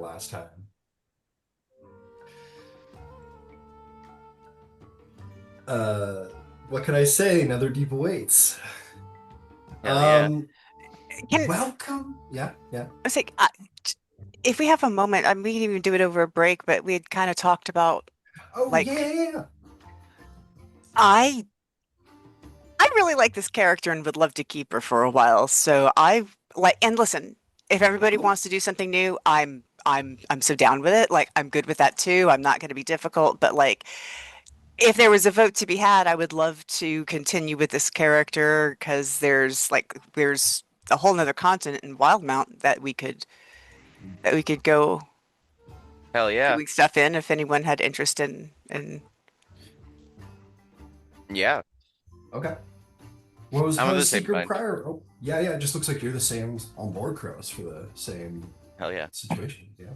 last time. Uh, what can I say? Netherdeep awaits. Hell yeah. Um, Can welcome. Yeah, yeah. I say, if we have a moment, we can even do it over a break, but we had kind of talked about Oh, yeah, like yeah, yeah. I I really like this character and would love to keep her for a while. So I like and listen, if everybody Cool. wants to do something new, I'm so down with it. Like I'm good with that too. I'm not going to be difficult, but like if there was a vote to be had, I would love to continue with this character because there's a whole nother continent in Wildmount that we could go Hell yeah. doing stuff in if anyone had interest in Yeah. Okay. What was I'm of how's the same Secret mind. Prior? Oh, yeah, yeah. It just looks like you're the same on board, Crows, for the same Hell yeah. situation. Yeah.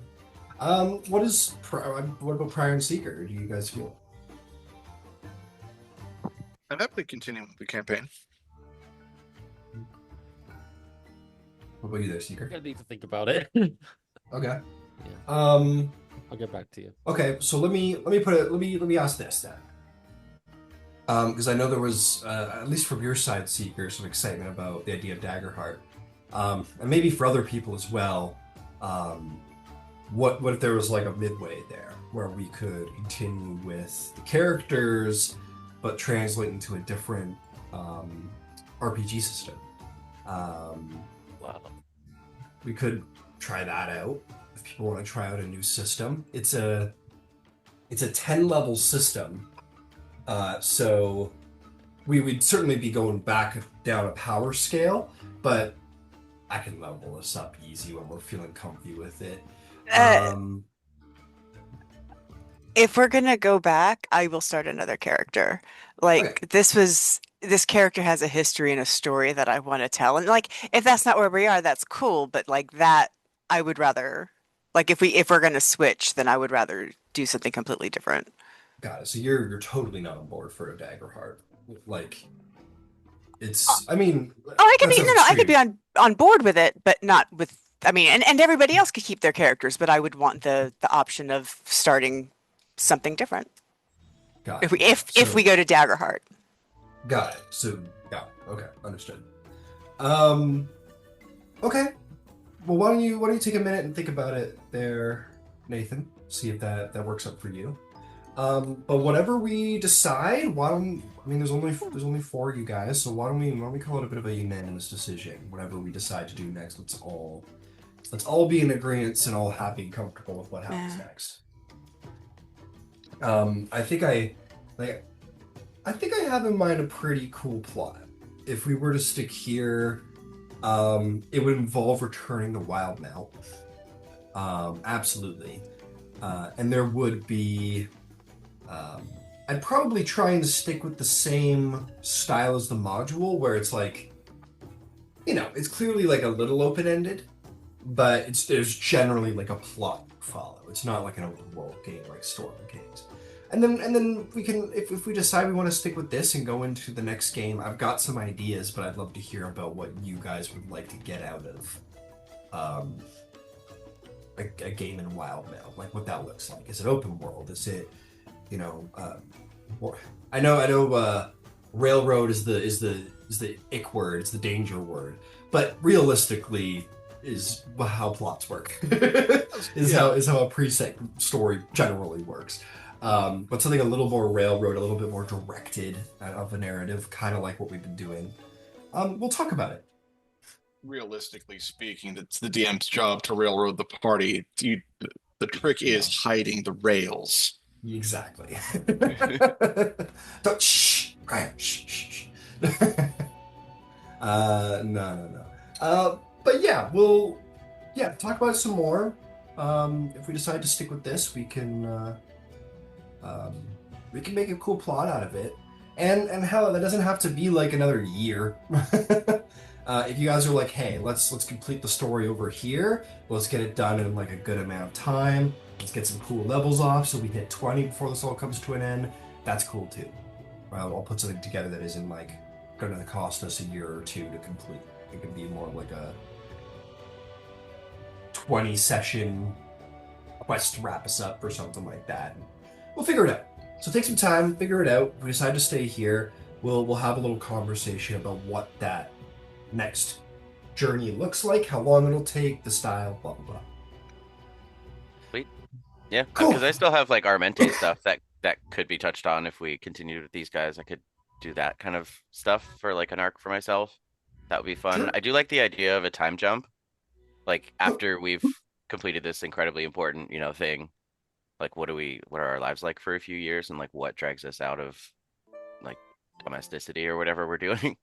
What is what about Prior and Seeker? Do you guys feel? I'd happily continue with the campaign. What about you there, I'm Seeker? gonna need to think about it. Okay. Yeah, Um. I'll get back to you. Okay. So let me put it. Let me ask this then. Because I know there was at least from your side, Seeker, some excitement about the idea of Daggerheart, and maybe for other people as well. Um, what if there was like a midway there where we could continue with the characters, but translate into a different um, RPG system? Um, Wow. we could try that out if people want to try out a new system. It's a 10 level system, so we would certainly be going back down a power scale, but I can level this up easy when we're feeling comfy with it. uh, Um, if we're gonna go back, I will start another character. okay, Like this character has a history and a story that I want to tell. And like if that's not where we are, that's cool, but like that I would rather like if we're gonna switch, then I would rather do something completely different. got it. So you're totally not on board for a dagger heart. Like Oh, it's, I mean, I could that be sounds no, I could be extreme. on board with it, but not with I mean, and everybody else could keep their characters, but I would want the option of starting something different. Got If it. we Yeah. if we So go to Daggerheart. got it. So yeah. Okay. Understood. Um. Okay. Well, why don't you take a minute and think about it there, Nathan? See if that works out for you. But whatever we decide, why don't I mean there's only four of you guys, so why don't we call it a bit of a unanimous decision? Whatever we decide to do next, let's all be in agreement and all happy and comfortable with what happens Yeah. next. I think like I think I have in mind a pretty cool plot. If we were to stick here, it would involve returning the wild mount. Absolutely. And there would be um, I'd probably try and stick with the same style as the module, where it's like, it's clearly like a little open-ended, but there's generally like a plot to follow. It's not like an open world game like Storm games. And then we can, if we decide we want to stick with this and go into the next game, I've got some ideas, but I'd love to hear about what you guys would like to get out of um, a game in Wild Mail, like what that looks like. Is it open world? Is it, you know, I know, railroad is the ick word, it's the danger word, but realistically, is how plots work. is Yeah. how is how a preset story generally works. But something a little more railroad, a little bit more directed of a narrative, kind of like what we've been doing. We'll talk about it. Realistically speaking, it's the DM's job to railroad the party. The trick is No, hiding the rails. exactly. Don't shh, Ryan, shh, shh, shh. No, no, no. But yeah, we'll talk about it some more. If we decide to stick with this, um, we can make a cool plot out of it. And hell, that doesn't have to be like another year. If you guys are like, hey, let's complete the story over here. Let's get it done in like a good amount of time. Let's get some cool levels off so we hit 20 before this all comes to an end. That's cool too. I'll put something together that isn't like going to cost us a year or two to complete. It could be more like a 20 session quest wrap us up or something like that. We'll figure it out. So take some time, figure it out. If we decide to stay here, we'll have a little conversation about what that next journey looks like, how long it'll take, the style, blah blah blah. Sweet. Yeah, Cool. because I still have like Armente stuff that could be touched on if we continued with these guys. I could do that kind of stuff for like an arc for myself. That would be fun. Sure. I do like the idea of a time jump. Like after we've completed this incredibly important, thing, like what are our lives like for a few years and like what drags us out of like domesticity or whatever we're doing.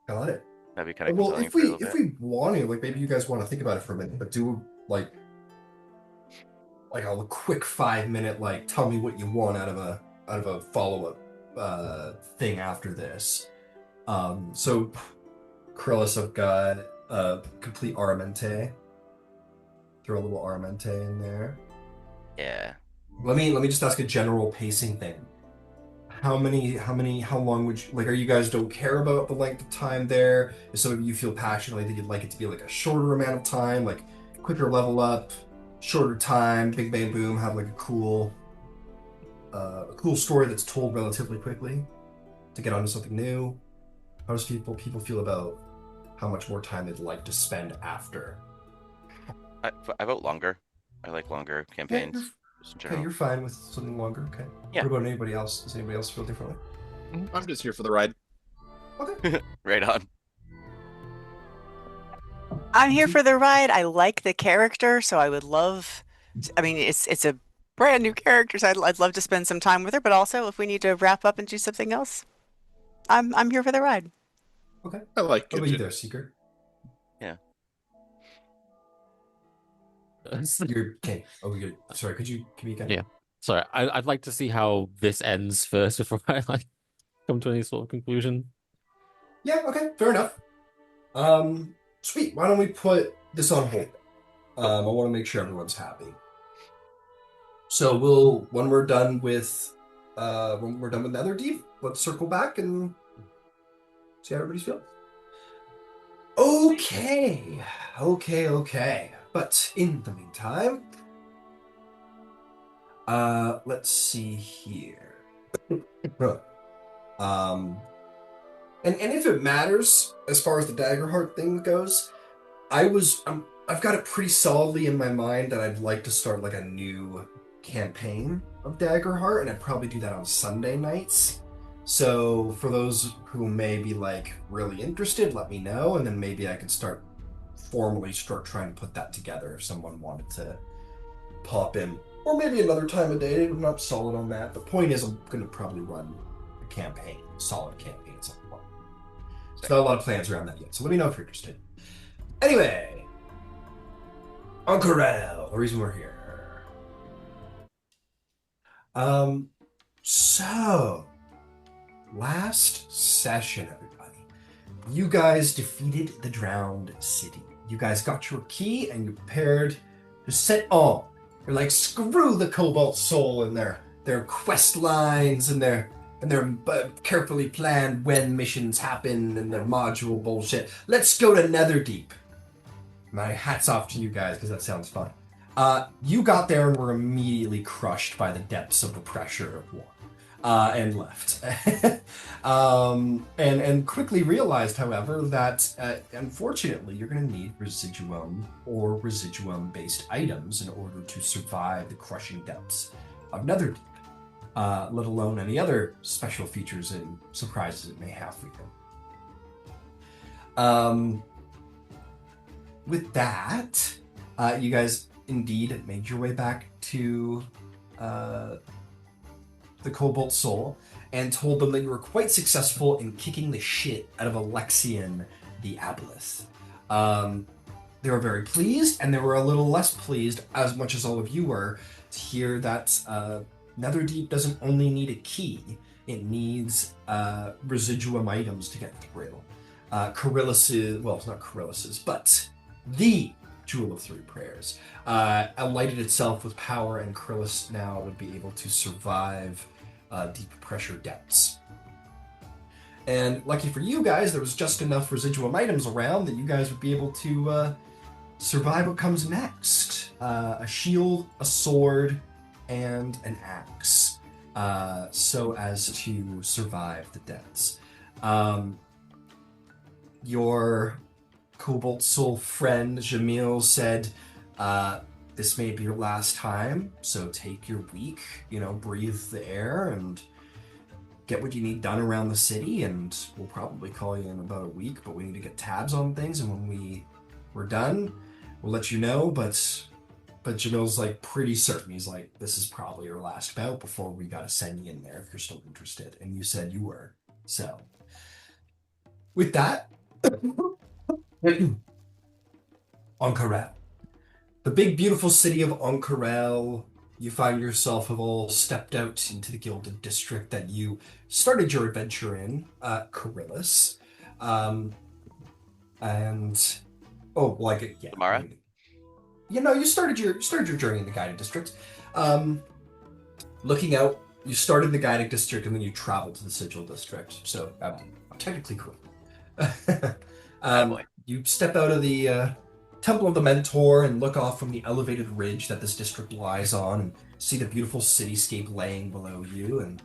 Got it. That'd be kind of Well, compelling if for a we little if bit. we want to, like maybe you guys want to think about it for a minute, but do like a quick 5 minute like tell me what you want out of a follow-up thing after this. So Krillus, I've got complete Aramente. Throw a little Aramente in there. Yeah. Let me just ask a general pacing thing. How long would you, like, are you guys don't care about the length of time there? Is some of you feel passionately that you'd like it to be like a shorter amount of time, like quicker level up, shorter time, big bang boom, have like a cool story that's told relatively quickly to get onto something new? How does people feel about how much more time they'd like to spend after? I vote longer. I like longer campaigns. Just in Okay, general. you're fine with something longer. Okay. Yeah. What about anybody else? Does anybody else feel differently? I'm just here for the ride. Okay. Right on. I'm here for the ride. I like the character, so I would love. I mean, it's a brand new character, so I'd love to spend some time with her. But also, if we need to wrap up and do something else, I'm here for the ride. Okay. I like What about you it. there, Seeker? Yeah. You're okay. Oh, good. Sorry, can you again? Yeah. Sorry, I'd like to see how this ends first before I like come to any sort of conclusion. Yeah, okay, fair enough. Sweet. Why don't we put this on hold? I want to make sure everyone's happy. So when we're done with Netherdeep, let's circle back and see how everybody's feeling. Okay. But in the meantime, let's see here. And if it matters as far as the Daggerheart thing goes, I've got it pretty solidly in my mind that I'd like to start like a new campaign of Daggerheart, and I'd probably do that on Sunday nights. So for those who may be like really interested, let me know, and then maybe I could formally start trying to put that together if someone wanted to pop in. Or maybe another time of day. I'm not solid on that. The point is I'm going to probably run a solid campaign at some point. There's not a lot of plans around that yet, so let me know if you're interested. Anyway, Uncle Rel, the reason we're here. So, last session, everybody, you guys defeated the Drowned City. You guys got your key and you prepared to set on. You're like, screw the Cobalt Soul and their quest lines and their carefully planned when missions happen and their module bullshit. Let's go to Netherdeep. My hat's off to you guys because that sounds fun. You got there and were immediately crushed by the depths of the pressure of war. And left. And quickly realized, however, that unfortunately you're going to need residuum or residuum-based items in order to survive the crushing depths of Netherdeep, let alone any other special features and surprises it may have for you. With that, you guys indeed made your way back to the Cobalt Soul and told them that you were quite successful in kicking the shit out of Alexian the Aboleth. They were very pleased, and they were a little less pleased, as much as all of you were, to hear that Netherdeep doesn't only need a key, it needs residuum items to get through. Coryllus's, well, it's not Coryllus's, but the Jewel of Three Prayers alighted itself with power, and Corylus now would be able to survive deep pressure depths. And lucky for you guys, there was just enough residuum items around that you guys would be able to survive what comes next. A shield, a sword, and an axe, so as to survive the debts. Um, your Cobalt Soul friend Jamil said, uh, "This may be your last time, so take your week. Breathe the air and get what you need done around the city. And we'll probably call you in about a week, but we need to get tabs on things. And when we're done, we'll let you know. But Jamil's like pretty certain. He's like, this is probably your last bout before we gotta send you in there if you're still interested. And you said you were. So with that, Ank'Harel. The big beautiful city of Ank'Harel, you find yourself have all stepped out into the Gilded District that you started your adventure in, Coryllis. Um, and yeah, Samara? you started your journey in the Guided District. Um, Looking out, you started the Guided District and then you traveled to the Sigil District. So technically cool. Attaboy. You step out of the Temple of the Mentor and look off from the elevated ridge that this district lies on and see the beautiful cityscape laying below you. And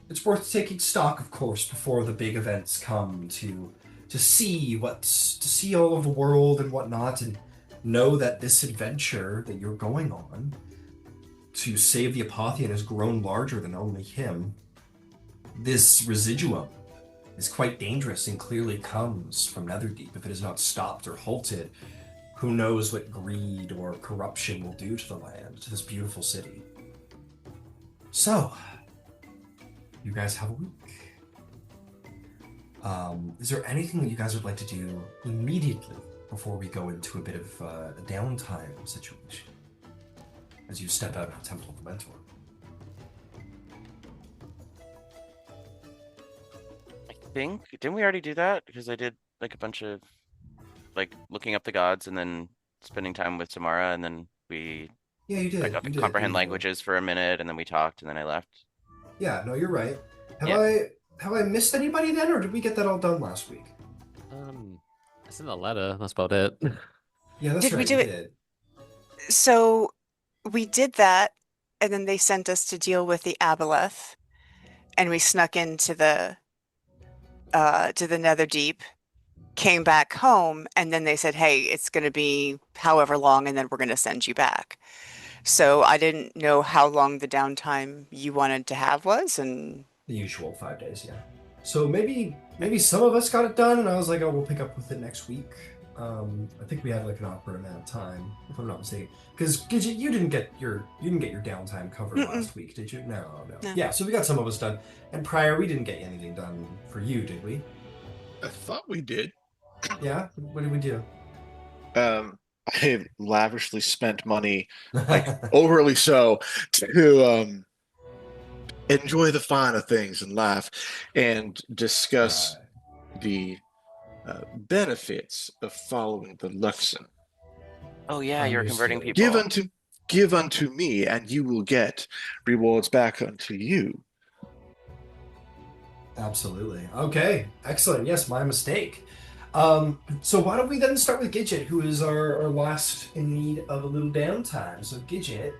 it's worth taking stock, of course, before the big events come to see all of the world and whatnot, and know that this adventure that you're going on to save the Apotheon has grown larger than only him. This residuum is quite dangerous and clearly comes from Netherdeep. If it is not stopped or halted, who knows what greed or corruption will do to the land, to this beautiful city. So, you guys have a week. Is there anything that you guys would like to do immediately before we go into a bit of a downtime situation as you step out of the Temple of the Mentor? I think didn't we already do that? Because I did like a bunch of like looking up the gods and then spending time with Samara, and then Yeah, you I did. got to You did. comprehend languages for a minute, and then we talked, and then I left. Yeah, no, you're right. Have Yeah. I missed anybody then, or did we get that all done last week? I sent a letter. That's about it. Yeah, that's Did we right. do You it? did. So we did that, and then they sent us to deal with the Aboleth, and we snuck into the Netherdeep, came back home, and then they said, "Hey, it's going to be however long, and then we're going to send you back." So I didn't know how long the downtime you wanted to have was, and The usual 5 days, yeah. So maybe some of us got it done, and I was like, oh, we'll pick up with it next week. I think we had like an awkward amount of time, if I'm not mistaken. Because you didn't get your downtime covered Mm-mm. last week, did you? No. No. Yeah, so we got some of us done. And prior, we didn't get anything done for you, did we? I thought we did. Yeah. What did we do? I have lavishly spent money, like overly so, to enjoy the finer things and laugh and discuss the benefits of following the lesson. Oh yeah, you're converting Understood. people. Give unto me, and you will get rewards back unto you. Absolutely. Okay. Excellent. Yes, my mistake. So why don't we then start with Gidget, who is our last in need of a little downtime. So Gidget,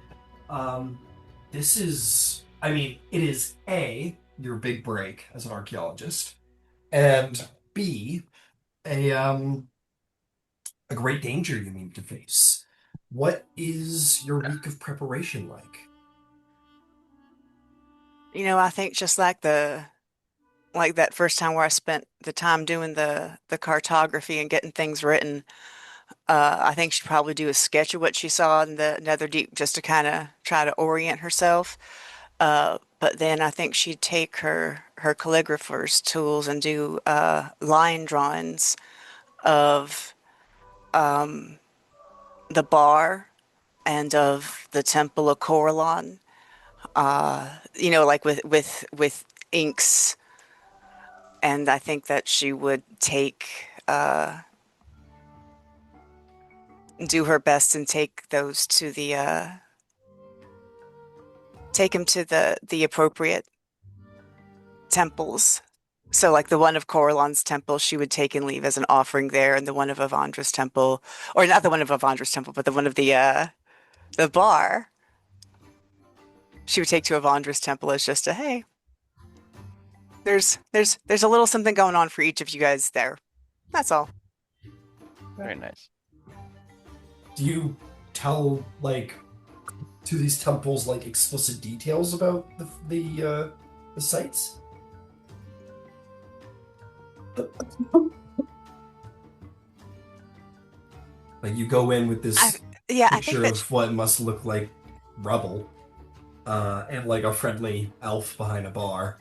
this is, I mean, it is A, your big break as an archaeologist, and B, a great danger you need to face. What is your week of preparation like? I think just like that first time where I spent the time doing the cartography and getting things written. I think she'd probably do a sketch of what she saw in the Netherdeep just to kind of try to orient herself. But then I think she'd take her calligrapher's tools and do line drawings of the bar and of the Temple of Coralon. Like with inks. And I think that she would do her best and take those to take him to the appropriate temples So like the one of Coralon's temple, she would take and leave as an offering there, and the one of Avandra's temple, or not the one of Avandra's temple, but the one of the bar, she would take to Avandra's temple as just a hey, there's a little something going on for each of you guys there. That's all. Very nice. Do you tell like to these temples like explicit details about the sites? Like you go in with I this yeah, I think picture that of what must look like rubble, and like a friendly elf behind a bar,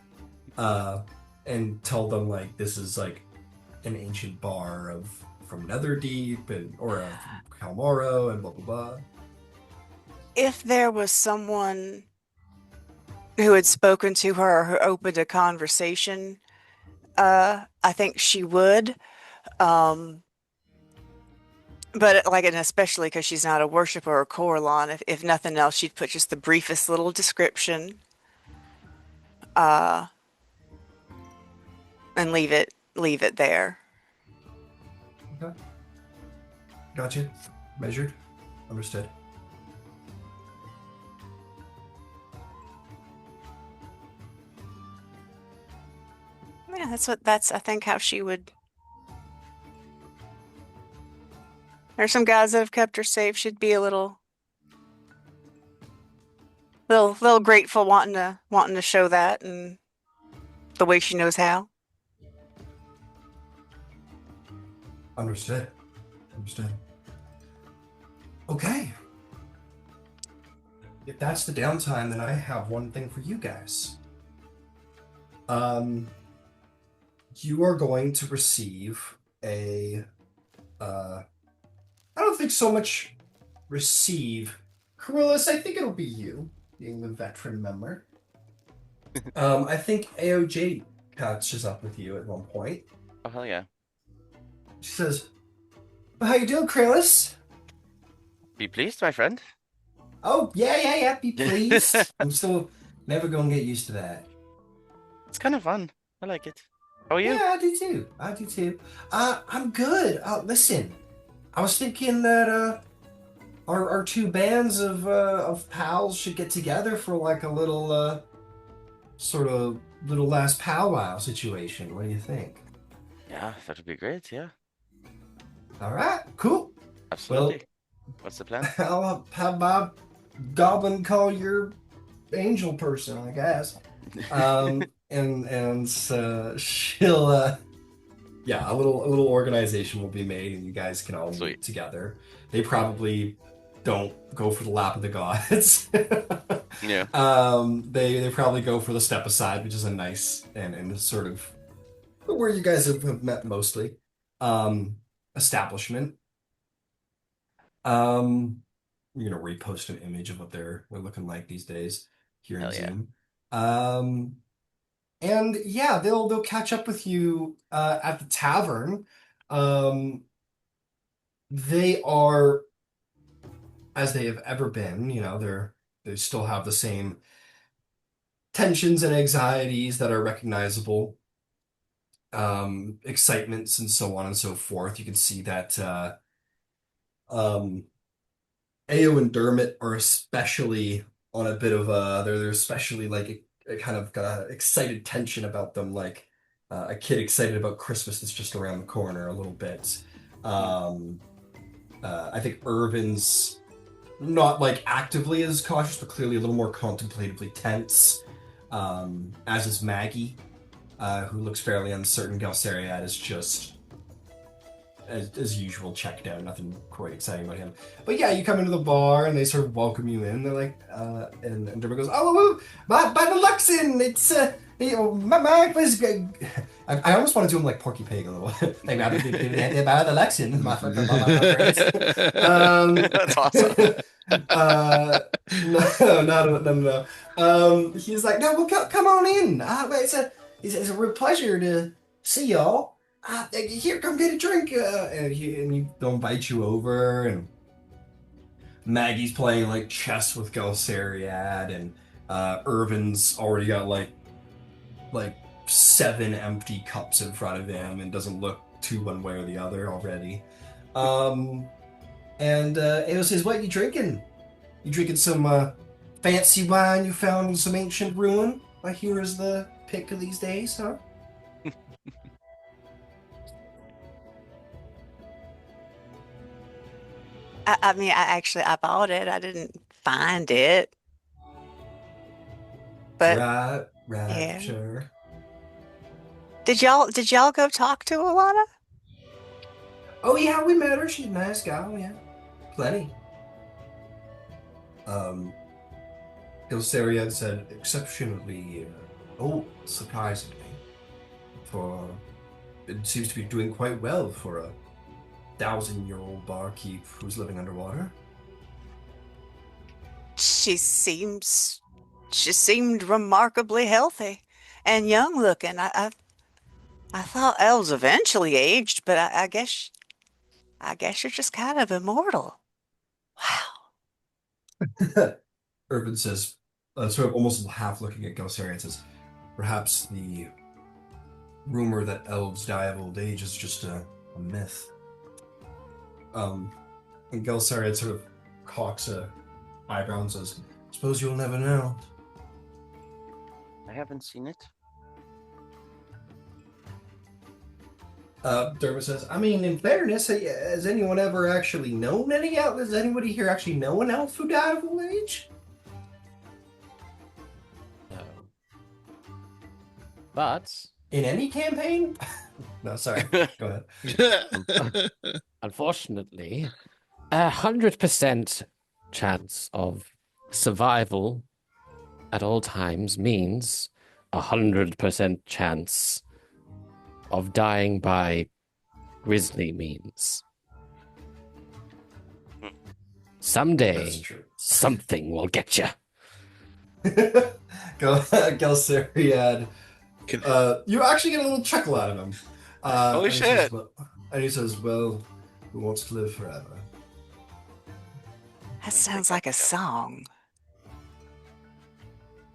uh, and tell them like this is like an ancient bar of from Netherdeep and or Kalmoro and blah blah blah. if there was someone who had spoken to her or who opened a conversation, I think she would. Um, but like, and especially because she's not a worshiper or Coralon, if nothing else, she'd put just the briefest little description, uh, and leave it there. Okay. Gotcha. Measured. Understood. Yeah, that's I think how she would. There's some guys that have kept her safe. She'd be a little grateful wanting to show that and the way she knows how. Understood. Understood. Okay. If that's the downtime, then I have one thing for you guys. Um, you are going to receive a I don't think so much receive. Coryllis, I think it'll be you, being the veteran member. I think AOJ catches up with you at one point. Oh hell yeah. She says, "How you doing, Coryllis?" Be pleased, my friend. Oh, yeah, be pleased. I'm still never gonna get used to that. It's kind of fun. I like it. How are you? Yeah, I do too. I'm good. Listen, I was thinking that our two bands of pals should get together for like a little sort of little last powwow situation. What do you think? Yeah, that would be great. Yeah, All right, cool. absolutely. What's the plan? I'll have my goblin call your angel person, I guess. And she'll yeah, a little organization will be made, and you guys can all Sweet. meet together. They probably don't go for the lap of the gods. Yeah. They probably go for the step aside, which is a nice and sort of where you guys have met mostly. Establishment. You're gonna repost an image of what they're looking like these days here in Hell yeah. Zoom. And yeah, they'll catch up with you at the tavern. Um, they are as they have ever been, they still have the same tensions and anxieties that are recognizable, excitements and so on and so forth. You can see that um Ao and Dermot are especially on a bit of they're especially like a kind of got a excited tension about them, like a kid excited about Christmas that's just around the corner a little bit. Um, I think Irvin's not like actively as cautious, but clearly a little more contemplatively tense. As is Maggie, who looks fairly uncertain. Galceriad is just as usual, checked out. Nothing quite exciting about him. But yeah, you come into the bar and they sort of welcome you in. They're like, and Dermot goes, "Oh, by the Luxon, it's my was good." I almost want to do him like Porky Pig a little. Like, by the Luxon, my friends. That's awesome. No. He's like, "No, well, come on in. It's a real pleasure to see y'all. Here, come get a drink." And they'll invite you over, and Maggie's playing like chess with Galceriad, and Irvin's already got like 7 empty cups in front of him and doesn't look too one way or the other already. And Ayo says, "What you drinking? You drinking some fancy wine you found in some ancient ruin? I hear is the pick of these days, huh?" I mean, I bought it. I didn't find it, but Right, yeah. sure. Did y'all go talk to Alana? Oh yeah, we met her. She's a nice gal, yeah. Plenty. Um, Ilsaria said exceptionally, surprisingly, for it seems to be doing quite well for a 1,000-year-old barkeep who's living underwater. She seemed remarkably healthy and young looking. I thought elves eventually aged, but I guess you're just kind of immortal. Wow. Urban says, sort of almost half looking at Gelsarian and says, "Perhaps the rumor that elves die of old age is just a myth." And Gelsarian sort of cocks a eyebrow and says, "Suppose you'll never know." I haven't seen it. Dermot says, "I mean, in fairness, has anyone ever actually known any elf? Does anybody here actually know an elf who died of old age? No. But In any campaign?" No, sorry. Go ahead. unfortunately, 100% chance of survival at all times means 100% chance of dying by grisly means. That's Someday, true. something will get you. Gelsariad, you actually get a little chuckle out of him. Holy and he shit. says, and he says, "Well, who wants to live forever?" That sounds like a song.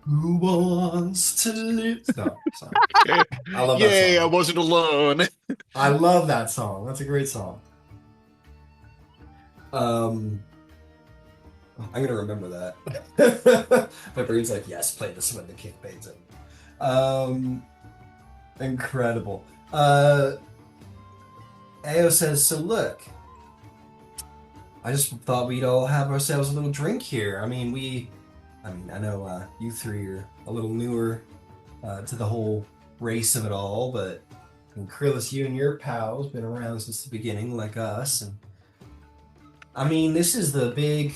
Who wants to live? No, sorry. I love that Yay, I song. wasn't alone. I love that song. That's a great song. I'm gonna remember that. My brain's like, yes, play this when the campaign's in. Incredible. Ao says, "So look, I just thought we'd all have ourselves a little drink here. I mean, I know you three are a little newer to the whole race of it all, but Krillis, you and your pals been around since the beginning, like us, and I mean, this is the big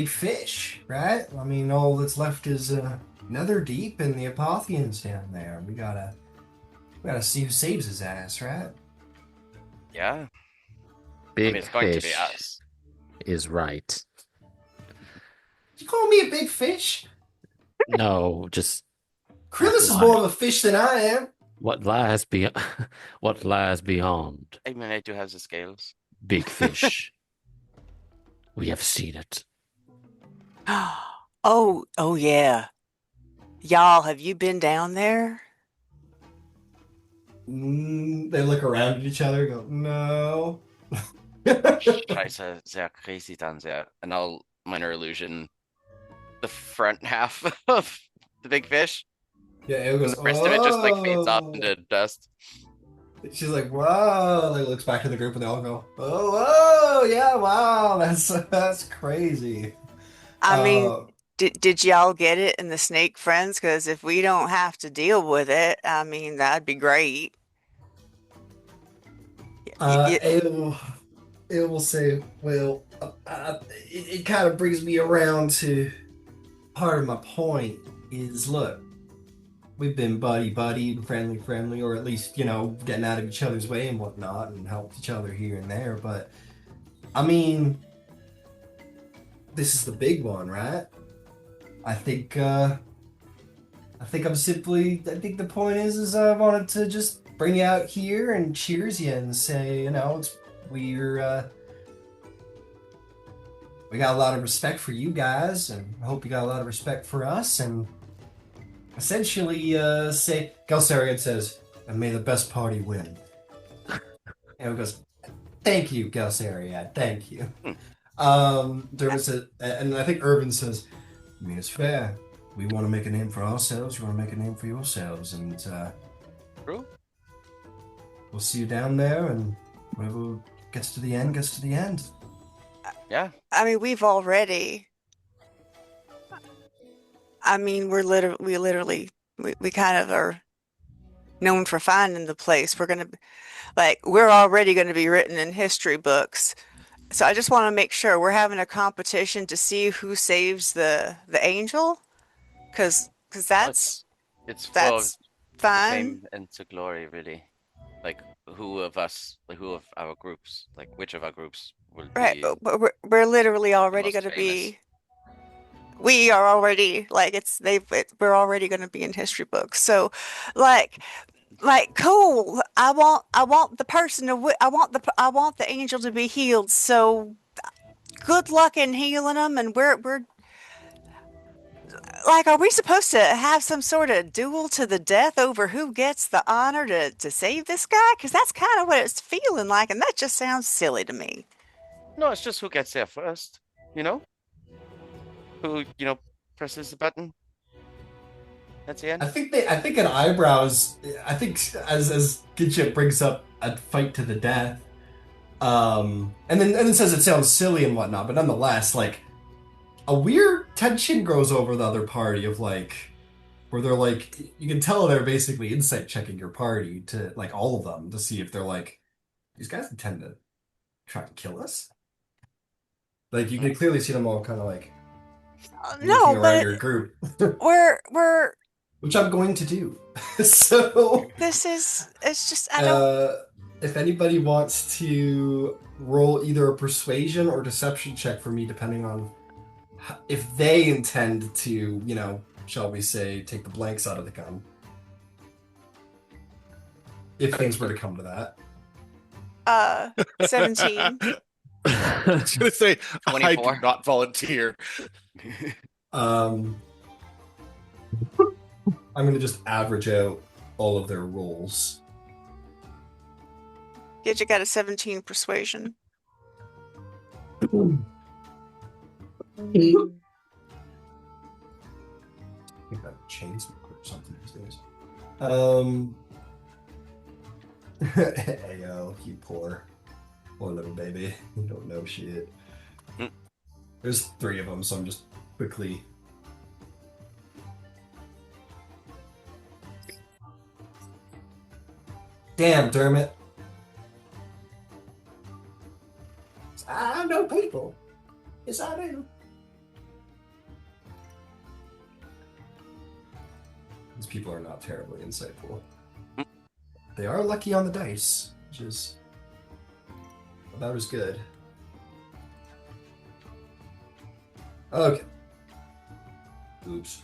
fish, right? I mean, all that's left is Netherdeep and the Apotheans down there. We gotta see who saves his ass, right?" Yeah. Big it's going to be fish us. is right. You call me a big fish? No, just Krillis is more of a fish than I am. what lies beyond. What lies beyond I mean, I do have the scales. big fish. We have seen it. Oh yeah. Y'all, have you been down there? They look around at each other and go, "No." Scheiße, sehr crazy dann sehr. And I'll minor illusion the front half of the big fish. Yeah, it goes, The rest of it just like fades off "Oh." into dust. She's like, "Wow." Like looks back to the group and they all go, "Oh, yeah, wow, that's crazy." I mean, did y'all get it in the snake friends? Because if we don't have to deal with it, I mean, that'd be great. Y- y- It will say, "Well, it kind of brings me around to part of my point is, look, we've been buddy, friendly, or at least, getting out of each other's way and whatnot and helped each other here and there. But, I mean, this is the big one, right? I think the point is I wanted to just bring you out here and cheers you and say, we got a lot of respect for you guys, and I hope you got a lot of respect for us, and essentially say, Gelsarian says, and may the best party win. And he goes, thank you, Gelsarian, thank you. Dermot says, and I think Irvin says, I mean, it's fair. We want to make a name for ourselves, you want to make a name for yourselves, and True. we'll see you down there, and whoever gets to the end, gets to the end. Yeah. I mean, we've already. I mean, we kind of are known for finding the place. We're already gonna be written in history books. So I just want to make sure we're having a competition to see who saves the angel, because Well, it's for that's fine. fame and to glory, really. Like who of our groups, like which of our groups will Right, be but we're literally the already most going to famous? be. We are already like we're already going to be in history books. So, like, cool. I want the person to I want the angel to be healed. So good luck in healing them. And we're like, are we supposed to have some sort of duel to the death over who gets the honor to save this guy? Because that's kind of what it's feeling like, and that just sounds silly to me. No, it's just who gets there first. You know, who presses the button. That's the end. I think an eyebrows. I think as Gidget brings up a fight to the death, and then says it sounds silly and whatnot, but nonetheless, like a weird tension grows over the other party of like, where they're like, you can tell they're basically insight checking your party to like all of them to see if they're like, these guys intend to try and kill us. Like you can clearly see them all kind of like looking No, around but your group, we're which I'm going to do. So. it's just I don't. If anybody wants to roll either a persuasion or deception check for me, depending on if they intend to, shall we say, take the blanks out of the gun. If things were to come to that. 17. I was gonna say I 24. do not volunteer. I'm going to just average out all of their rolls. Gidget got a 17 persuasion. I think that chains or something these days. Ayo, you poor little baby. You don't know shit. There's 3 of them, so I'm just quickly. Damn, Dermot. I know people. Yes, I do. These people are not terribly insightful. They are lucky on the dice, which is about as good. Okay. Oops.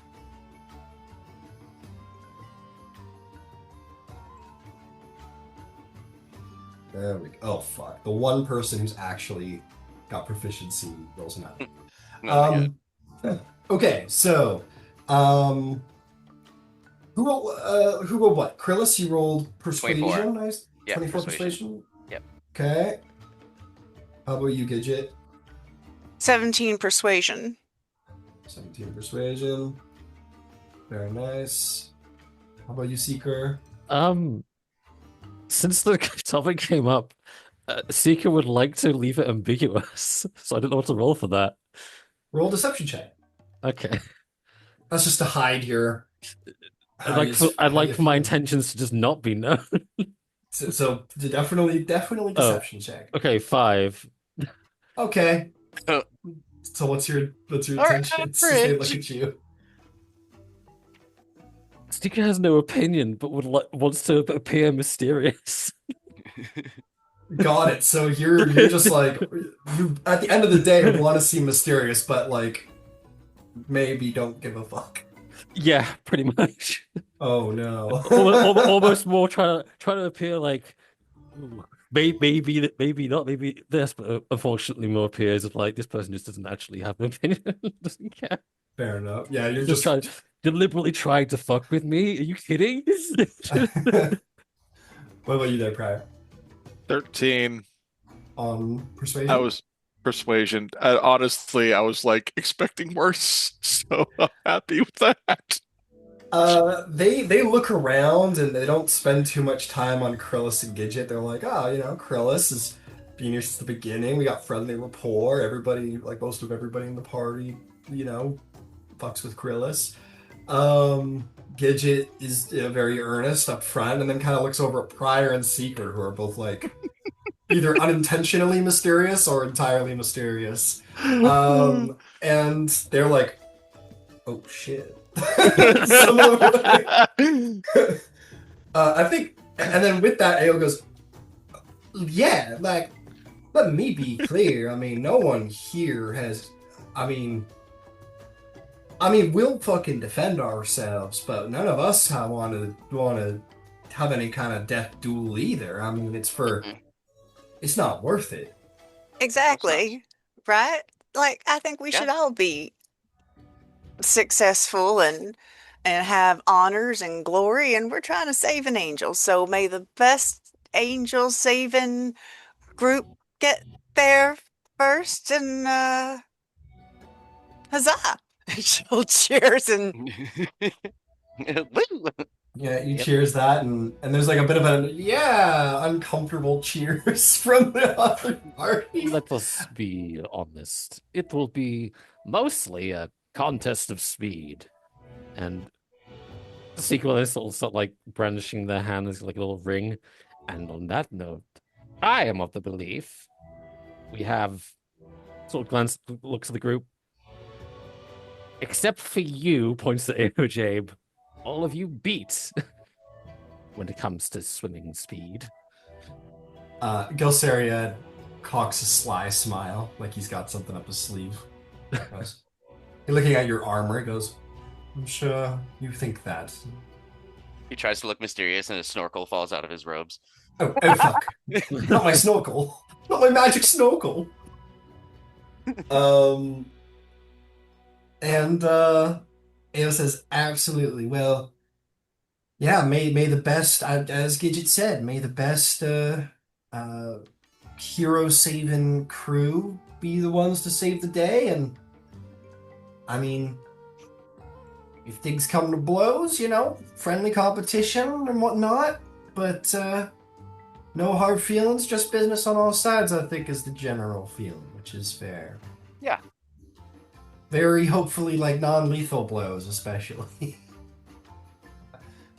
There we go. Oh, fuck. The one person who's actually got proficiency rolls an out. Oh my God. Okay, so, who rolled what? Krillis, you rolled persuasion, 24. nice? Yeah, 24 persuasion. persuasion? Yep. Okay. How about you, Gidget? 17 persuasion. 17 persuasion. Very nice. How about you, Seeker? Since the topic came up, Seeker would like to leave it ambiguous, so I don't know what to roll for that. Roll deception check. Okay. That's just to hide your. I'd like for my intentions to just not be known. So definitely deception check. Okay, 5. Okay. So what's your intentions as they look at you? Seeker has no opinion, but wants to appear mysterious. Got it. So you're just like, you at the end of the day would want to seem mysterious, but like maybe don't give a fuck. Yeah, pretty much. Oh no. Almost more trying to appear like maybe not, maybe this, but unfortunately more appears of like this person just doesn't actually have an opinion, doesn't care. Fair enough. Yeah, you're Just deliberately trying to fuck with me? Are you kidding? What about you there, Prior? 13. On I persuasion? was persuasion. Honestly, I was like expecting worse, so I'm happy with that. They look around and they don't spend too much time on Krillus and Gidget. They're like, oh, Krillus has been here since the beginning. We got friendly rapport. Everybody, like most of everybody in the party, you know, fucks with Krillus. Gidget is very earnest up front, and then kind of looks over at Pryor and Seeker, who are both like either unintentionally mysterious or entirely mysterious. And they're like, oh shit. Some of them are like, I think, and then with that, AO goes, yeah, like, let me be clear. I mean, no one here has, I mean, we'll fucking defend ourselves, but none of us want to have any kind of death duel either. I mean, it's not worth it. Exactly. Right? Like, I think we Yeah. should all be successful and have honors and glory, and we're trying to save an angel. So may the best angel saving group get there first, and huzzah! She'll cheers and Woo! Yeah, he Yep. cheers that, and there's like a bit of a uncomfortable cheers from the other party. Let us be honest. It will be mostly a contest of speed. And the sequel is also like brandishing their hand as like a little ring. And on that note, I am of the belief we have sort of looks at the group. Except for you, points to Aojabe, all of you beat when it comes to swimming speed. Gilceria cocks a sly smile, like he's got something up his sleeve. Goes, looking at your armor, goes, I'm sure you think that. He tries to look mysterious and his snorkel falls out of his robes. Oh fuck. Not my snorkel. Not my magic snorkel. Um, and Ao says, absolutely. Well, yeah, may the best, as Gidget said, may the best uh, hero saving crew be the ones to save the day. And I mean, if things come to blows, friendly competition and whatnot, but no hard feelings, just business on all sides, I think is the general feeling, which is fair. Yeah. Very hopefully like non-lethal blows, especially.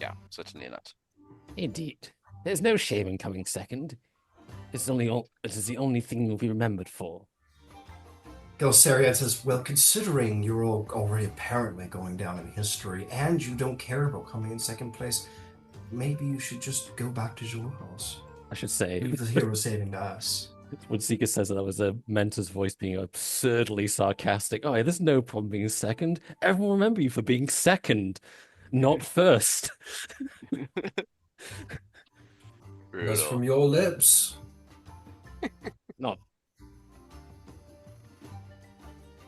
Yeah, such an idiot. Indeed. There's no shame in coming second. It is the only thing you'll be remembered for. Gelsariad says, well, considering you're all already apparently going down in history and you don't care about coming in second place, maybe you should just go back to Jorhos. I should say. Leave the hero saving to us. When Seeker says that was a mentor's voice being absurdly sarcastic. Oh, yeah, there's no problem being second. Everyone will remember you for being second, not first. That's from Brutal. your lips. Not.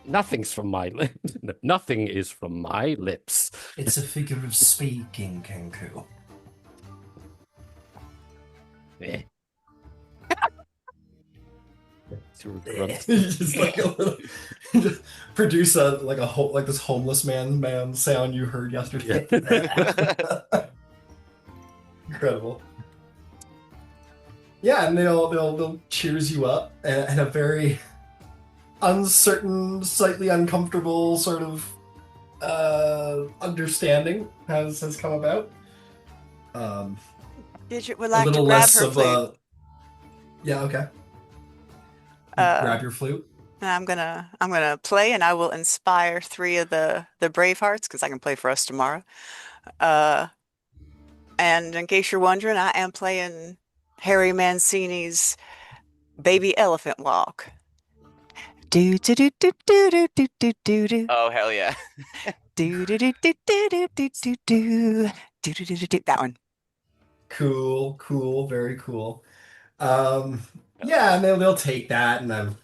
Nothing's from my lips. Nothing is from my lips. It's a figure of speaking, Kenku. Eh. Grunt. Just like a little, just produce like this homeless man sound you heard yesterday. Incredible. Yeah, and they'll cheers you up, and a very uncertain, slightly uncomfortable sort of understanding has come about. Gidget would A like to little grab less her of flute. a yeah, okay. Grab your flute. And I'm gonna play, and I will inspire three of the Bravehearts because I can play for us tomorrow. And in case you're wondering, I am playing Harry Mancini's Baby Elephant Walk. Do do do do do do do do do do. Oh, hell yeah. Do do do do do do do do do do do do do. That one. Cool, very cool. Yeah, and they'll take that, and I'm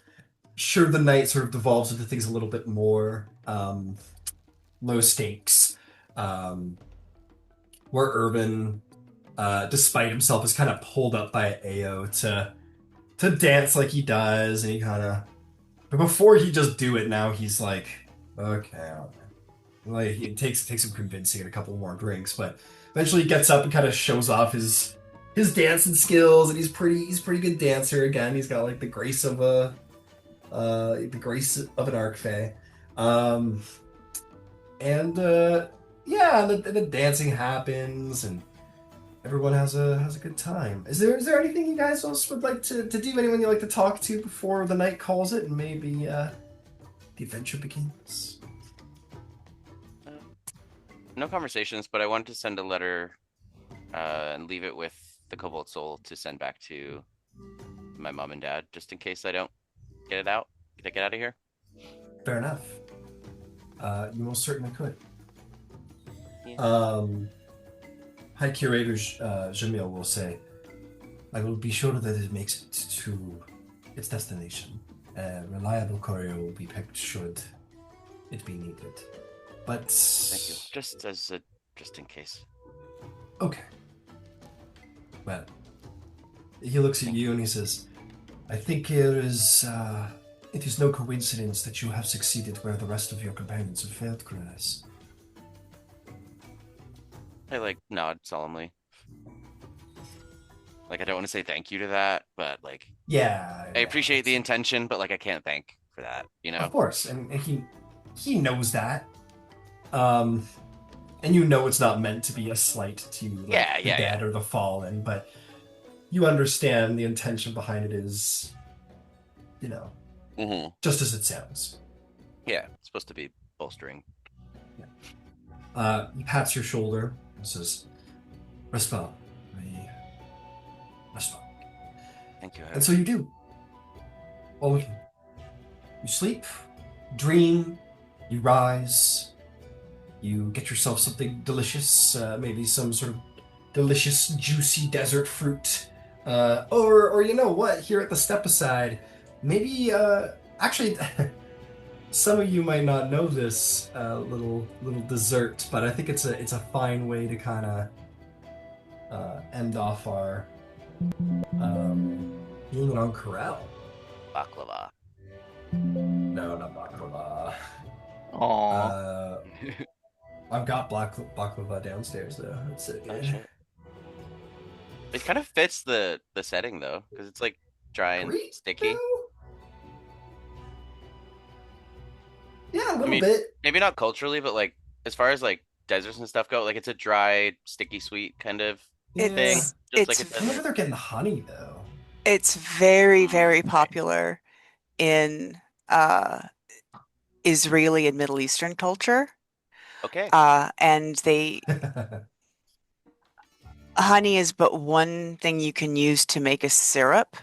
sure the night sort of devolves into things a little bit more low stakes. um, where Urban, despite himself, is kind of pulled up by Ao to dance like he does, and he kind of. But before he just do it, now he's like, okay, all right. Like it takes some convincing and a couple more drinks, but eventually he gets up and kind of shows off his dancing skills, and he's pretty good dancer again. He's got like the grace of an archfey. Um, and yeah, and the dancing happens, and everyone has a good time. Is there anything you guys else would like to do? Anyone you like to talk to before the night calls it, and maybe the adventure begins? No conversations, but I wanted to send a letter and leave it with the Cobalt Soul to send back to my mom and dad, just in case I don't get it out. Get out of here. Fair enough. You most certainly could. Yeah. High Curator Jamil will say, I will be sure that it makes it to its destination. A reliable courier will be picked should it be needed. But Thank you. Just in case. Okay. Well, he looks at you and he says, I think it is no coincidence that you have succeeded where the rest of your companions have failed, Chris. I nod solemnly. I don't want to say thank you to that, but Yeah. I appreciate the intention, but I can't thank for that, Of course, and he knows that. And you know it's not meant to be a slight to the dead or the fallen, but you understand the intention behind it is, just as it sounds. Yeah, it's supposed to be bolstering. Yeah. He pats your shoulder and says, Respond. Respond. Thank you. And so you do. All of you. You sleep, dream, you rise, you get yourself something delicious, maybe some sort of delicious, juicy desert fruit. Or you know what, here at the step aside, maybe, actually, some of you might not know this little dessert, but I think it's a fine way to kind of end off our being on Corral. Baklava. No, not baklava. Aww. I've got baklava downstairs though. That's so good. Oh, shit. It kind of fits the setting though, because it's dry and sticky. No? Yeah, a little bit. Maybe not culturally, but as far as deserts and stuff go, it's a dry, sticky, sweet kind of thing. I wonder if they're getting honey though. It's very, very popular in Israeli and Middle Eastern culture. Okay. And honey is but one thing you can use to make a syrup.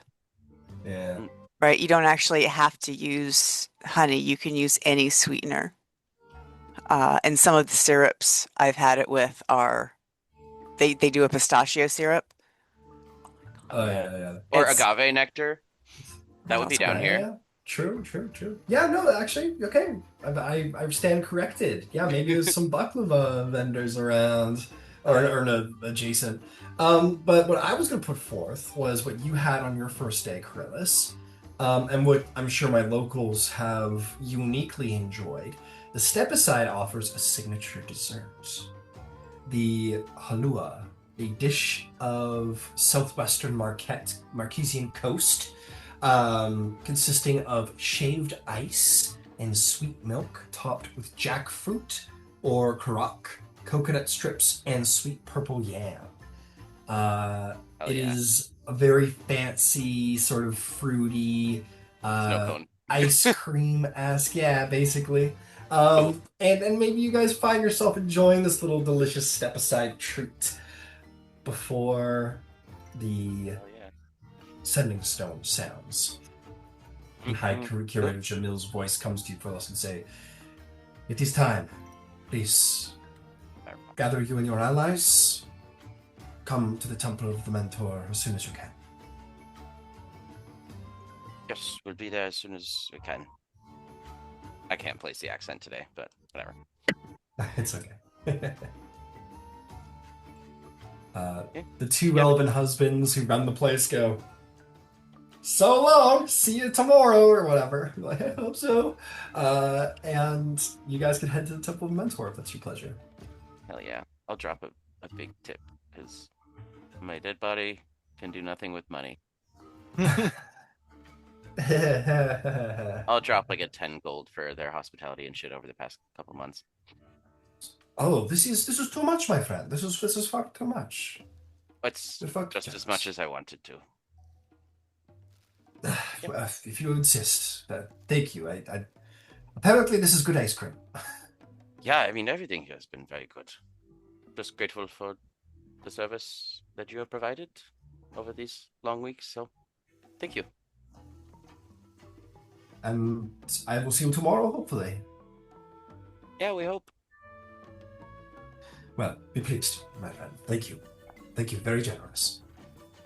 Yeah. Right? You don't actually have to use honey. You can use any sweetener. And some of the syrups I've had it with they do a pistachio syrup. Oh yeah. Or agave nectar. That would be down here. Yeah. True. Yeah, no, actually, okay. I stand corrected. Yeah, maybe there's some baklava vendors around, or adjacent. But what I was going to put forth was what you had on your first day, Krillis, and what I'm sure my locals have uniquely enjoyed. The Step Aside offers a signature dessert, the halua, a dish of southwestern Marquesian coast. Consisting of shaved ice and sweet milk topped with jackfruit or karak, coconut strips, and sweet purple yam. It is a very fancy, sort of fruity, ice cream-esque, yeah, basically. And maybe you guys find yourself enjoying this little delicious step-aside treat before the sending stone sounds. And High Curator Jamil's voice comes to you for us and say, it is time. Please gather you and your allies. Come to the Temple of the Mentor as soon as you can. Yes, we'll be there as soon as we can. I can't place the accent today, but whatever. It's okay. The two elven husbands who run the place go, "So long, see you tomorrow," or whatever. You're like, I hope so. And you guys can head to the Temple of Mentor if that's your pleasure. Hell yeah. I'll drop a big tip because my dead body can do nothing with money. I'll drop like a 10 gold for their hospitality and shit over the past couple months. Oh, this is too much, my friend. This is far too much. It's just as much as I wanted to. If you insist, thank you. I apparently this is good ice cream. Yeah, I mean everything here has been very good. Just grateful for the service that you have provided over these long weeks. So, thank you. And I will see you tomorrow, hopefully. Yeah, we hope. Well, be pleased, my friend. Thank you. Thank you. Very generous.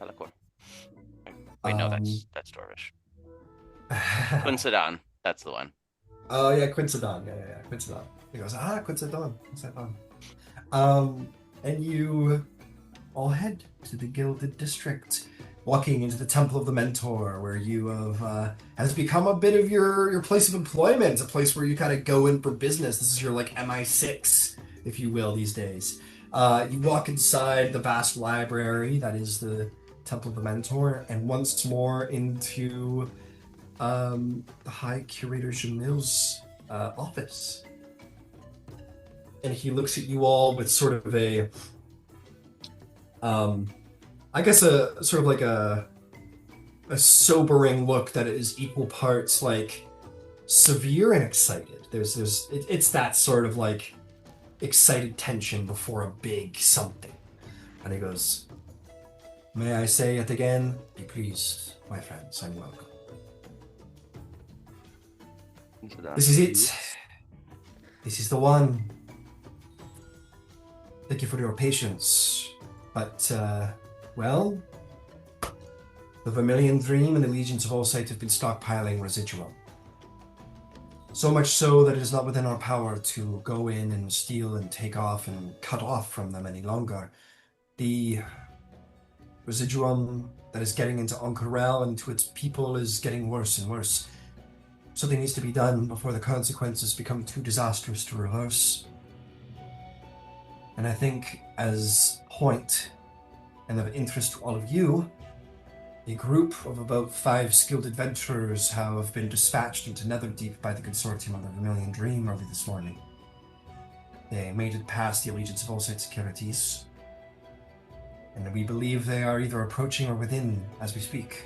Halakor. Wait, no, that's Dorvish. Oh, That's the one. yeah, Quincidon. Yeah. Quincidon. He goes, Quincidon. And you all head to the Gilded District, walking into the Temple of the Mentor, where you have has become a bit of your place of employment, a place where you kind of go in for business. This is your like MI6, if you will, these days. You walk inside the vast library that is the Temple of the Mentor, and once more into the High Curator Jamil's office. And he looks at you all with sort of a, I guess a sort of like a sobering look that is equal parts like severe and excited. It's that sort of like excited tension before a big something. And he goes, "May I say it again? Be pleased, my friends, I'm welcome. This is it. This is the one. Thank you for your patience. But, well, the Vermilion Dream and the Legions of Allsight have been stockpiling residuum. So much so that it is not within our power to go in and steal and take off and cut off from them any longer. The residuum that is getting into Ank'Harel and to its people is getting worse and worse. Something needs to be done before the consequences become too disastrous to reverse. And I think, as point and of interest to all of you, a group of about 5 skilled adventurers have been dispatched into Netherdeep by the consortium of the Vermilion Dream early this morning. They made it past the Allegiance of Allsight Securities, and we believe they are either approaching or within as we speak.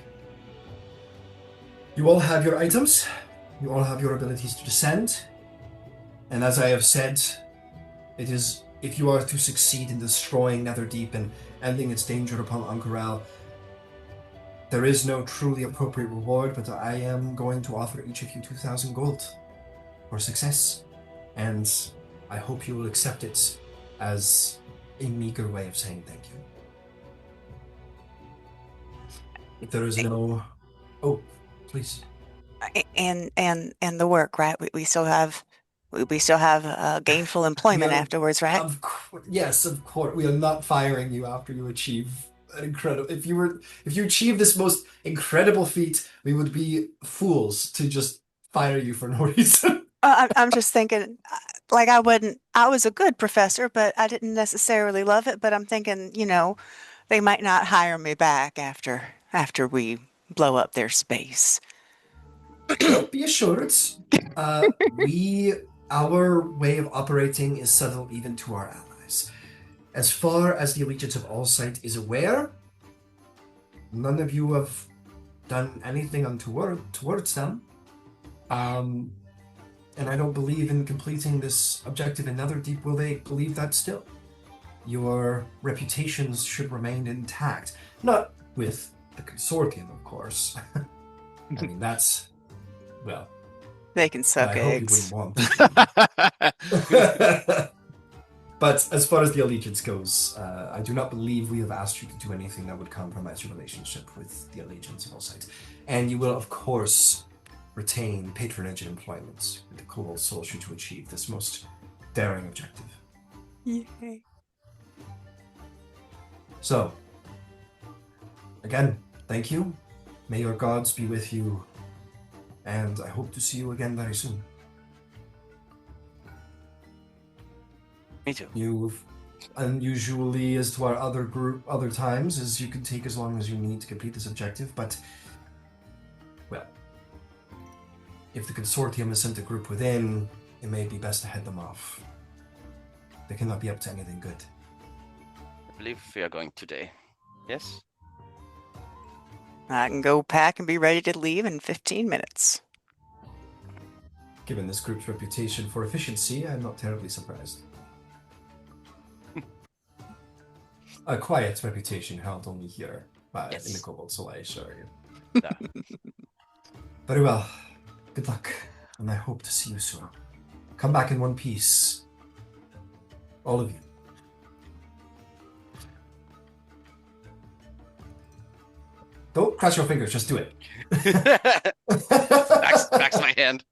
You all have your items. You all have your abilities to descend. And as I have said, it is, if you are to succeed in destroying Netherdeep and ending its danger upon Ank'Harel, there is no truly appropriate reward, but I am going to offer each of you 2,000 gold for success. And I hope you will accept it as a meager way of saying thank you. If there is no... Oh, please. And the work, right? We still have gainful employment afterwards, right? Yes, of course. We are not firing you after you achieve an incredible. If you achieve this most incredible feat, we would be fools to just fire you for no reason. I'm just thinking, like I was a good professor, but I didn't necessarily love it. But I'm thinking, they might not hire me back after we blow up their space. Well, be assured, our way of operating is subtle even to our allies. As far as the Allegiance of Allsight is aware, none of you have done anything untoward towards them. And I don't believe in completing this objective in Netherdeep will they believe that still. Your reputations should remain intact. Not with the consortium, of course. I mean, that's... Well, they can suck eggs. I hope you wouldn't want. But as far as the allegiance goes, I do not believe we have asked you to do anything that would compromise your relationship with the Allegiance of Allsight. And you will, of course, retain patronage and employment with the Cobalt Soul should you achieve this most daring objective. Yay. So, again, thank you. May your gods be with you, and I hope to see you again very soon. Me too. You've unusually, as to our other times, is you can take as long as you need to complete this objective, but, well, if the consortium has sent a group within, it may be best to head them off. They cannot be up to anything good. I believe we are going today. Yes? I can go pack and be ready to leave in 15 minutes. Given this group's reputation for efficiency, I'm not terribly surprised. A quiet reputation held only here, Yes. in the Cobalt Soul, I assure you. Yeah. Very well. Good luck, and I hope to see you soon. Come back in one piece. All of you. Don't cross your fingers, just do it. Backs my hand.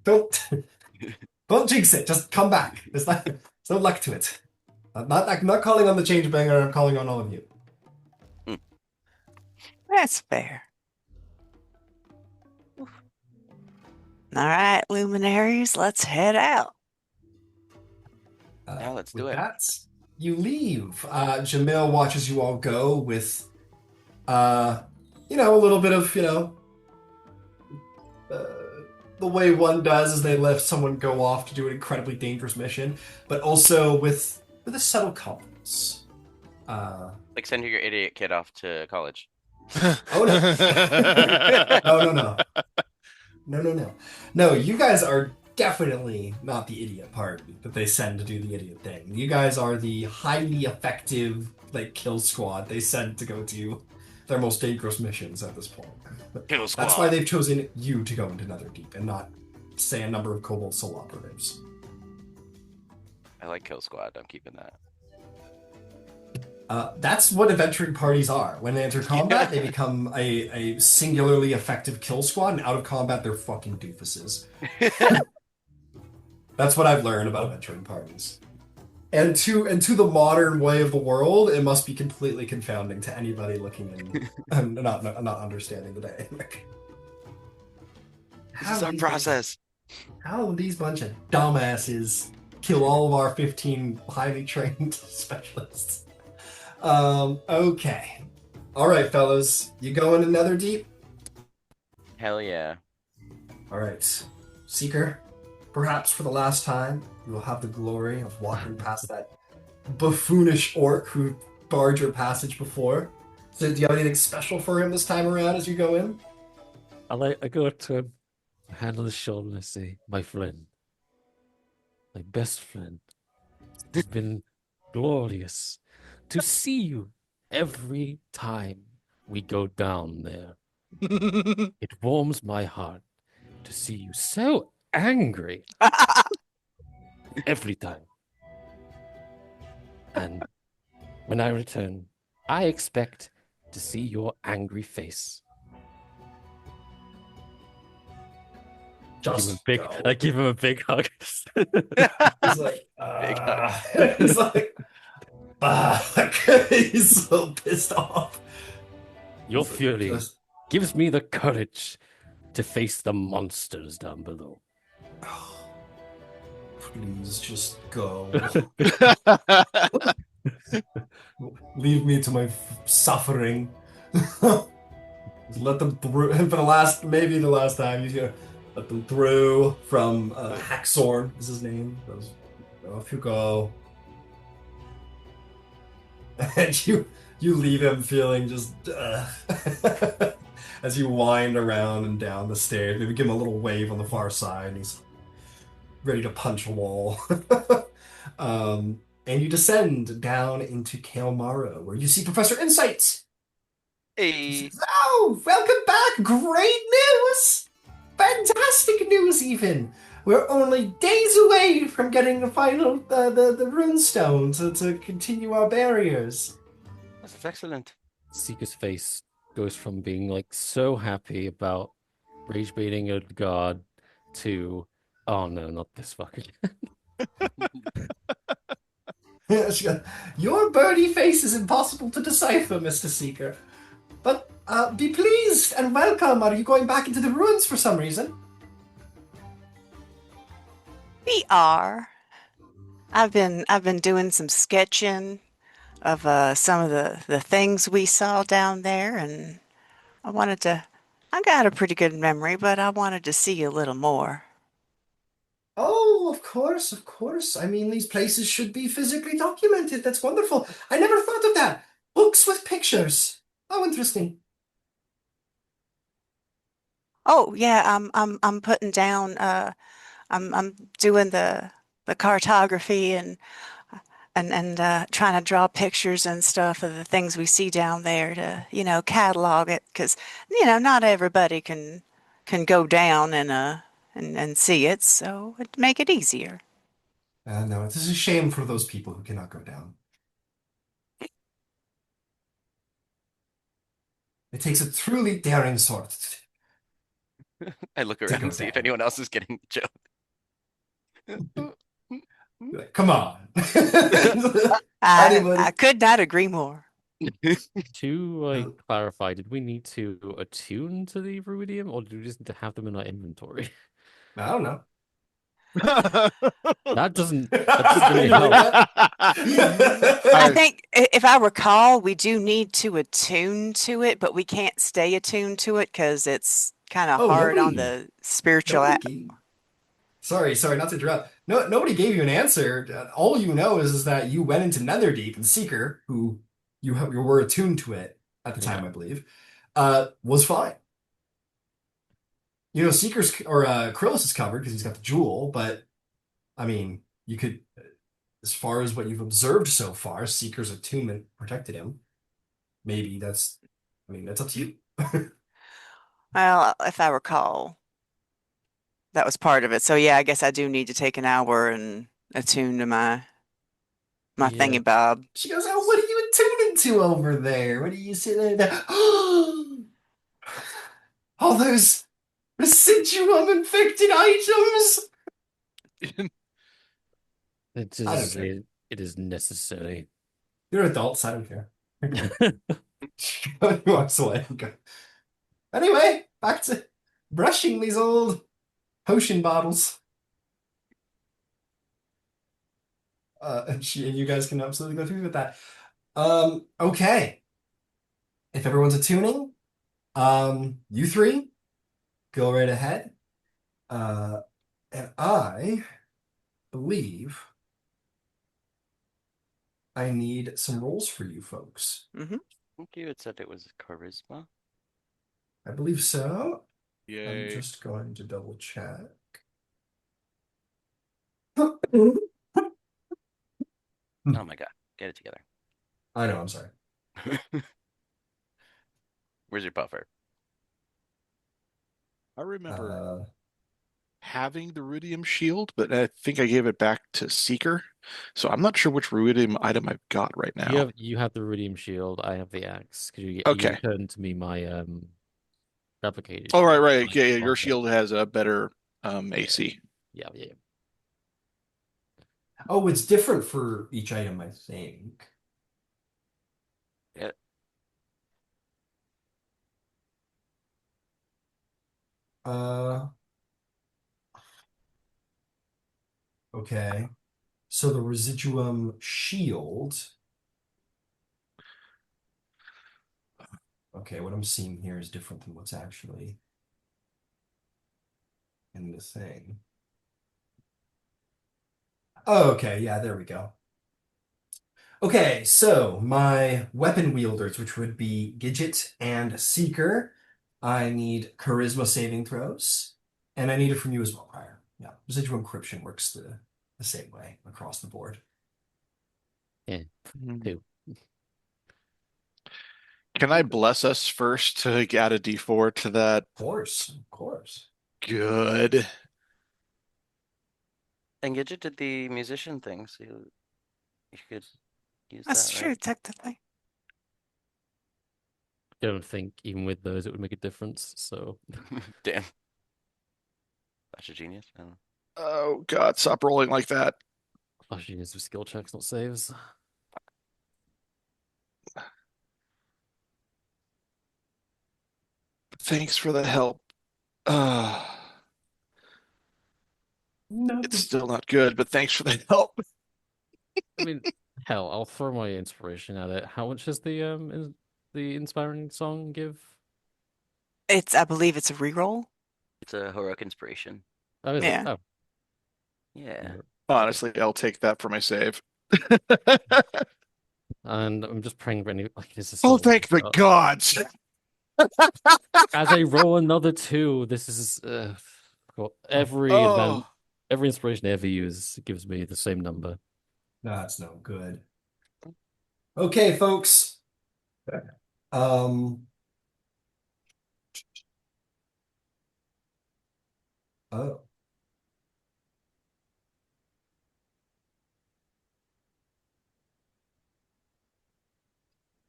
Don't jinx it, just come back. There's no luck to it. I'm not calling on the changebringer, I'm calling on all of you. That's fair. All right, Luminaries, let's head out. Yeah, let's do With it. that, you leave. Jamil watches you all go with, a little bit of, the way one does is they let someone go off to do an incredibly dangerous mission, but also with a subtle confidence. Like sending your idiot kid off to college. Oh no. No, you guys are definitely not the idiot party that they send to do the idiot thing. You guys are the highly effective, kill squad they send to go do their most dangerous missions at this point. Kill squad. That's why they've chosen you to go into Netherdeep and not, say, a number of Cobalt Soul operatives. I like kill squad. I'm keeping that. That's what adventuring parties are. When they enter combat, they become a singularly effective kill squad, and out of combat, they're fucking doofuses. That's what I've learned about adventuring parties. And to the modern way of the world, it must be completely confounding to anybody looking in and not understanding the dynamic. This is our process. How these bunch of dumbasses kill all of our 15 highly trained specialists? Okay. Alright, fellas. You going to Netherdeep? Hell yeah. Alright. Seeker, perhaps for the last time, you will have the glory of walking past that buffoonish orc who barred your passage before. So do you have anything special for him this time around as you go in? I go up to him, hand on his shoulder, and I say, "My friend, my best friend, it's been glorious to see you every time we go down there. It warms my heart to see you so angry every time. And when I return, I expect to see your angry face." Just I give him a big hug. He's like, he's like, fuck. He's so pissed off. Your He's like, fury just- gives me the courage to face the monsters down below. Please just go. Leave me to my suffering. Just let them through. And for the last time, he's gonna let them through from Haxorn is his name. Goes, off you go. And you leave him feeling just as you wind around and down the stairs. Maybe give him a little wave on the far side, and he's ready to punch a wall. And you descend down into Kael'Mara, where you see Professor Insight. Hey. Oh, welcome back! Great news! Fantastic news, even! We're only days away from getting the final, the runestone to continue our barriers. That's excellent. Seeker's face goes from being so happy about rage baiting a god to, oh no, not this fucker. She goes, your birdie face is impossible to decipher, Mr. Seeker. But be pleased and welcome. Are you going back into the ruins for some reason? We are. I've been doing some sketching of some of the things we saw down there, and I wanted to. I got a pretty good memory, but I wanted to see a little more. Oh, of course, of course. I mean, these places should be physically documented. That's wonderful. I never thought of that. Books with pictures. How interesting. Oh yeah, I'm putting down. I'm doing the cartography and trying to draw pictures and stuff of the things we see down there to, catalog it because, not everybody can go down and see it, so it'd make it easier. No, it is a shame for those people who cannot go down. It takes a truly daring sort I look to around go and see if down. anyone else is getting the joke. Like, come on. I Anybody? could not agree more. To No. clarify, did we need to attune to the ruidium, or did we just need to have them in our inventory? I don't know. That doesn't really You like help. that? I I think if I recall, we do need to attune to it, but we can't stay attuned to it because it's kind of Oh, hard on nobody, the spiritual. nobody gave. Sorry, not to interrupt. No, nobody gave you an answer. All you know is that you went into Netherdeep and Seeker, who you were attuned to it at the time, Yeah. I believe, was fine. You know, Seeker's or Krillus is covered because he's got the jewel, but I mean, you could, as far as what you've observed so far, Seeker's attunement protected him. Maybe I mean, that's up to you. Well, if I recall, that was part of it. So yeah, I guess I do need to take an hour and attune to my Yeah. thingy bob. She goes, "Oh, what are you attuning to over there? What are you sitting there? All those residuum infected items." It I don't is care. it is necessary. You're adults. I don't care. He walks away. Okay. Anyway, back to brushing these old potion bottles. And you guys can absolutely go through with that. Okay. If everyone's attuning, you three go right ahead. Uh, and I believe I need some rolls for you folks. Hmm. I think you had said it was charisma. I believe so. I'm Yay. just going to double check. Oh my God, get it together. I know, I'm sorry. Where's your buffer? I remember Uh, having the ruidium shield, but I think I gave it back to Seeker. So I'm not sure which ruidium item I've got right now. You have the rudium shield. I have the axe. Because you Okay. returned to me my replicated Oh, right, shield. right. I Yeah, yeah, your evolved it. shield has a better AC. Yeah. oh, it's different for each item, I think. Yeah, Uh, okay. So the residuum shield. Okay, what I'm seeing here is different than what's actually in the thing. Oh, okay, yeah, there we go. Okay, so my weapon wielders, which would be Gidget and Seeker, I need charisma saving throws, and I need it from you as well, Prior. Yeah, residual encryption works the same way across the board. Yeah. Mhm. Two. Can I bless us first to add a D4 to that? Of course, of course. Good. and Gidget did the musician thing, so you could use That's that, right? true, technically. Don't think even with those it would make a difference. So Damn, that's a genius. I don't know. Oh God, stop rolling like that. I should use with skill checks, not saves. Thanks for the help. Uh, No. it's still not good, but thanks for the help. I mean, hell, I'll throw my inspiration at it. How much does the inspiring song give? I believe it's a reroll. It's a heroic inspiration. Oh, is it? Yeah. Oh, Yeah. okay. Honestly, I'll take that for my save. And I'm just praying for any like this is Oh, so. thank the gods. As I roll another two, this is well, Oh, every inspiration I ever use gives me the same number. That's no good. Okay, folks. Um. Oh.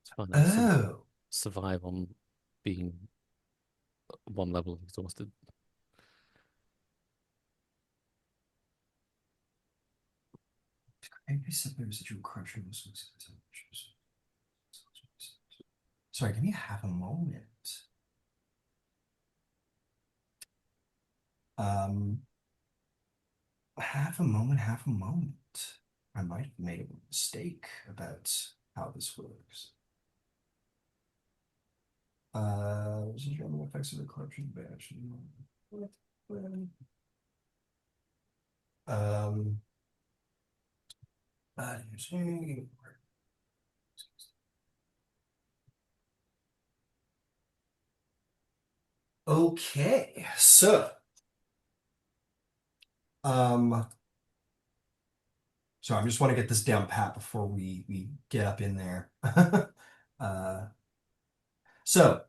It's fine. Oh. Survive on being one level exhausted. Maybe there residual corruption. Sorry, give me half a moment. Um, half a moment, half a moment. I might have made a mistake about how this works. Residual effects of the corruption badge. Um, uh, okay, so um, so I just want to get this down pat before we get up in there. uh, so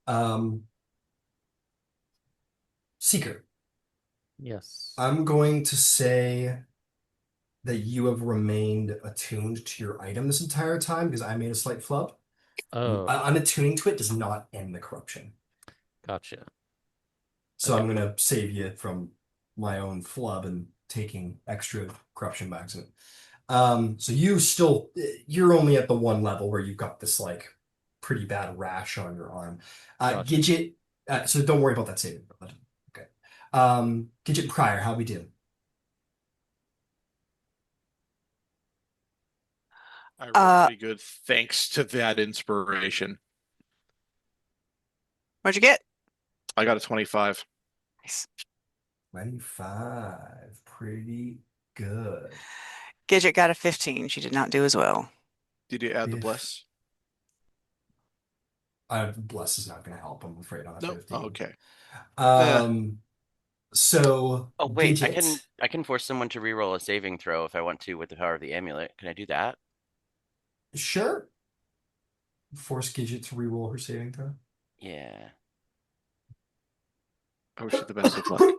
um, Seeker, Yes. I'm going to say that you have remained attuned to your item this entire time because I made a slight flub. Oh, Unattuning to it does not end the corruption. gotcha. So Okay. I'm going to save you from my own flub and taking extra corruption by accident. So you're only at the one level where you've got this like pretty bad rash on your arm. Gotcha. Gidget, so don't worry about that saving. Okay. Gidget Prior, how we do? I rolled Uh, pretty good thanks to that inspiration. what'd you get? I got a 25. Nice. 25. Pretty good. Gidget got a 15. She did not do as well. Did you add the If bless? Bless is not going to help, I'm afraid, on a No. Oh, 15. okay. Um, so Oh wait, Gidget, I can force someone to reroll a saving throw if I want to with the power of the amulet. Can I do that? sure. Force Gidget to reroll her saving throw. Yeah. I wish you the best of luck. All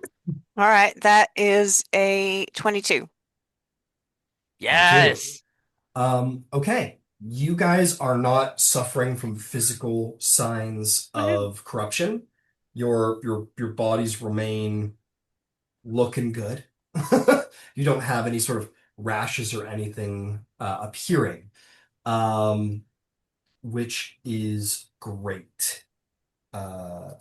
right, that is a 22. Yes. Okay. You guys are not suffering from physical signs Woohoo. of corruption. Your bodies remain looking good. You don't have any sort of rashes or anything appearing, um, which is great. Uh,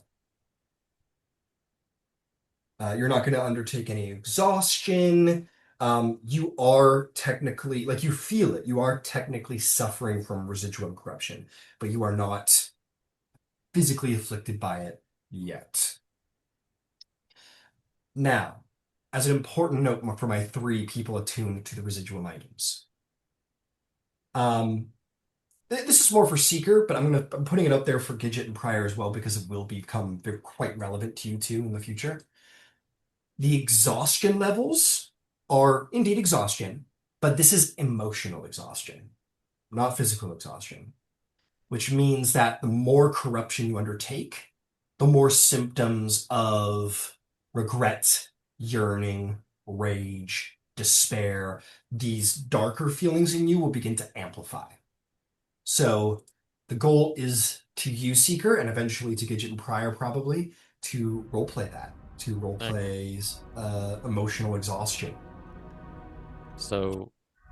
you're not going to undertake any exhaustion. You are technically, like you feel it, you are technically suffering from residual corruption, but you are not physically afflicted by it yet. Now, as an important note for my three people attuned to the residual items, um, this is more for Seeker, but I'm putting it up there for Gidget and Prior as well because it will become they're quite relevant to you too in the future. The exhaustion levels are indeed exhaustion, but this is emotional exhaustion, not physical exhaustion, which means that the more corruption you undertake, the more symptoms of regret, yearning, rage, despair, these darker feelings in you will begin to amplify. So the goal is to use Seeker and eventually to Gidget and Prior probably to roleplay that, to Okay. roleplay emotional exhaustion. So,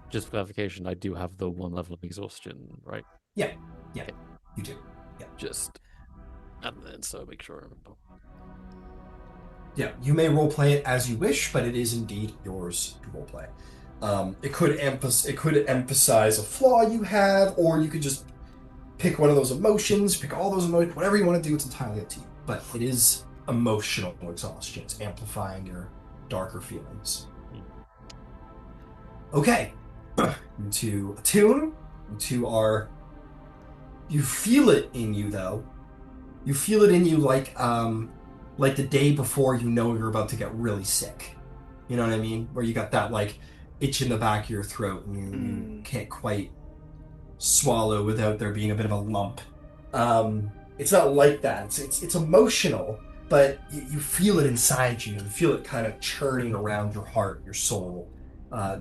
just for clarification, I do have the 1 level of exhaustion, right? Yeah, Okay. you do. Yeah. Just, and then so make sure I remember. Yeah, you may roleplay it as you wish, but it is indeed yours to roleplay. It could emphasize a flaw you have, or you could just pick one of those emotions, pick all those emotions, whatever you want to do. It's entirely up to you. But it is emotional exhaustion. It's amplifying your darker feelings. Okay, you two attune. You two are. You feel it in you, though. You feel it in you like the day before you know you're about to get really sick. You know what I mean? Where you got that like itch in the back of your throat and you can't quite swallow without there being a bit of a lump. It's not like that. It's emotional, but you feel it inside you. You feel it kind of churning around your heart, your soul,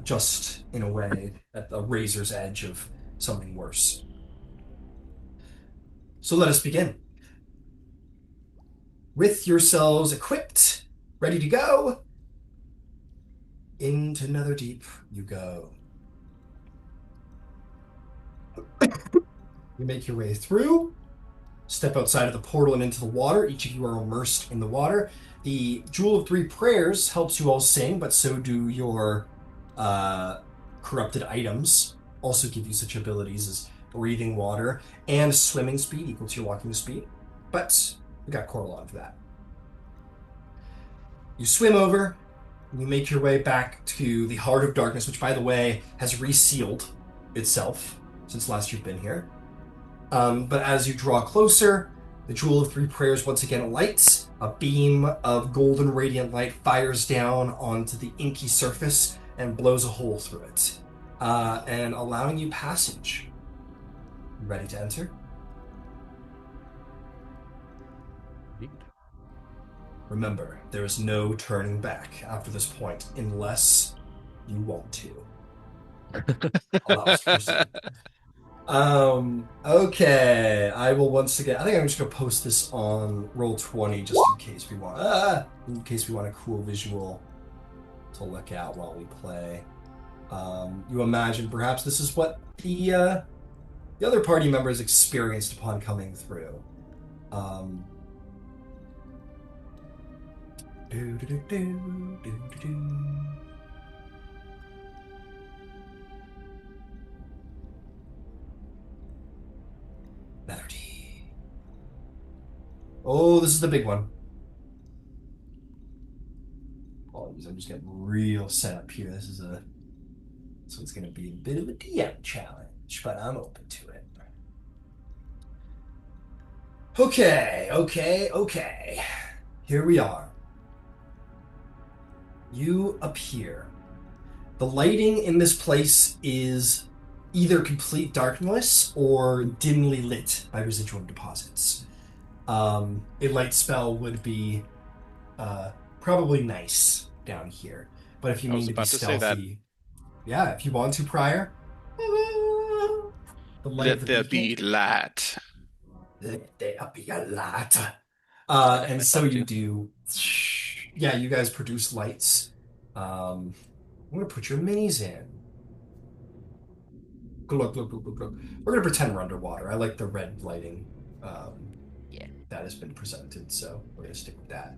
just in a way at the razor's edge of something worse. So let us begin. With yourselves equipped, ready to go, into Netherdeep you go. You make your way through, step outside of the portal and into the water. Each of you are immersed in the water. The Jewel of Three Prayers helps you all sing, but so do your corrupted items. Also give you such abilities as breathing water and swimming speed equal to your walking speed. But we got Coralon for that. You swim over, and you make your way back to the Heart of Darkness, which, by the way, has resealed itself since last you've been here. But as you draw closer, the Jewel of Three Prayers once again lights. A beam of golden radiant light fires down onto the inky surface and blows a hole through it, and allowing you passage. Ready to enter? Remember, there is no turning back after this point unless you want to. Allow us to proceed. Okay. I will once again. I think I'm just gonna post this on Roll20 just in case we want. In case we want a cool visual to look at while we play. You imagine perhaps this is what the other party members experienced upon coming through. Netherdeep. Oh, this is the big one. Apologies, I'm just getting real set up here. So it's going to be a bit of a DM challenge, but I'm open to it. Okay. Here we are. You appear. The lighting in this place is either complete darkness or dimly lit by residual deposits. A light spell would be probably nice down here. But if you mean to be stealthy, yeah, if you want to prior, the light Let of the there beacon, be light. let there be a light. That's And my so top you two. do. Yeah, you guys produce lights. I'm gonna put your minis in. Glug, glug, glug, glug, glug. We're gonna pretend we're underwater. I like the red lighting Yeah. that has been presented, so we're gonna stick with that.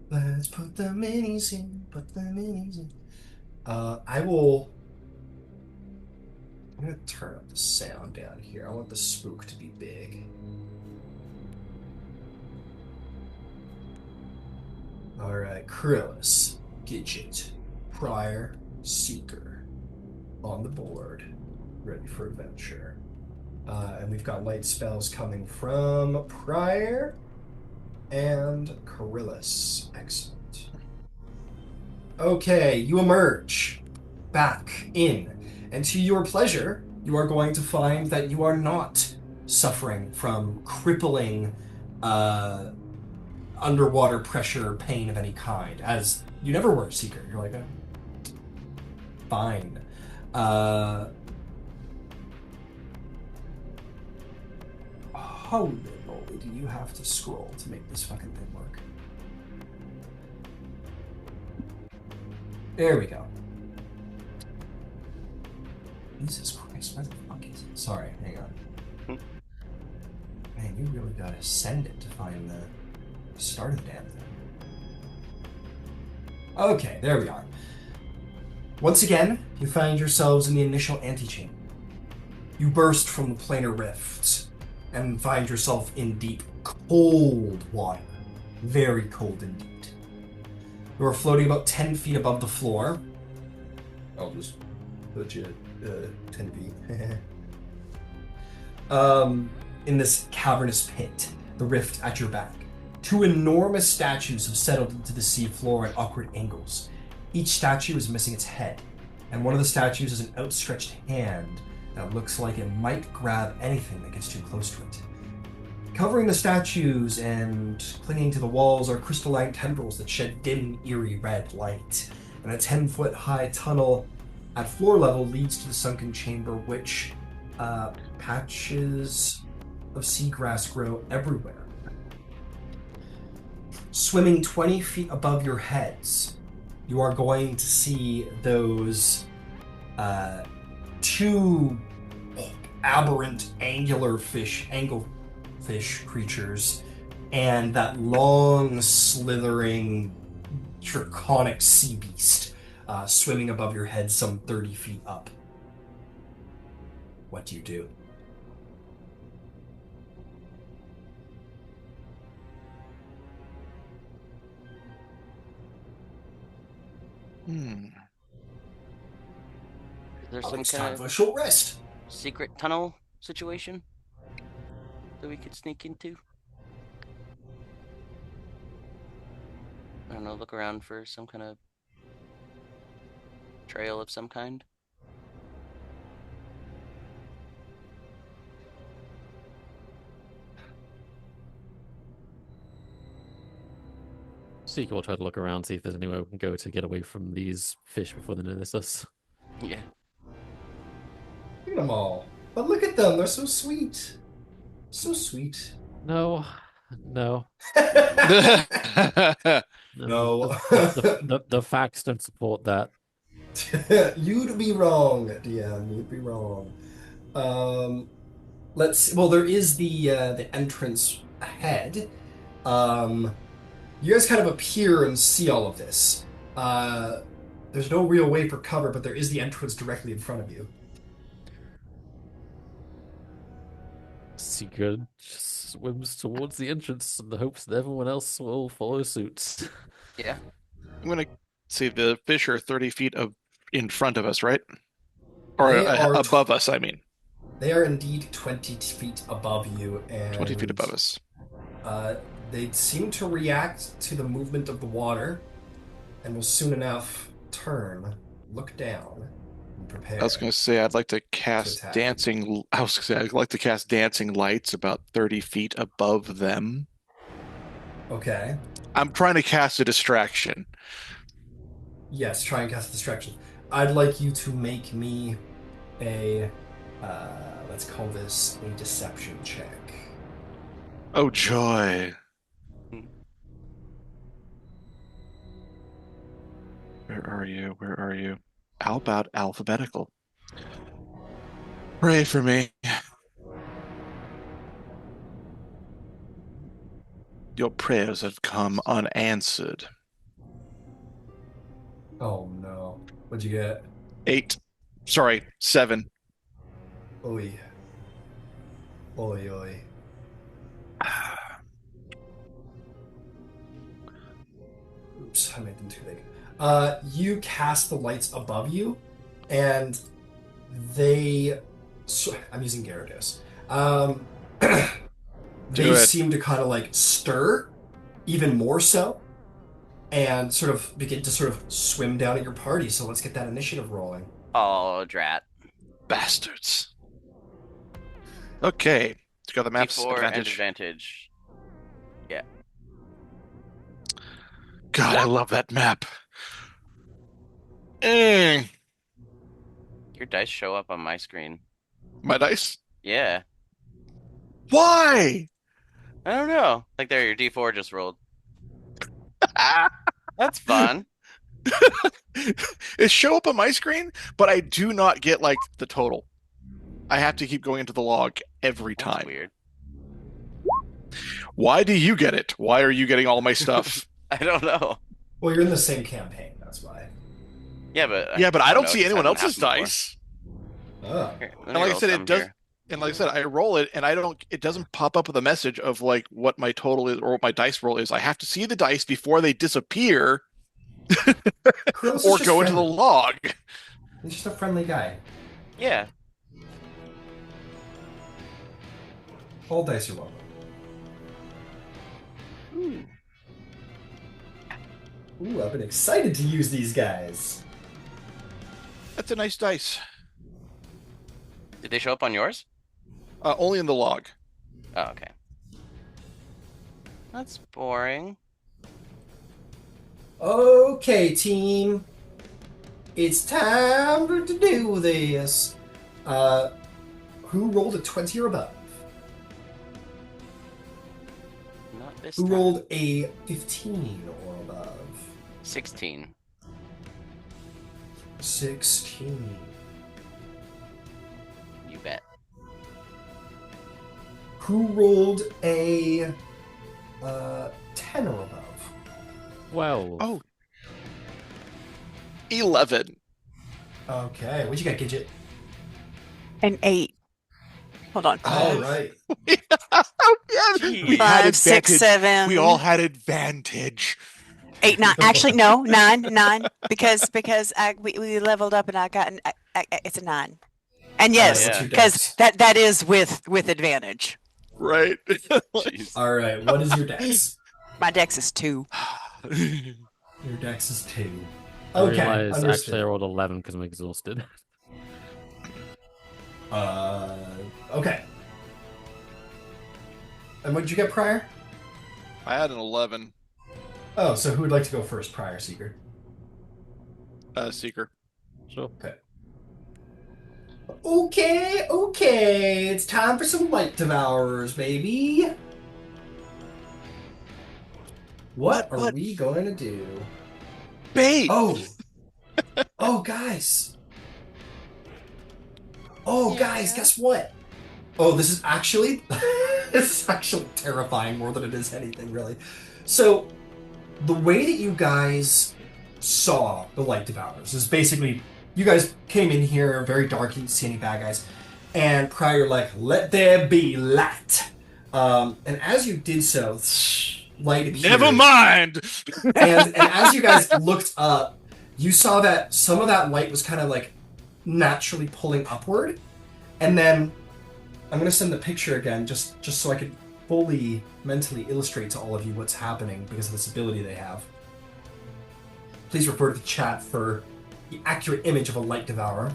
Let's put the minis in. Put the minis in. I'm gonna turn up the sound down here. I want the spook to be big. Alright, Krillis, Gidget, Prior, Seeker on the board, ready for adventure. And we've got light spells coming from Prior and Krillis. Excellent. Okay, you emerge back in, and to your pleasure, you are going to find that you are not suffering from crippling underwater pressure pain of any kind, as you never were, Seeker. You're like, fine. Holy moly, do you have to scroll to make this fucking thing work? There we go. Jesus Christ, where the fuck is it? Sorry, hang on. Hmm. Man, you really gotta send it to find the start of the damn thing. Okay, there we are. Once again, you find yourselves in the initial antechamber. You burst from the planar rifts and find yourself in deep, cold water. Very cold indeed. You are floating about 10 feet above the floor. I'll just put you at 10 feet. In this cavernous pit, the rift at your back. Two enormous statues have settled into the sea floor at awkward angles. Each statue is missing its head, and one of the statues is an outstretched hand that looks like it might grab anything that gets too close to it. Covering the statues and clinging to the walls are crystalline tendrils that shed dim, eerie red light, and a 10-foot-high tunnel at floor level leads to the sunken chamber, which patches of seagrass grow everywhere. Swimming 20 feet above your heads, you are going to see those two aberrant anglefish creatures and that long, slithering, draconic sea beast swimming above your head some 30 feet up. What do you do? Is there some It's kind time of for a short rest. secret tunnel situation that we could sneak into? I don't know, look around for some kind of trail of some kind. Seeker will try to look around, see if there's anywhere we can go to get away from these fish before they notice us. Yeah. Look at them all. But look at them, they're so sweet. So sweet. No, no, No. the facts don't support that. You'd be wrong, DM. You'd be wrong. Well, there is the entrance ahead. You guys kind of appear and see all of this. There's no real way for cover, but there is the entrance directly in front of you. Seeker just swims towards the entrance in the hopes that everyone else will follow suit. Yeah. I'm gonna see the fish are 30 feet in front of us, right? Or They are above us, I mean. They are indeed 20 feet above you, and 20 feet above us. They seem to react to the movement of the water, and will soon enough turn, look down, and prepare. I was going to say I'd like to cast attack. dancing. I was going to say I'd like to cast dancing lights about 30 feet above them. Okay. I'm trying to cast a distraction. Yes, try and cast a distraction. I'd like you to make me a, let's call this a deception check. Oh joy! Where are you? Where are you? How about alphabetical? Pray for me. Your prayers have come unanswered. Oh no. What'd you get? 8. Sorry, 7. Oi. Oi, oi. Oops, I made them too big. You cast the lights above you, and they... I'm using Gyarados. They seem to kind of like stir, even more so, and sort of begin to sort of swim down at your party. So let's get that initiative rolling. Oh, drat. Bastards. Okay. You got the map's D4 and advantage. advantage. Yeah. God, I love that map. Eh. Your dice show up on my screen. My dice? Yeah. Why? I don't know. Like there, your D4 just rolled. That's fun. It show up on my screen, but I do not get like the total. I have to keep going into the log every That's time. weird. Why do you get it? Why are you getting all my stuff? I don't know. Well, you're in the same campaign, that's why. Yeah, but Yeah, but I don't know, it see just anyone hasn't else's happened before. dice. Oh. Here, let And me like I roll said, some it does. here. And like I said, I roll it, and it doesn't pop up with a message of like what my total is or what my dice roll is. I have to see the dice before they disappear Krillis is or just go into the friendly. log. He's just a friendly guy. Yeah. All dice are welcome. Ooh, I've been excited to use these guys. That's a nice dice. Did they show up on yours? Only in the log. Oh, okay. That's boring. Okay, team. It's time to do this. Who rolled a 20 or above? Not this Who time. rolled a 15 or above? 16. 16. You bet. Who rolled a 10 or above? 12. Oh, 11. Okay, what you got, Gidget? An 8. Hold on. All right. Yeah, we had 5, 6, advantage. 7. We all had advantage. 8, 9. Actually, no, 9. Because we leveled up and I got it's a 9. And yes, yeah. because that is with advantage. Right. Jeez. All right, what is your dex? My dex is 2. Your dex is 2. I Okay, realized understood. actually I rolled 11 because I'm exhausted. Okay. And what did you get, Prior? I had an 11. Oh, so who would like to go first, Prior Seeker? Seeker. Sure. Okay. It's time for some light devourers, baby. What are we going to do? Bait! Oh, guys. Guys, guess what? Oh, this is actually terrifying more than it is anything, really. So, the way that you guys saw the light devourers is basically, you guys came in here very dark, you didn't see any bad guys, and Prior like, let there be light. And as you did so, light appeared. Never mind! And as you guys looked up, you saw that some of that light was kind of like naturally pulling upward. And then I'm going to send the picture again just so I could fully mentally illustrate to all of you what's happening because of this ability they have. Please refer to the chat for the accurate image of a light devourer.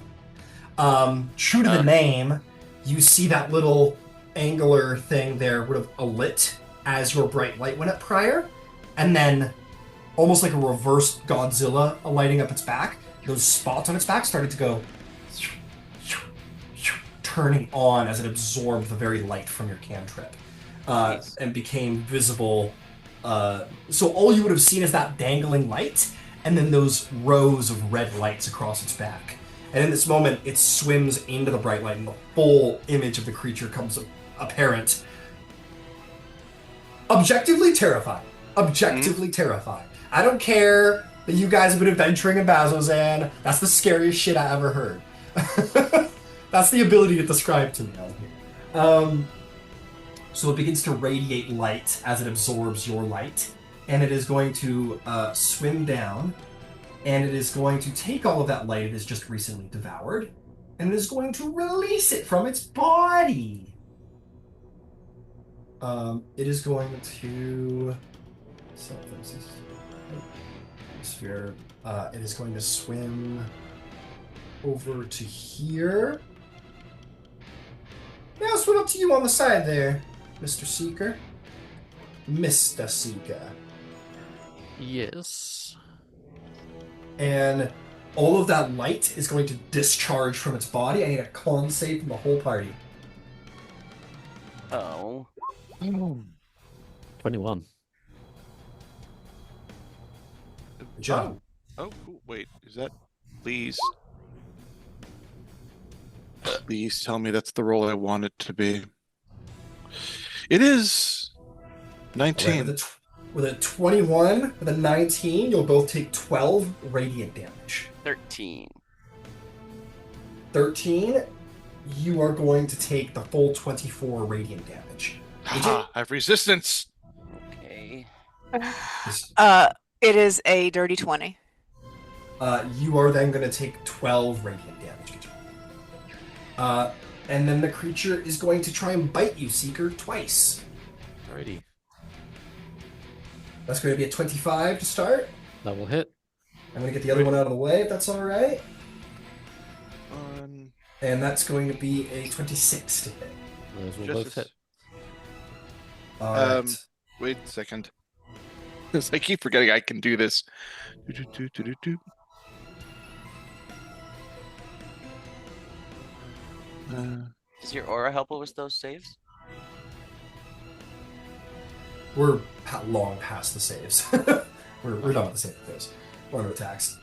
True to the name, you see that little angular thing there would have lit as your bright light went up prior, and then almost like a reverse Godzilla lighting up its back, those spots on its back started to go turning on as it absorbed the very light from your cantrip and became visible. So all you would have seen is that dangling light and then those rows of red lights across its back. And in this moment, it swims into the bright light and the full image of the creature comes apparent. Objectively terrifying. Terrifying. I don't care that you guys have been adventuring in Bazzoxan. That's the scariest shit I ever heard. That's the ability to describe to me out here. So it begins to radiate light as it absorbs your light, and it is going to swim down, and it is going to take all of that light it has just recently devoured, and it is going to release it from its body. It is going to... Sphere. It is going to swim over to here. Now swim up to you on the side there, Mr. Seeker. Mr. Seeker. Yes. And all of that light is going to discharge from its body. I need a con save from the whole party. Oh. 21. Good job. Oh, cool. Wait, is that? Please. Please tell me that's the roll I want it to be. It is All right, 19. with a 21, with a 19, you'll both take 12 radiant damage. 13. 13, you are going to take the full 24 radiant damage. Haha, I have resistance. Okay. It is a dirty 20. You are then going to take 12 radiant damage. And then the creature is going to try and bite you, Seeker, twice. Alrighty. That's going to be a 25 to start. That will hit. I'm going to get the other one out of the way, if that's all right. And that's going to be a 26 to hit. Those will both hit. All right. Wait a second. I keep forgetting I can do this. Does your aura help with those saves? We're long past the saves. we're done with the saves. We're on to attacks.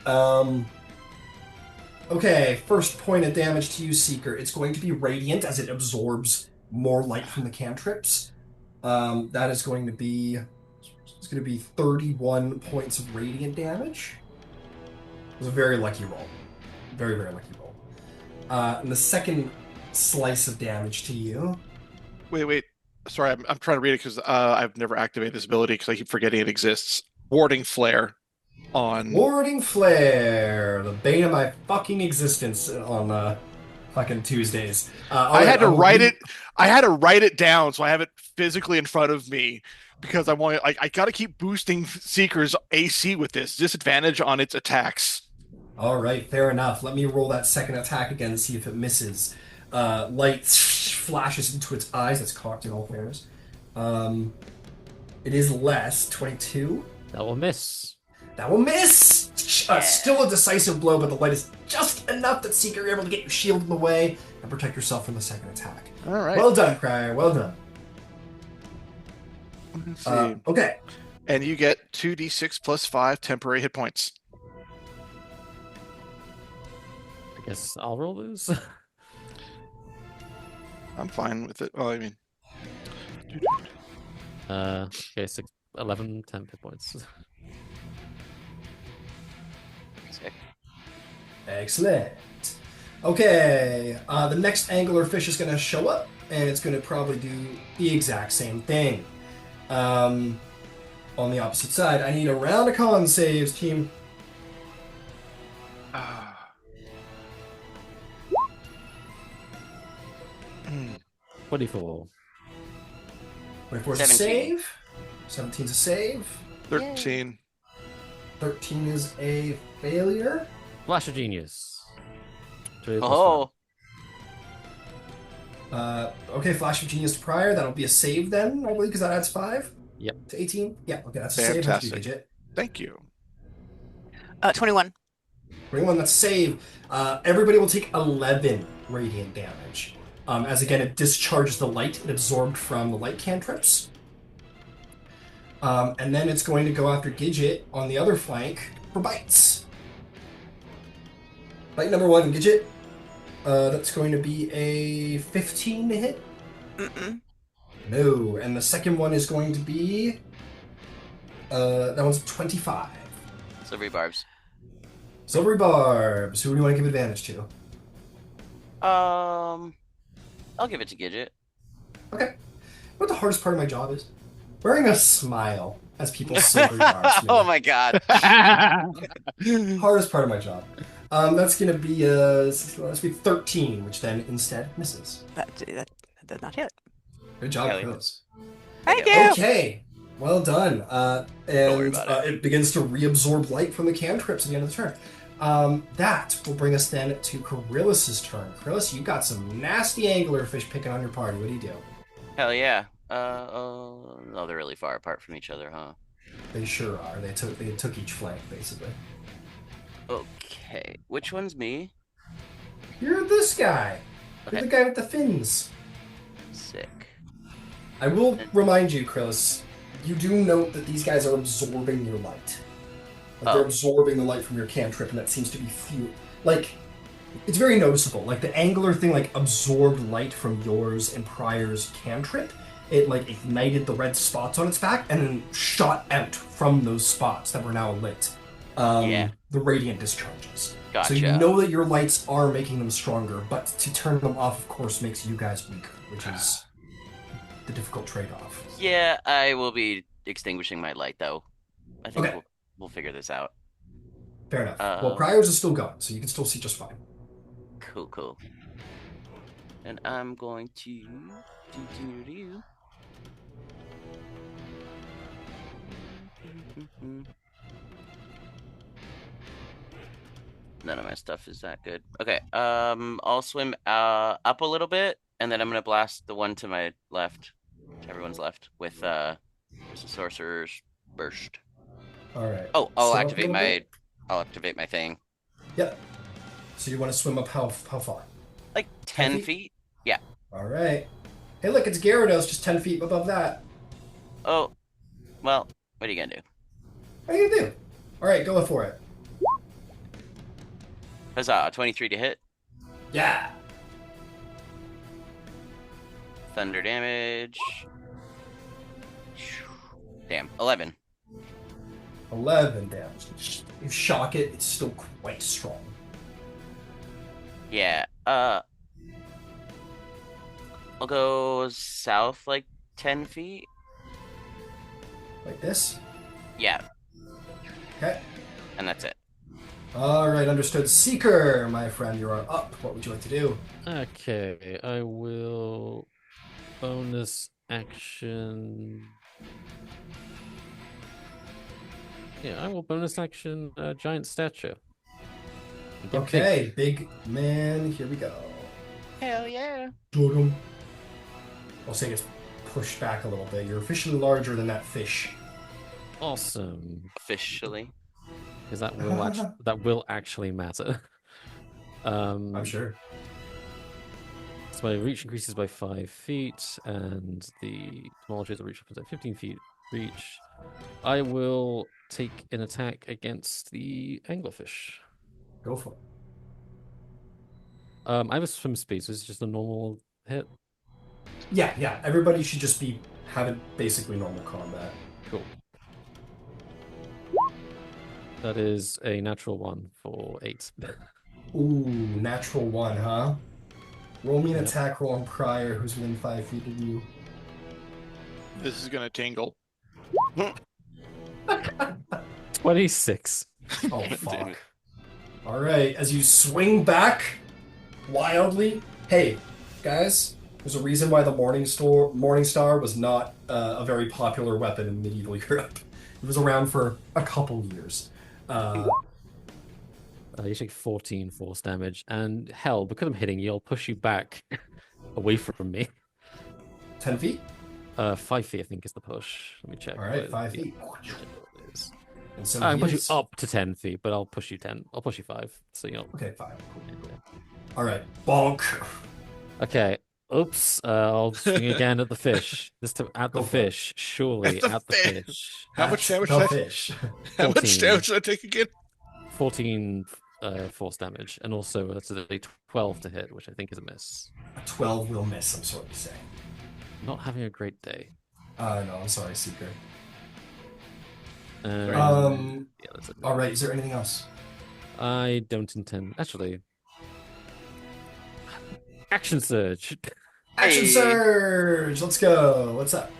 Okay, first point of damage to you, Seeker. It's going to be radiant as it absorbs more light from the cantrips. That is going to be 31 points of radiant damage. It was a very lucky roll. Very, very lucky roll. And the second slice of damage to you. Wait. Sorry, I'm trying to read it because I've never activated this ability because I keep forgetting it exists. Warding Flare on... Warding Flare! The bane of my fucking existence on fucking Tuesdays. I had to write it down so I have it physically in front of me because I want I got to keep boosting Seeker's AC with this. Disadvantage on its attacks. All right, fair enough. Let me roll that second attack again and see if it misses. Light flashes into its eyes. That's cocked in all fairness. It is less, 22. That will miss. That will miss! Still a decisive blow, but the light is just enough that Seeker, you're able to get your shield in the way and protect yourself from the second attack. All right. Well done, Crier. Well done. Let's see. Okay. And you get 2d6 plus 5 temporary hit points. I guess I'll roll those. I'm fine with it. Well, I mean... Okay, 11, 10 hit points. Sick. Excellent. Okay, the next angler fish is going to show up, and it's going to probably do the exact same thing. On the opposite side, I need a round of con saves, team. 24. 24 is a 17. save. 17 is a save. 13. 13 is a failure. Flash of Genius. 2 plus Oh, Okay, Flash of Genius to Prior. That'll be a save then, I believe, because that adds 5. Yep. To 18. Yeah, okay, that's a save. Fantastic. That's a digit. Thank you. 21. 21, that's a save. Everybody will take 11 radiant damage. As again, it discharges the light it absorbed from the light cantrips. And then it's going to go after Gidget on the other flank for bites. Bite number 1, Gidget. That's going to be a 15 to hit. Mm-mm. No, and the second one is going to be that one's 25. silvery barbs. Silvery Barbs. Who do you want to give advantage to? I'll give it to Gidget. Okay. What the hardest part of my job is? Wearing a smile as people silvery barbs. Oh my god. Hardest part of my job. That's gonna be 13, which then instead misses. That did not hit. Good job, Kelly. Chris. Thank you. Okay, well done. worry And about it begins to reabsorb light from the cantrips at the end of the turn. That will bring us then to Coryllis' turn. Coryllis, you got some nasty anglerfish picking on your party. What do you do? Hell yeah. No, they're really far apart from each other, huh? They sure are. They took each flank, basically. Okay. Which one's me? You're this guy. You're Okay. the guy with the fins. Sick. I will remind you, Chris, you do note that these guys are absorbing your light. Like they're Oh, absorbing the light from your cantrip, and that seems to be like it's very noticeable. Like the angular thing, like absorbed light from yours and Prior's cantrip. It like ignited the red spots on its back and then shot out from those spots that were now lit. yeah, The radiant discharges. So you gotcha. know that your lights are making them stronger, but to turn them off, of course, makes you guys weaker, which is the difficult trade-off. Yeah, I will be extinguishing my light though. I think Okay, we'll figure this out. fair enough. Well, Um, Prior's is still going, so you can still see just fine. cool. And I'm going to do. None of my stuff is that good. Okay, I'll swim up a little bit, and then I'm gonna blast the one to my left, to everyone's left, with Sorcerer's Burst. All right. Oh, Swim up a little bit. I'll activate my thing. Yep. So you want to swim up how far? Like 10 10 feet? feet? Yeah. All right. Hey, look, it's Gyarados, just 10 feet above that. Oh, well, what are you gonna do? What are you gonna do? All right, go for it. Huzzah, 23 to hit. Yeah. Thunder damage. Damn, 11. 11 damage. You shock it, it's still quite strong. Yeah, I'll go south like 10 feet. Like this? Yeah, Okay. and that's it. All right, understood. Seeker, my friend, you're on up. What would you like to do? Okay, I will bonus action. Yeah, I will bonus action giant stature. Get Okay, big man, here we go. Hell yeah. Totem. I'll say it's pushed back a little bit. You're officially larger than that fish. big. Awesome, Officially. because that will actually matter. I'm sure. So my reach increases by 5 feet, and the technologies reach up to 15 feet reach. I will take an attack against the anglerfish. Go for it. I have a swim speed, so it's just a normal hit. Yeah. Everybody should just be having basically normal combat. Cool. That is a natural 1 for 8. Ooh, natural 1, huh? Roll me an Yep. attack roll on Prior, who's within 5 feet of you. This is gonna tingle. 26. Oh, fuck. Alright, as you swing back wildly. Hey, guys, there's a reason why the Morningstar was not a very popular weapon in medieval Europe. It was around for a couple years. You take 14 force damage, and hell, because I'm hitting you, I'll push you back away from me. 10 feet? 5 feet, I think, is the push. Let me check. Alright, 5 feet. Yeah, it is. And so I can he push you is- up to 10 feet, but I'll push you 10. I'll push you 5. So, you know. Okay, 5. Cool. Alright, bonk. Okay. Oops. I'll swing again at the fish. This time at the Go for it. fish. Surely At at the the fish. fish. How much That's damage the did I fish. How much 14. damage did I take again? 14 force damage, and also that's a 12 to hit, which I think is a miss. A 12 will miss, I'm sorry to say. Not having a great day. No, I'm sorry, Seeker. Yeah, that's it. Alright, is there anything else? I don't intend. Actually, action surge. Action Hey. surge! Let's go. What's up?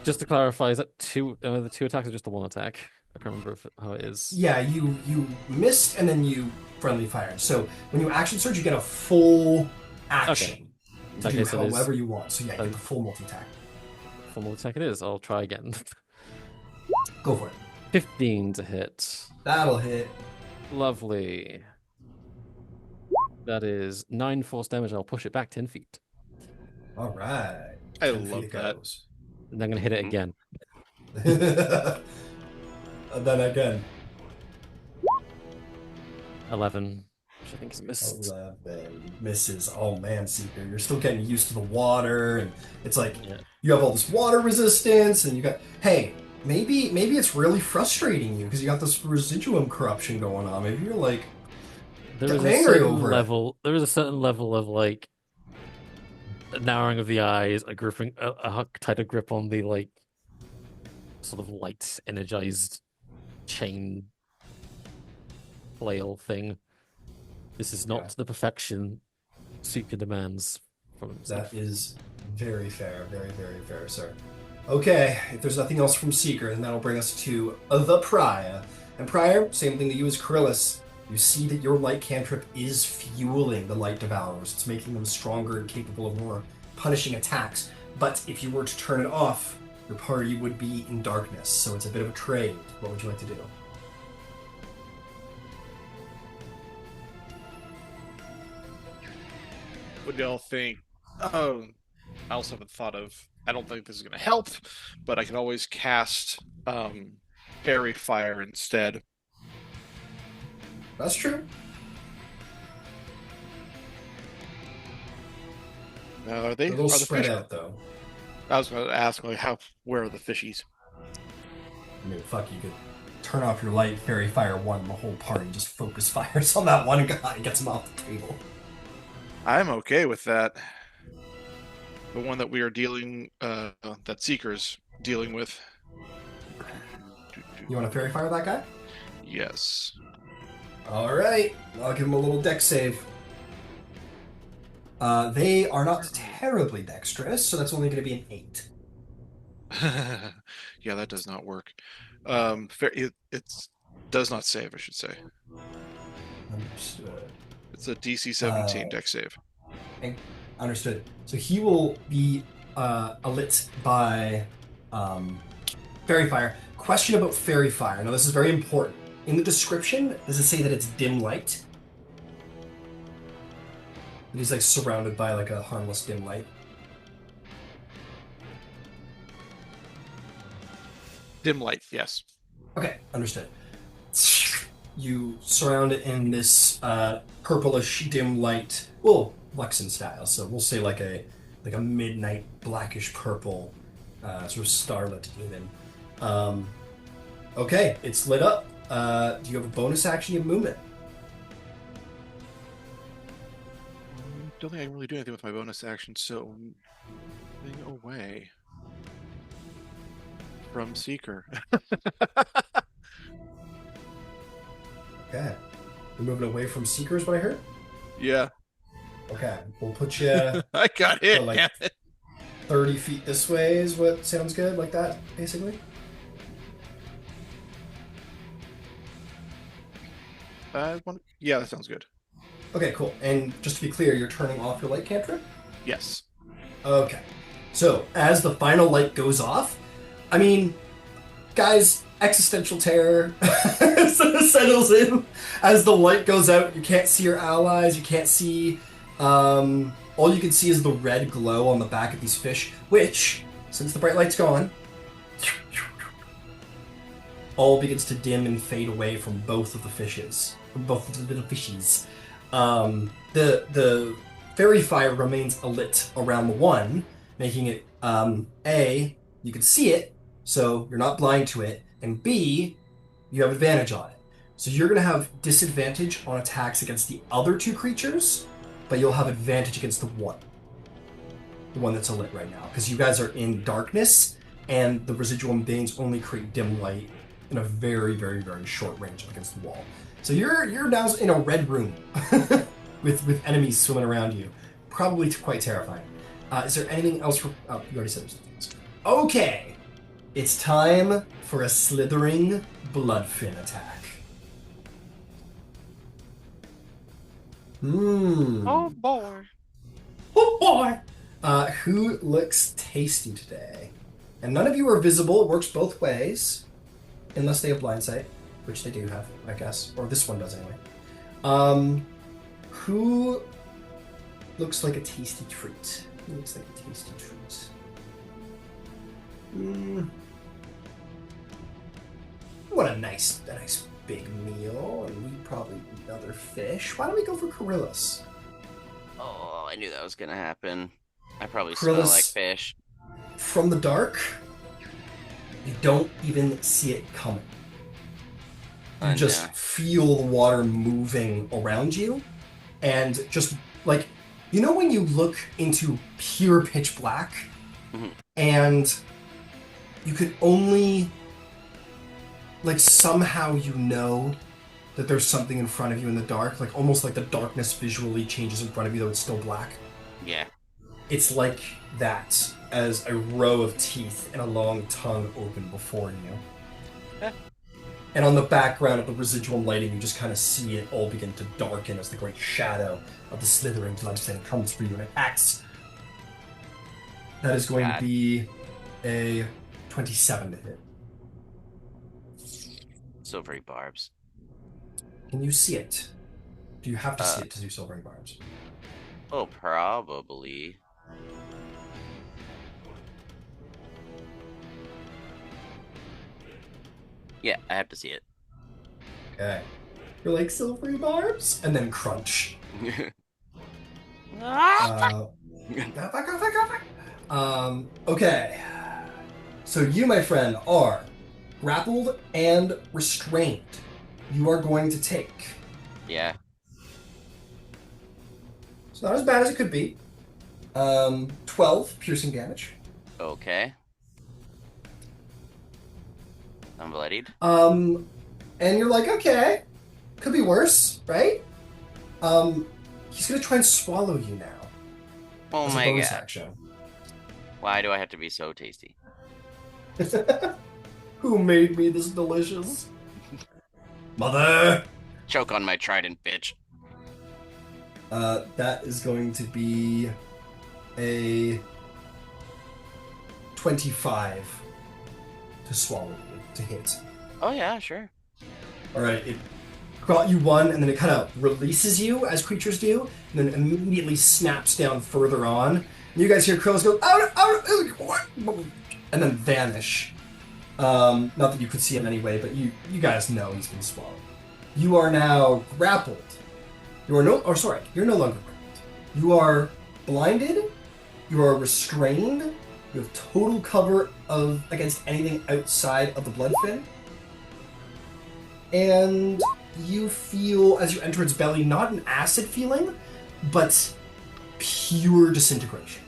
Just to clarify, is that the 2 attacks or just the 1 attack? I can't remember how it is. Yeah, you missed and then you friendly fired. So when you action surge, you get a full action to Okay, do so it is- however you want. So yeah, you get the full multi-attack. Formal attack it is. I'll try again. Go for it. 15 to hit. That'll hit. Lovely. That is 9 force damage. I'll push it back 10 feet. All right. I 10 feet love it that. goes. And I'm going to hit it again. And then again. 11, which I think is missed. 11 misses. Oh man, Seeker, you're still getting used to the water, and it's like Yeah. you have all this water resistance, and you got. Hey, maybe it's really frustrating you because you got this residuum corruption going on. Maybe you're like There is getting a angry certain over it. level. There is a certain level of like a narrowing of the eyes, a tighter grip on the like sort of light energized chain flail thing. This is Yeah. not the perfection Seeker demands from That himself. is very fair, very, very fair, sir. Okay, if there's nothing else from Seeker, then that'll bring us to the Prior. And Prior, same thing to you as Coryllis. You see that your light cantrip is fueling the Light Devourers. It's making them stronger and capable of more punishing attacks. But if you were to turn it off, your party would be in darkness. So it's a bit of a trade. What would you like to do? What do y'all think? I also haven't thought of. I don't think this is going to help, but I can always cast fairy fire instead. That's true. Are They're a little the spread fish? out, though. I was going to ask, like, where are the fishies? I mean, fuck, you could turn off your light, fairy fire one, and the whole party just focus fires on that one guy and gets him off the table. I'm okay with that. The one that we are dealing, that Seeker's dealing with. You want to fairy fire that guy? Yes. All right, I'll give him a little dex save. They are not terribly dexterous, so that's only going to be an 8. Yeah, that does not work. It does not save, I should say. Understood. It's a DC 17 dex save. Understood. So he will be lit by fairy fire. Question about fairy fire. Now, this is very important. In the description, does it say that it's dim light? That he's like surrounded by like a harmless dim light. Dim light, yes. Okay, understood. You surround it in this purplish dim light, well, Luxon style. So we'll say like a midnight blackish purple, sort of starlit even. Okay, it's lit up. Do you have a bonus action of movement? Don't think I can really do anything with my bonus action, so moving away from Seeker. Okay. You're moving away from Seekers, what I heard? Yeah. Okay, we'll put you I got hit. So, like, 30 feet this way is what sounds good, like that, basically? Yeah, that sounds good. Okay, cool. And just to be clear, you're turning off your light cantrip? Yes. Okay. So, as the final light goes off, I mean, guys, existential terror settles in. As the light goes out, you can't see your allies, you can't see... all you can see is the red glow on the back of these fish, which, since the bright light's gone, all begins to dim and fade away from both of the fishes. From both of the little fishies. The fairy fire remains alit around the one, making it, A, you can see it, so you're not blind to it, and B, you have advantage on it. So you're going to have disadvantage on attacks against the other two creatures, but you'll have advantage against the one that's alit right now, because you guys are in darkness, and the residual veins only create dim light in a very, very, very short range against the wall. So you're now in a red room with enemies swimming around you. Probably quite terrifying. Is there anything else? Oh, you already said there's okay. It's time for a slithering bloodfin attack. Oh boy. Oh boy! Who looks tasty today? And none of you are visible. It works both ways. Unless they have blind sight, which they do have, I guess. Or this one does anyway. Who looks like a tasty treat? Who looks like a tasty treat? What a nice big meal, and we probably eat other fish. Why don't we go for Coryllis? Oh, I knew that was gonna happen. I probably smell like Coryllis, fish. from the dark, You don't even see it coming. You Oh, just no. feel the water moving around you, and just like, you know when you look into pure pitch black, Mhm. and you can only, like, somehow you know that there's something in front of you in the dark, like almost like the darkness visually changes in front of you, though it's still black. Yeah. It's like that, as a row of teeth and a long tongue open before you. Eh. And on the background of the residual lighting, you just kind of see it all begin to darken as the great shadow of the slithering bloodstone comes for you and attacks. That is going to God. be a 27 to hit. Silvery barbs. Can you see it? Do you have to see Uh, it to do silvering barbs? oh, probably. Yeah, I have to see it. Okay. You're like, silvery barbs? And then crunch. Ah! Okay. So you, my friend, are grappled and restrained. You are going to take. Yeah. It's not as bad as it could be. 12 piercing damage. Okay. I'm bloodied. And you're like, okay, could be worse, right? He's gonna try and swallow you now Oh as a my bonus god. action. Why do I have to be so tasty? Who made me this delicious? Mother! Choke on my trident, bitch. That is going to be a 25 to swallow you, to hit. Oh yeah, sure. Alright, it got you one, and then it kind of releases you, as creatures do, and then immediately snaps down further on. And you guys hear Krillis go, oh, and then vanish. Not that you could see him anyway, but you guys know he's been swallowed. You are now grappled. You're no longer grappled. You are blinded. You are restrained. You have total cover against anything outside of the blood fin. And you feel, as you enter its belly, not an acid feeling, but pure disintegration.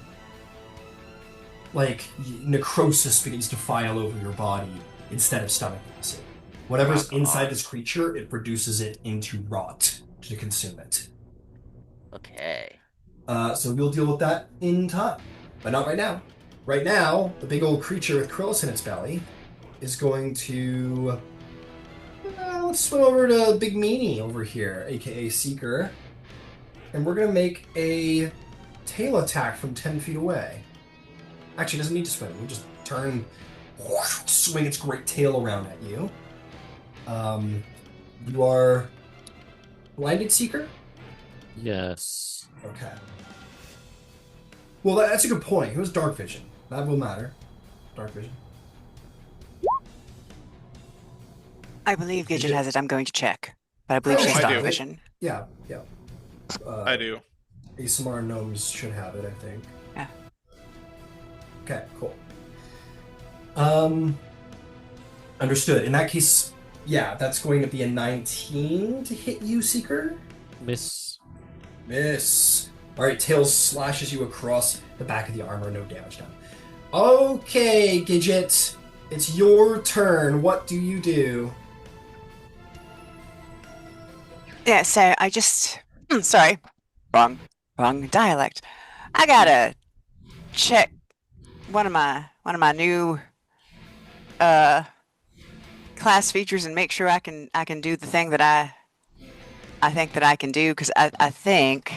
Like, necrosis begins to file over your body instead of stomach acid. Whatever's inside this creature, it reduces it into rot to consume it. Okay. So we'll deal with that in time, but not right now. Right now, the big old creature with Krillis in its belly is going to... let's swim over to Big Meanie over here, aka Seeker. And we're going to make a tail attack from 10 feet away. Actually, it doesn't need to swim. We'll just turn, swing its great tail around at you. You are blinded, Seeker? Yes. Okay. Well, that's a good point. It was dark vision. That will matter. Dark vision. I believe Gidget Gidget- has it. I'm going to check. But I believe Oh, she's I dark do. vision. Yeah. I do. ASMR gnomes should have it, I think. Yeah. Okay, cool. Understood. In that case, yeah, that's going to be a 19 to hit you, Seeker. Miss. Miss. Alright, Tails slashes you across the back of the armor, no damage done. Okay, Gidget. It's your turn. What do you do? Yeah, so I just sorry. Wrong dialect. I gotta check one of my new class features and make sure I can do the thing that I think that I can do, because I think,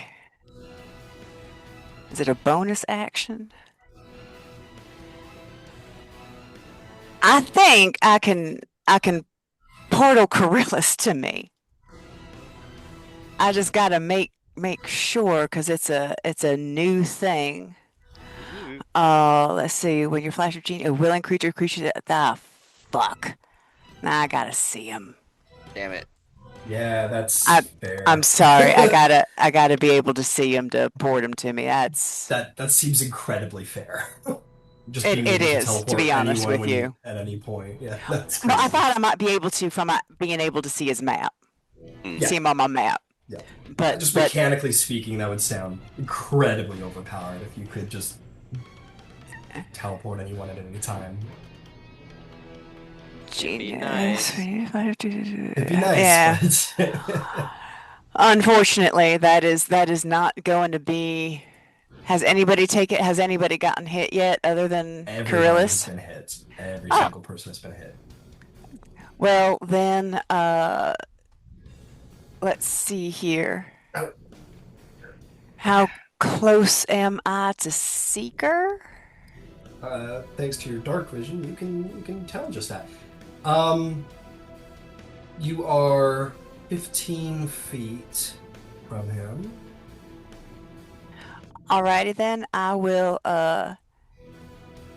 is it a bonus action? I think I can portal Coryllis to me. I just gotta make sure, because it's a new thing. Let's see. When your flash of genius, a willing creature that fuck. Now I gotta see him. Damn it. Yeah, that's fair. I'm sorry. I gotta be able to see him to port him to me. That's that seems incredibly fair. Just being It able to is, to teleport be honest anyone with you. at any point. Yeah, that's Well, I crazy. thought I might be able to from being able to see his map, Yeah. see him on my map. Yeah. But Just mechanically speaking, that would sound incredibly overpowered if you could just teleport anyone at any time. genius. It'd be nice, Yeah. but Unfortunately, that is not going to be. Has anybody Has anybody gotten hit yet, other than everyone has Coryllis? been hit. Every Oh. single person has been hit. Well, then, let's see here. Oh. How close am I to Seeker? Thanks to your dark vision, you can tell just that. You are 15 feet from him. Alrighty then, I will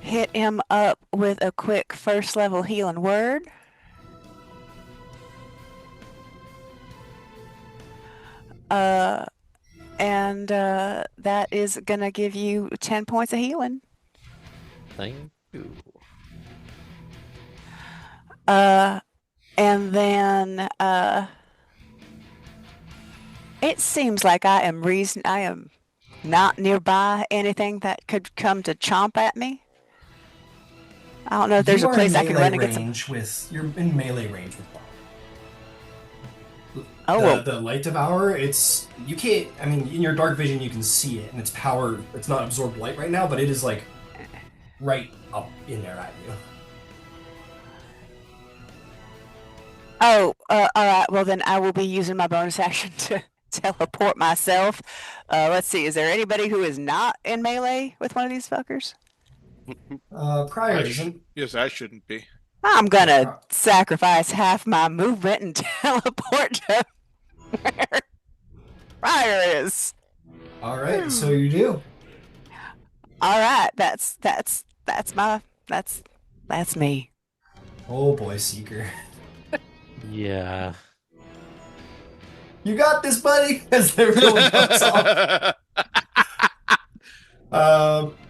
hit him up with a quick first level healing word. And that is gonna give you 10 points of healing. Thank you. And then it seems like I am not nearby anything that could come to chomp at me. I don't know if there's a place I can run and get some. You're in melee range with Bob. Oh, The light devour, you can't. I mean, in your dark vision you can see it, and its power. It's not absorbed light right now, but it is like right up in there at you. Oh, all right. Well, then I will be using my bonus action to teleport myself. Let's see. Is there anybody who is not in melee with one of these fuckers? Prior isn't. Yes, I shouldn't be. I'm gonna sacrifice half my movement and teleport to where Prior is. All right, so you do. All right. That's me. Oh boy, Seeker. Yeah. You got this, buddy. As everyone jumps off.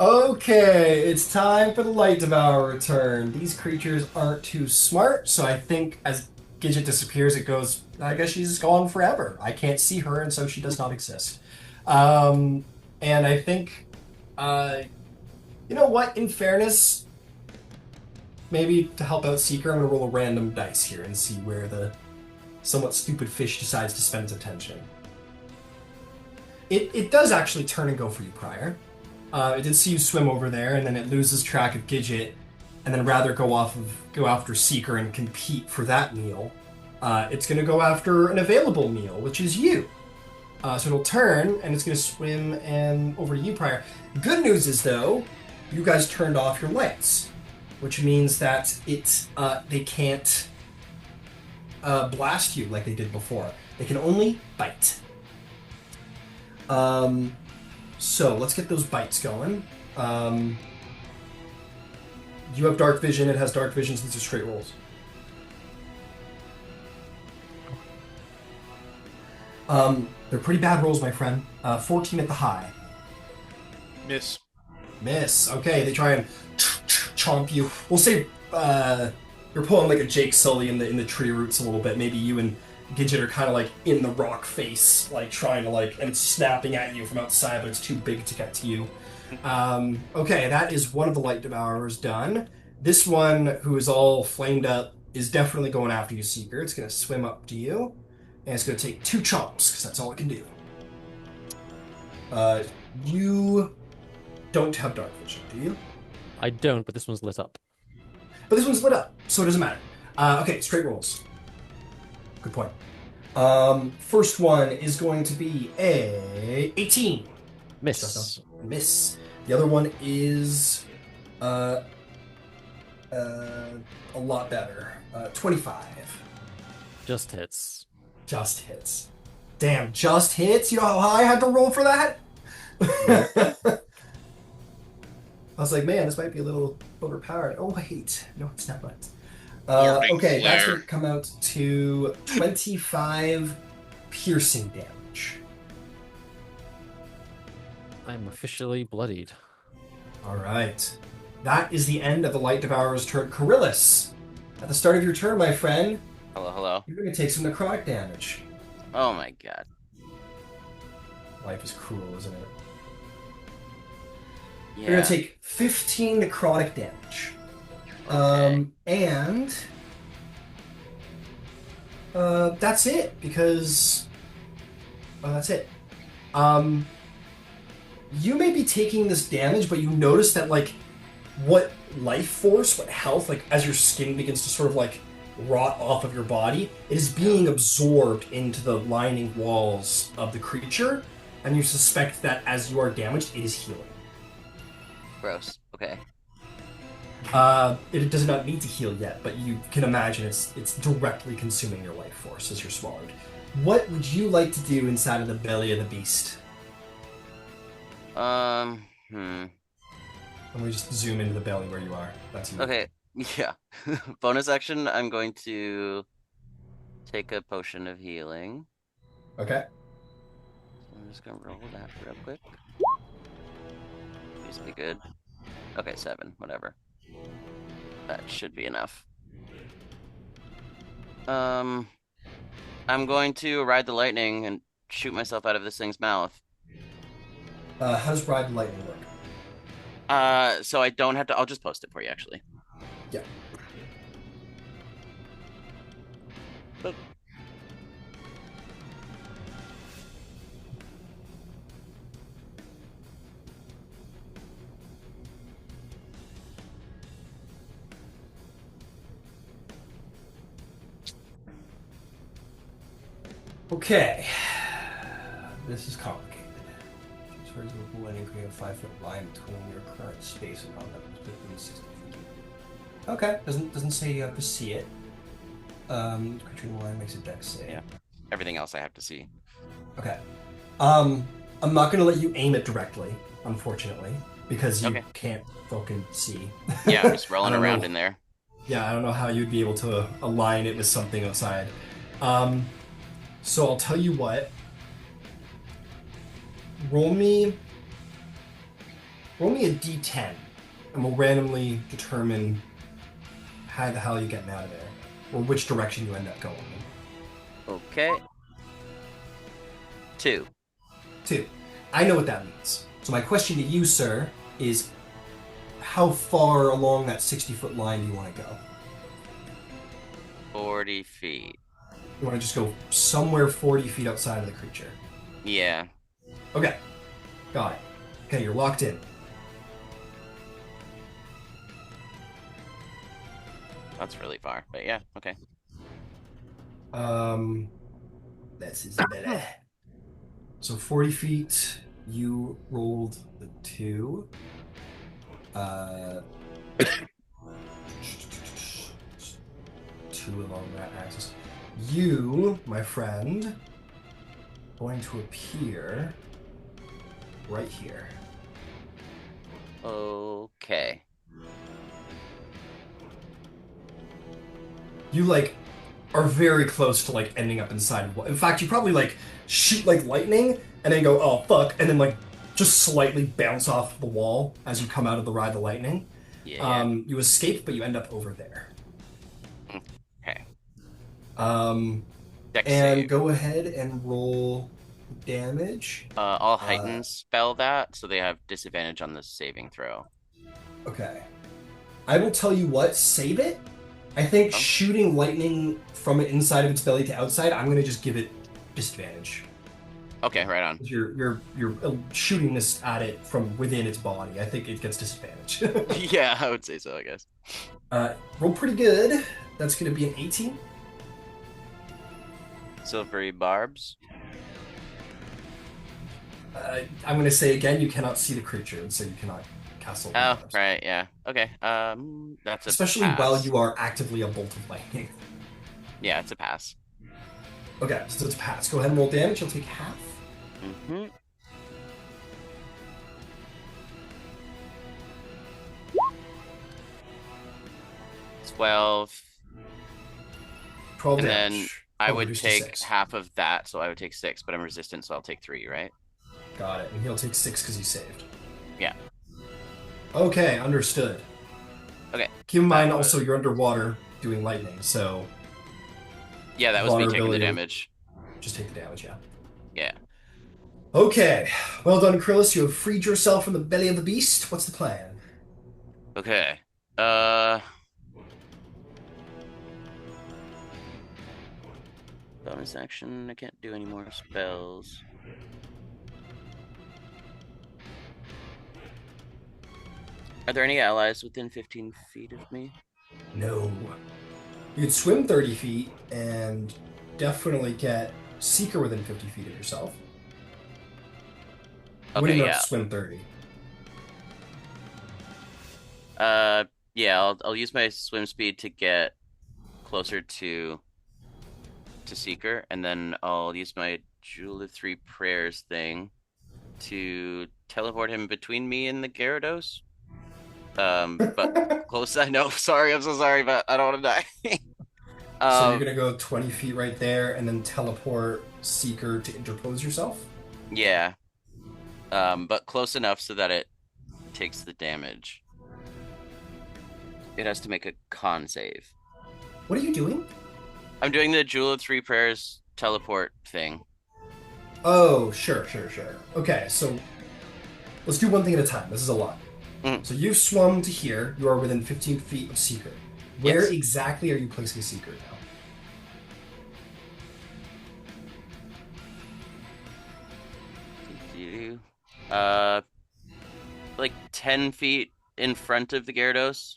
Okay, it's time for the Light Devourer return. These creatures aren't too smart, so I think as Gidget disappears, it goes, I guess she's gone forever. I can't see her, and so she does not exist. And I think, you know what, in fairness, maybe to help out Seeker, I'm going to roll a random dice here and see where the somewhat stupid fish decides to spend its attention. It does actually turn and go for you, Prior. It did see you swim over there, and then it loses track of Gidget, and then rather go after Seeker and compete for that meal. It's going to go after an available meal, which is you. So it'll turn, and it's going to swim and over to you, Prior. Good news is, though, you guys turned off your lights, which means that they can't blast you like they did before. They can only bite. So let's get those bites going. You have dark vision. It has dark vision, so these are straight rolls. They're pretty bad rolls, my friend. 14 at the high. Miss. Miss. Okay, they try and chomp you. We'll say you're pulling like a Jake Sully in the tree roots a little bit. Maybe you and Gidget are kind of like in the rock face, like trying to and it's snapping at you from outside, but it's too big to get to you. Okay, that is one of the Light Devourers done. This one, who is all flamed up, is definitely going after you, Seeker. It's going to swim up to you, and it's going to take 2 chomps, because that's all it can do. You don't have dark vision, do you? I don't, but this one's lit up. But this one's lit up, so it doesn't matter. Okay, straight rolls. Good point. First one is going to be a 18. Miss. Miss. The other one is a lot better. 25. Just hits. Just hits. Damn, just hits? You know how high I had to roll for that? I was like, man, this might be a little overpowered. Oh, wait. No, it's not. Okay, that's going to come out to 25 piercing damage. I'm officially bloodied. All right. That is the end of the Light Devourer's turn. Coryllis, at the start of your turn, my friend, Hello, hello. you're going to take some necrotic damage. Oh my god. Life is cruel, isn't it? Yeah. You're going to take 15 necrotic damage. Okay. And that's it, because that's it. You may be taking this damage, but you notice that, like, what life force, what health, like, as your skin begins to sort of, like, rot off of your body, it is being absorbed into the lining walls of the creature, and you suspect that as you are damaged, it is healing. Gross. Okay. It does not need to heal yet, but you can imagine it's directly consuming your life force as you're swallowed. What would you like to do inside of the belly of the beast? Hmm. Let me just zoom into the belly where you are. That's you. Okay. Yeah. Bonus action, I'm going to take a potion of healing. Okay. So I'm just gonna roll that real quick. Please be good. Okay, 7, whatever. That should be enough. I'm going to ride the lightning and shoot myself out of this thing's mouth. How does Ride the Lightning work? So I don't have to. I'll just post it for you, actually. Yeah. But... Okay. This is complicated. Transfers the lightning create a 5-foot line between your current space and on that within 60 feet. Okay. Doesn't say you have to see it. Creature in the line makes a dex save. Yeah. Everything else I have to see. Okay. I'm not gonna let you aim it directly, unfortunately, because you can't fucking see. Yeah, I'm just rolling around in there. Yeah, I don't know how you'd be able to align it with something outside. So I'll tell you what. Roll me a d10, and we'll randomly determine how the hell you're getting out of there, or which direction you end up going in. Okay. 2. 2. I know what that means. So my question to you, sir, is how far along that 60-foot line do you want to go? 40 feet. You want to just go somewhere 40 feet outside of the creature? Yeah. Okay. Got it. Okay, you're locked in. That's really far, but yeah, okay. This is better. So 40 feet, you rolled the 2. 2 along that axis. You, my friend, going to appear right here. Okay. You, like, are very close to, like, ending up inside of... In fact, you probably, like, shoot, like, lightning, and then go, oh, fuck, and then, like, just slightly bounce off the wall as you come out of the Ride the Lightning. Yeah. You escape, but you end up over there. Okay. And Dex save. go ahead and roll damage. I'll heighten spell that, so they have disadvantage on the saving throw. Okay. I will tell you what, save it. I think shooting lightning from inside of its belly to outside, I'm gonna just give it disadvantage. Okay, right on. You're shooting this at it from within its body. I think it gets disadvantage. Yeah, I would say so, I guess. Roll pretty good. That's gonna be an 18. Silvery barbs. I'm gonna say again, you cannot see the creature, and so you cannot cast Silvery Oh, Barbs. right, yeah. Okay. That's a Especially pass. while you are actively a bolt of lightning. Yeah, it's a pass. Okay, so it's a pass. Go ahead and roll damage. You'll take half. Mm-hmm. $12. 12 And damage. then I would reduced to take 6. half of that, so I would take 6, but I'm resistant, so I'll take 3, right? Got it. And he'll take 6 because he saved. Yeah. Okay, understood. Okay. Keep in mind That also was- you're underwater doing lightning, so Yeah, that was me taking the vulnerability- damage. just take the damage, yeah. Yeah. Okay, well done, Krillus. You have freed yourself from the belly of the beast. What's the plan? Okay. Bonus action. I can't do any more spells. Are there any allies within 15 feet of me? No. You could swim 30 feet and definitely get Seeker within 50 feet of yourself. Okay, Wouldn't have yeah. to swim 30. Yeah, I'll use my swim speed to get closer to Seeker, and then I'll use my Jewel of Three Prayers thing to teleport him between me and the Gyarados. But close. I know. Sorry, I'm so sorry, but I don't want to die. So you're gonna go 20 feet right there and then teleport Seeker to interpose yourself? Yeah. But close enough so that it takes the damage. It has to make a con save. What are you doing? I'm doing the Jewel of Three Prayers teleport thing. Oh, sure. Okay, so let's do one thing at a time. This is a lot. Mm. So you've swum to here. You are within 15 feet of Seeker. Where Yes. exactly are you placing Seeker now? Like 10 feet in front of the Gyarados,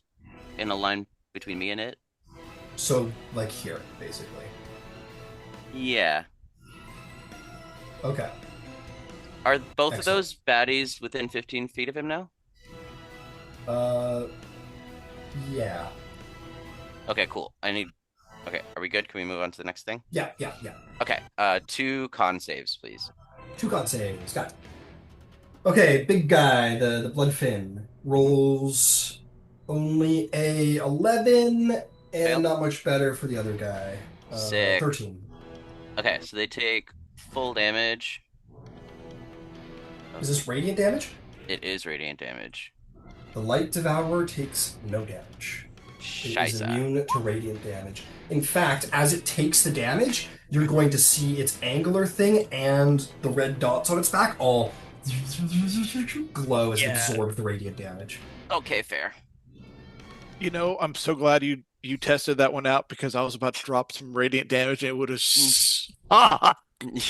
in a line between me and it. So, like here, basically. Yeah. Okay. Are both of Excellent. those baddies within 15 feet of him now? Yeah. Okay, cool. Okay, are we good? Can we move on to the next thing? Yeah. Okay, 2 con saves, please. 2 con saves. Got it. Okay, big guy, the blood fin, rolls only a 11, and Failed. not much better for the other guy. Sick. 13. Okay, so they take full damage. Is this radiant damage? It is radiant damage. The Light Devourer takes no damage. It is Scheiße. immune to radiant damage. In fact, as it takes the damage, you're going to see its angular thing and the red dots on its back all glow as it absorbs the radiant damage. Okay, fair. You know, I'm so glad you tested that one out because I was about to drop some radiant damage and it would have.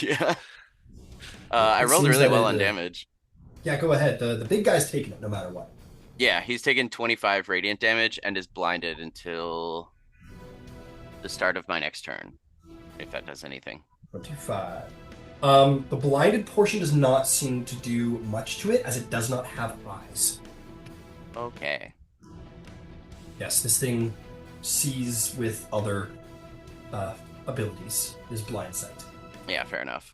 Yeah. I It rolled seems really that well it, on damage. Yeah, go ahead. The big guy's taking it no matter what. Yeah, he's taken 25 radiant damage and is blinded until the start of my next turn, if that does anything. 25. The blinded portion does not seem to do much to it, as it does not have eyes. Okay. Yes, this thing sees with other abilities. Is blind sight. Yeah, fair enough.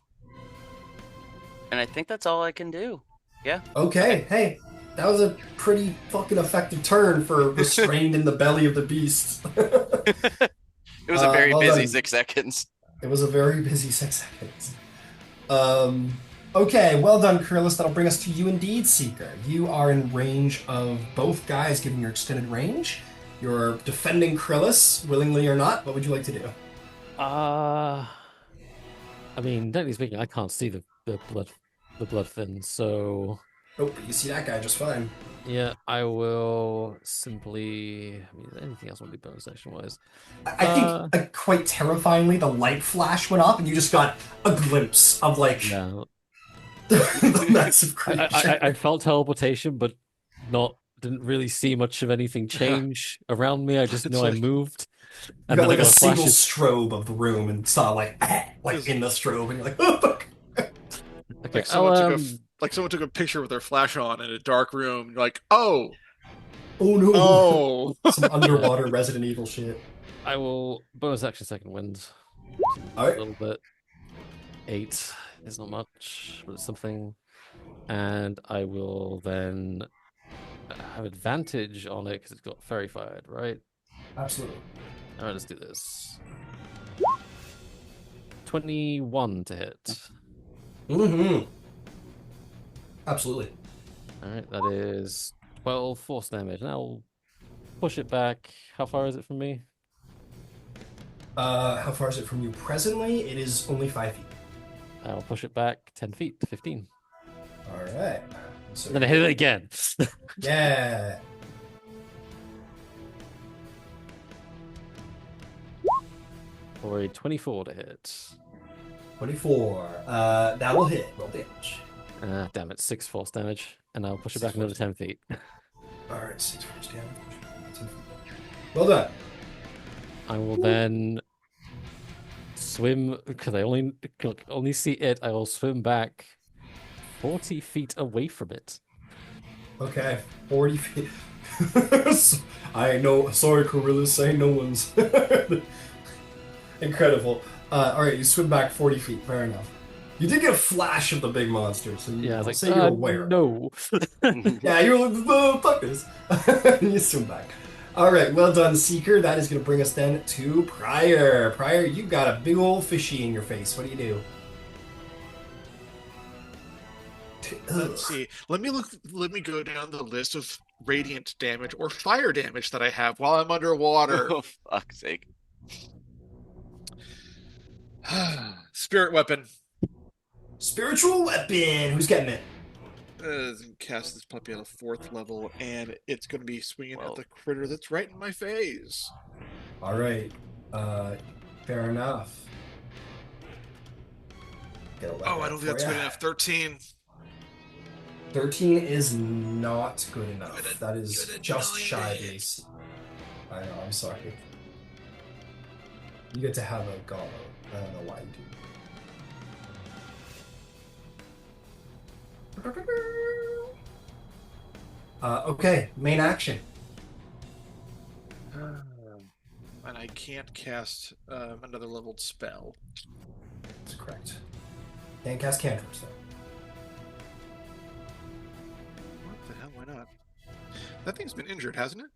And I think that's all I can do. Yeah. Okay, hey, that was a pretty fucking effective turn for restrained in the belly of the beast. It was a very well busy done. 6 seconds. It was a very busy 6 seconds. Okay, well done, Krillus. That'll bring us to you indeed, Seeker. You are in range of both guys, given your extended range. You're defending Krillus, willingly or not. What would you like to do? I mean, technically speaking, I can't see the blood fin, so Oh, but you see that guy just fine. yeah, I will simply. I mean, anything else would be bonus action wise. I think quite terrifyingly, the light flash went off, and you just got a glimpse of like Yeah, the massive creature. I felt teleportation, but didn't really see much of anything change around me. I just It's know I like- moved. You And got then like I a got single flashes. strobe of the room and saw like in the strobe, and you're like, oh fuck. Okay, Someone took a picture with their flash on in a dark room. You're like, oh, Oh no. oh. Some underwater Resident Evil shit. I will bonus action second wind. All A right. little bit. 8 is not much, but it's something. And I will then have advantage on it because it's got fairy fired, right? Absolutely. All right, let's do this. 21 to hit. Mm-hmm. Absolutely. All right, that is 12 force damage, and I'll push it back. How far is it from me? How far is it from you presently? It is only 5 feet. I'll push it back 10 feet, 15. All right. So And then I hit it again. yeah. For a 24 to hit. 24. That will hit. Roll damage. Damn it, 6 force damage. And I'll push it 6 back another force 10 feet. All right, 6 force damage. Well done. I will then swim, because I only see it, I will swim back 40 feet away from it. Okay, 40 feet. I know. Sorry, Coryllis. I know one's. Incredible. All right, you swim back 40 feet. Fair enough. You did get a flash of the big monster, so Yeah, I was like, say you're aware. no. Yeah, you're like, oh, fuck this. You swim back. All right, well done, Seeker. That is going to bring us then to Prior. Prior, you got a big old fishy in your face. What do you do? Let's see. Let me go down the list of radiant damage or fire damage that I have while I'm underwater. Oh, fuck's sake. Spirit weapon. Spiritual weapon. Who's getting it? Cast this puppy on a 4th level, and it's going to be swinging Well. at the critter that's right in my face. All right. Fair enough. Get a weapon Oh, I don't think for that's ya. good enough. 13. 13 is not good enough. Good That is good just enough. shy of ace. I know, I'm sorry. You get to have a gauntlet. I don't know why you do. Okay, main action. And I can't cast another leveled spell. That's correct. Can't cast cantrips, though. What the hell? Why not? That thing's been injured, hasn't it?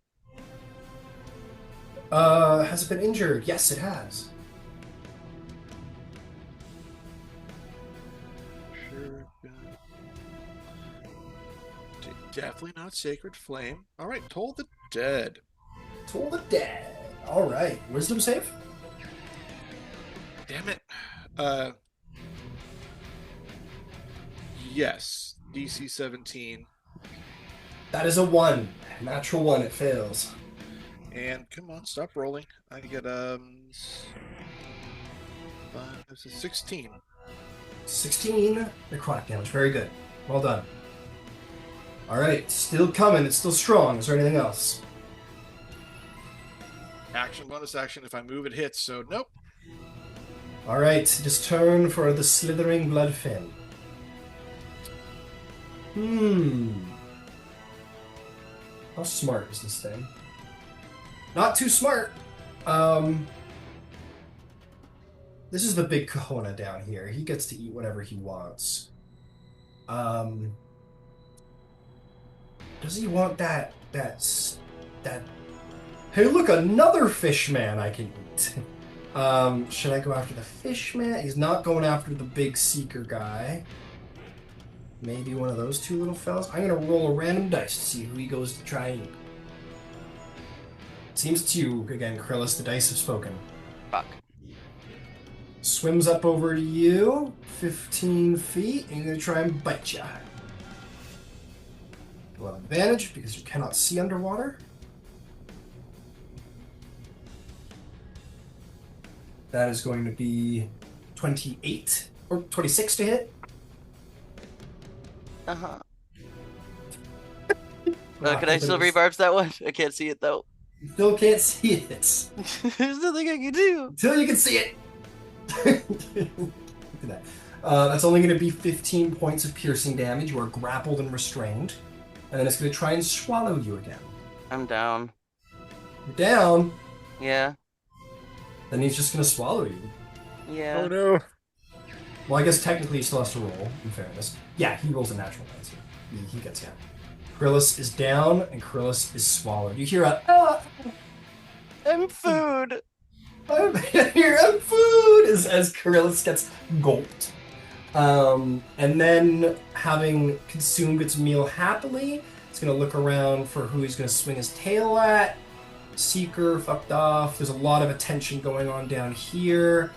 Has it been injured? Yes, it has. Sure. Definitely not Sacred Flame. All right, Toll the Dead. Toll the Dead. All right. Wisdom save? Damn it. Yes. DC 17. That is a 1. Natural 1. It fails. And come on, stop rolling. I get 16. 16 necrotic damage. Very good. Well done. All right. Still coming. It's still strong. Is there anything else? Action, bonus action. If I move, it hits. So nope. All right. Just turn for the slithering blood fin. How smart is this thing? Not too smart. This is the big kahuna down here. He gets to eat whatever he wants. Does he want that? Hey, look, another fish man I can eat. Should I go after the fish man? He's not going after the big seeker guy. Maybe one of those two little fellas. I'm gonna roll a random dice to see who he goes to try and eat. Seems to you again, Krillus. The dice have spoken. Fuck. Swims up over to you, 15 feet, and he's gonna try and bite you. You'll have advantage because you cannot see underwater. That is going to be 28 or 26 to hit. Uh-huh. Can I still rebarbs that one? I can't see it though. You still can't see it. There's nothing I can do. Until you can see it. Look at that. That's only going to be 15 points of piercing damage. You are grappled and restrained. And then it's going to try and swallow you again. I'm down. You're down. Yeah. Then he's just going to swallow you. Yeah. Oh no. Well, I guess technically he still has to roll, in fairness. Yeah, he rolls a natural one, so he gets hit. Krillus is down, and Krillus is swallowed. You hear a, I'm food. I'm here, I'm food, as Krillus gets gulped. And then, having consumed its meal happily, He's going to look around for who he's going to swing his tail at. Seeker fucked off. There's a lot of attention going on down here.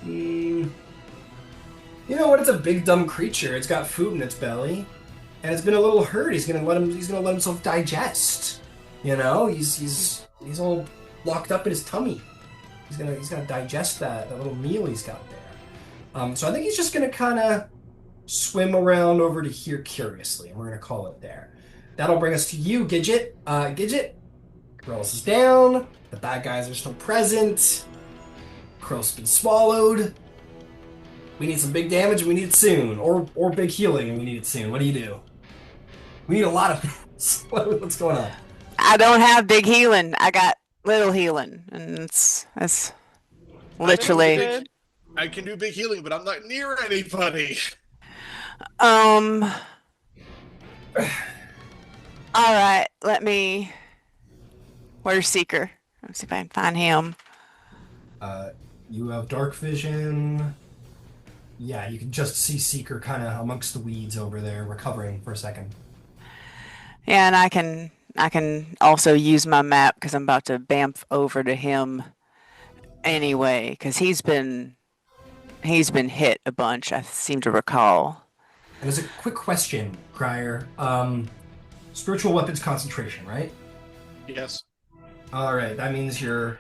You know what? It's a big dumb creature. It's got food in its belly, and it's been a little hurt. He's gonna let himself digest. You know, he's all locked up in his tummy. He's gonna digest that little meal he's got there. So I think he's just gonna kind of swim around over to here curiously, and we're gonna call it there. That'll bring us to you, Gidget. Gidget, Krillis is down. The bad guys are still present. Krill's been swallowed. We need some big damage, and we need it soon. Or big healing, and we need it soon. What do you do? We need a lot of things. What's going on? I don't have big healing. I got little healing, and it's literally. I can do big healing, but I'm not near anybody. All right. Where's Seeker? Let's see if I can find him. You have dark vision. Yeah, you can just see Seeker kind of amongst the weeds over there, recovering for a second. Yeah, and I can also use my map because I'm about to bamf over to him anyway, because he's been hit a bunch. I seem to recall. And as a quick question, Crier, spiritual weapons concentration, right? Yes. All right, that means you're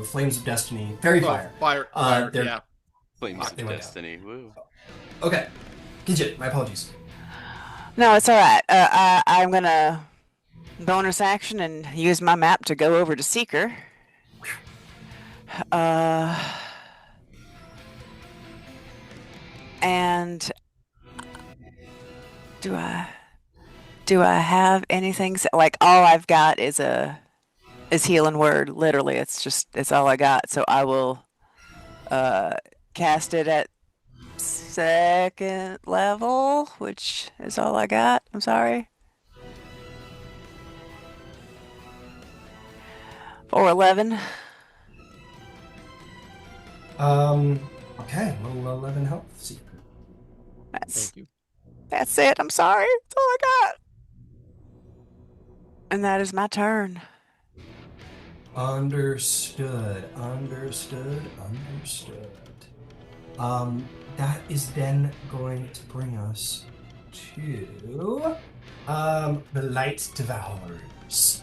Flames of Destiny, Fairy Fire. Fire, yeah. Flames of Destiny, woo. Okay, Gidget, my apologies. No, it's all right. I'm gonna bonus action and use my map to go over to Seeker. And do I have anything like all I've got is healing word. Literally, it's all I got. So I will cast it at second level, which is all I got. I'm sorry. For 11. Okay, little 11 health. Seeker. Thank you. That's it. I'm sorry. That's all I got. And that is my turn. Understood. That is then going to bring us to the Light Devourers.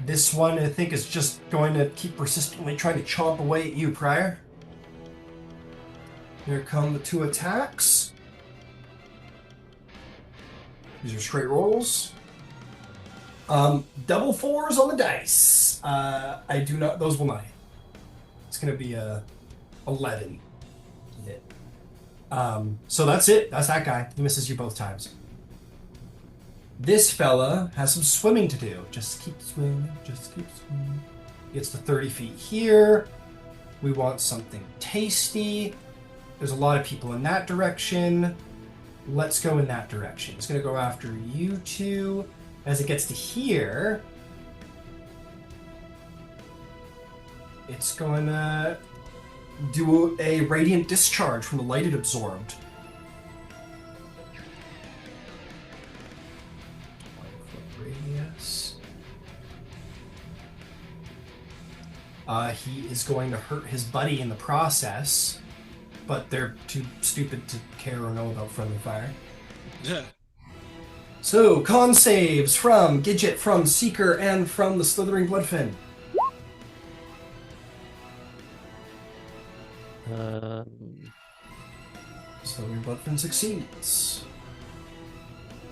This one I think is just going to keep persistently trying to chomp away at you, Prior. Here come the 2 attacks. These are straight rolls. Double 4s on the dice. Those will not hit. It's going to be a 11 hit. So that's it. That's that guy. He misses you both times. This fella has some swimming to do. Just keep swimming. Gets to 30 feet here. We want something tasty. There's a lot of people in that direction. Let's go in that direction. It's going to go after you two. As it gets to here, it's going to do a radiant discharge from the light it absorbed. 20-foot radius. He is going to hurt his buddy in the process, but they're too stupid to care or know about friendly fire. Yeah. So, con saves from Gidget, from Seeker, and from the Slithering Bloodfin. Slithering Bloodfin succeeds.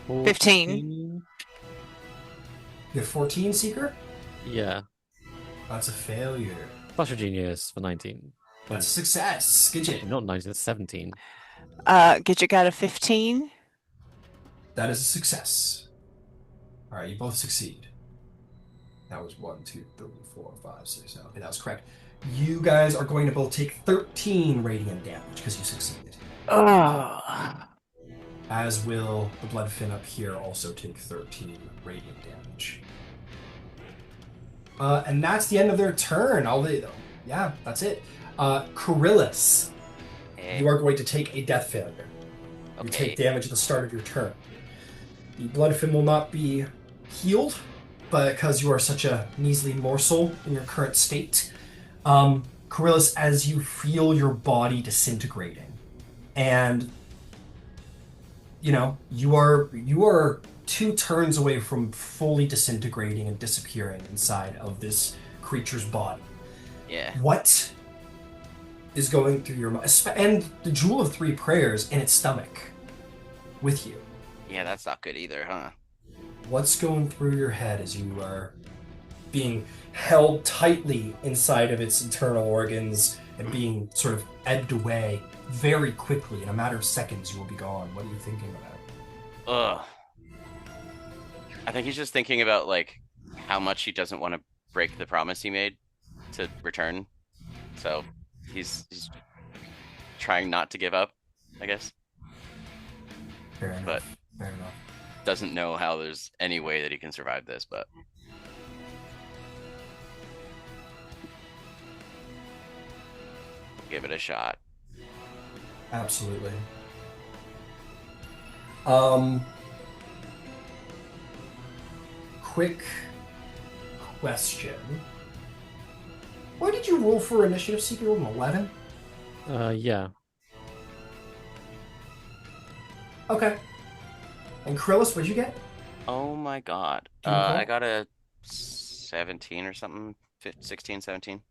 15. You have 14, Seeker? Yeah. That's a failure. Plus your genius for 19. That's a success. Gidget. Not 19, that's 17. Gidget got a 15. That is a success. Alright, you both succeed. That was 1, 2, 3, 4, 5, 6, 7. Okay, that was correct. You guys are going to both take 13 radiant damage because you succeeded. Oh. As will the Bloodfin up here also take 13 radiant damage. And that's the end of their turn. Yeah, that's it. Krillis, you are going to take a death failure. You Okay. take damage at the start of your turn. The Bloodfin will not be healed, but because you are such a measly morsel in your current state, Coryllis, as you feel your body disintegrating, and you are 2 turns away from fully disintegrating and disappearing inside of this creature's body. Yeah. What is going through your mind? And the Jewel of 3 Prayers in its stomach with you. Yeah, that's not good either, huh? What's going through your head as you are being held tightly inside of its internal organs and being sort of ebbed away very quickly? In a matter of seconds, you will be gone. What are you thinking about? Ugh. I think he's just thinking about like how much he doesn't want to break the promise he made to return. So he's trying not to give up, I guess. Fair enough. But Fair enough. doesn't know how there's any way that he can survive this, but give it a shot. Absolutely. Quick question. What did you roll for initiative seeker? You rolled an 11? Yeah. Okay. And Krillis, what'd you get? Oh my god. Do you recall? I got a 17 or something. 16, 17.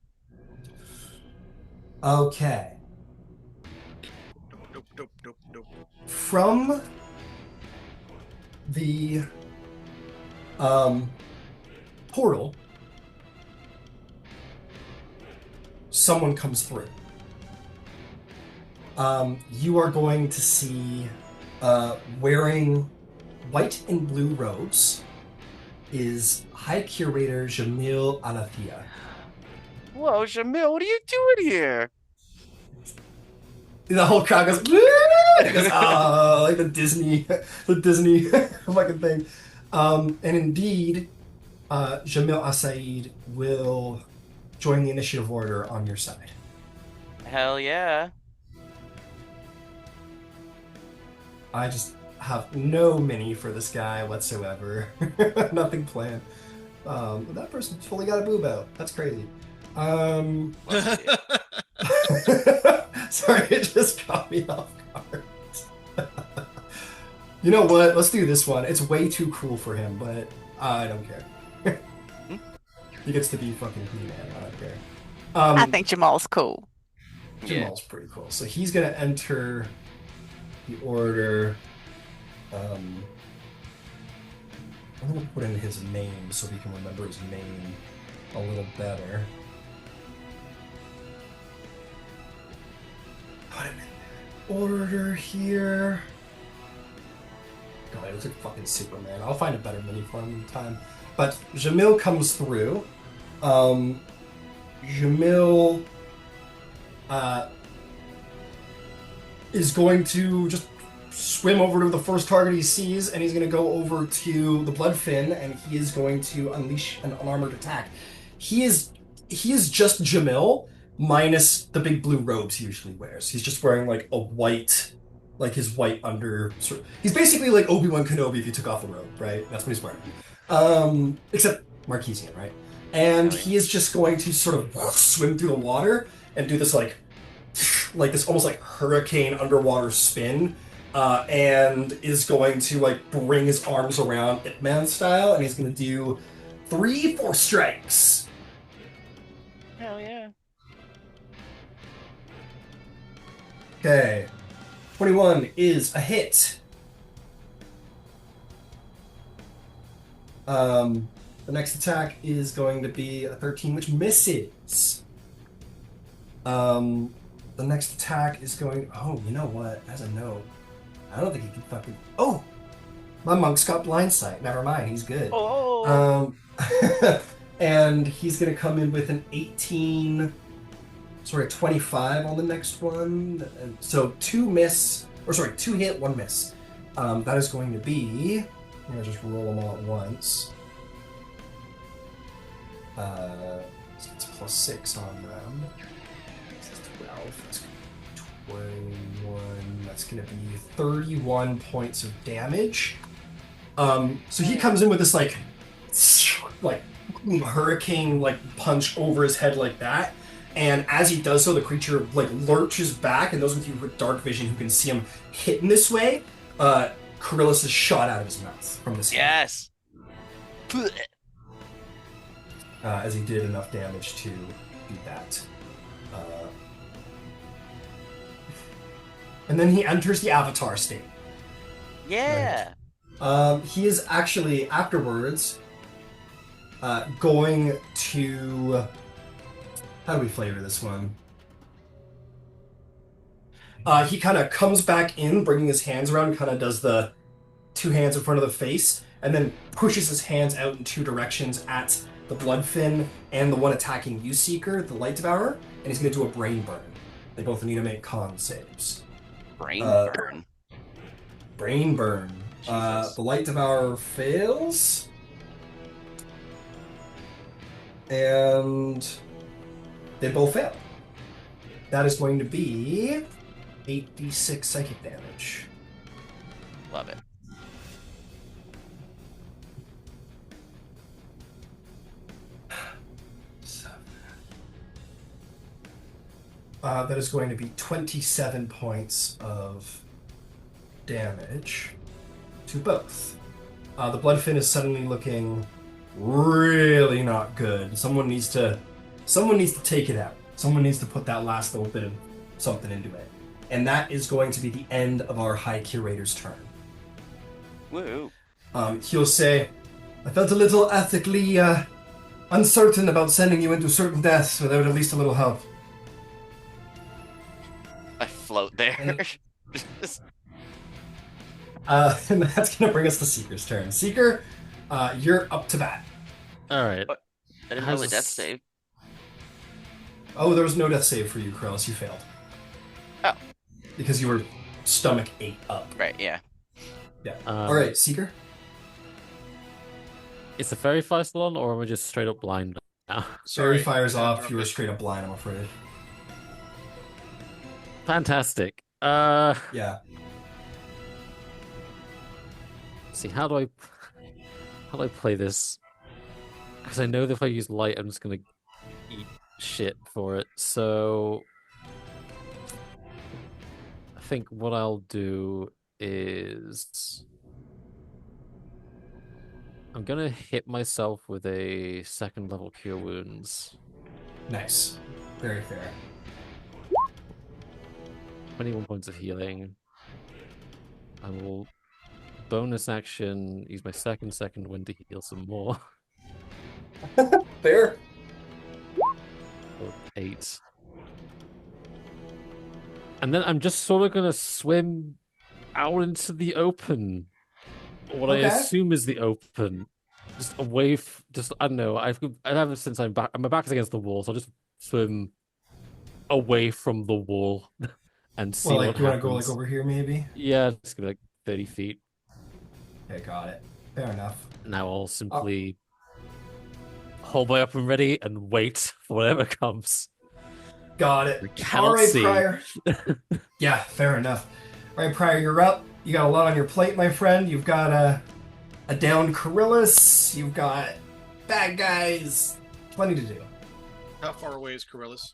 Okay. Nope. From the portal, someone comes through. You are going to see, wearing white and blue robes, is High Curator Jamil Alafia. Whoa, Jamil, what are you doing here? The whole crowd goes, "Woo!" And it goes, oh, like the Disney fucking thing. And indeed, Jamil Asaid will join the initiative order on your side. Hell yeah. I just have no mini for this guy whatsoever. Nothing planned. But that person's fully got a boob out. That's crazy. Sorry, it just caught me off guard. You know what? Let's do this one. It's way too cool for him, but I don't care. He gets to be fucking He-Man. I don't care. I think Jamal's cool. Jamal's pretty cool. So he's gonna enter the order. I'm gonna put in his name so we can remember his name a little better. Put him in order here. God, it looks like fucking Superman. I'll find a better mini for him in time. But Jamil comes through. Jamil is going to just swim over to the first target he sees, and he's going to go over to the Bloodfin, and he is going to unleash an unarmored attack. He is just Jamil, minus the big blue robes he usually wears. He's just wearing like a white, like his white under. He's basically like Obi-Wan Kenobi if you took off the robe, right? That's what he's wearing. Except Marquesian, right? And he is just going to sort of swim through the water and do this like this almost like hurricane underwater spin, and is going to like bring his arms around Ip Man style, and he's going to do 3 force strikes. Hell yeah. Okay. 21 is a hit. The next attack is going to be a 13, which misses. The next attack is going... Oh, you know what? As a note, I don't think he can fucking... Oh! My monk's got blind sight. Never mind, he's good. Oh. And he's going to come in with an 18... Sorry, 25 on the next one. So 2 hit, 1 miss. That is going to be... I'm going to just roll them all at once. So it's plus 6 on them. That's 12. That's 21. That's That's going to be 31 points of damage. So he comes in with this like hurricane like punch over his head like that, and as he does so, the creature like lurches back, and those with you with dark vision who can see him hitting this way, Coryllis is shot out of his mouth from this hand, Yes. as he did enough damage to beat that. And then he enters the Avatar state. Yeah. He is actually afterwards going to. How do we flavor this one? He kind of comes back in, bringing his hands around, kind of does the two hands in front of the face, and then pushes his hands out in two directions at the Bloodfin and the one attacking you, Seeker, the Light Devourer, and he's going to do a brain burn. They both need to make con saves. Brain burn. Brain burn. Jesus. The Light Devourer fails. And they both fail. That is going to be 8d6 psychic damage. Love it. That is going to be 27 points of damage to both. The Bloodfin is suddenly looking really not good. Someone needs to take it out. Someone needs to put that last little bit of something into it. And that is going to be the end of our High Curator's turn. Woo. He'll say, I felt a little ethically uncertain about sending you into certain deaths without at least a little help. I float there. And that's going to bring us to Seeker's turn. Seeker, you're up to bat. All right. I didn't roll a death save. Oh, there was no death save for you, Coryllis. You failed. Oh. Because you were stomach 8 up. Right, yeah. Yeah. All right, Seeker. Is the fairy fire still on, or am I just straight up blind now? Fairy fires off. You were straight up blind, I'm afraid. Fantastic. Yeah. See, how do I play this? Because I know that if I use light, I'm just gonna eat shit for it. So I think what I'll do is I'm gonna hit myself with a second level cure wounds. Nice. Very fair. 21 points of healing. I will bonus action use my second wind to heal some more. Fair. 8. And then I'm just sort of gonna swim out into the open. What I assume is the open. Just away just I don't know. I haven't since I'm back. My back's against the wall, so I'll just swim away from the wall and see what you want happens. to go like over here maybe? Yeah, it's gonna be like 30 feet. Okay, got it. Fair enough. Now I'll simply hold my up and ready and wait for whatever comes. Got it. We cannot All right, see. Prior. Yeah, fair enough. All right, Prior, you're up. You got a lot on your plate, my friend. You've got a downed Coryllis. You've got bad guys. Plenty to do. How far away is Coryllis?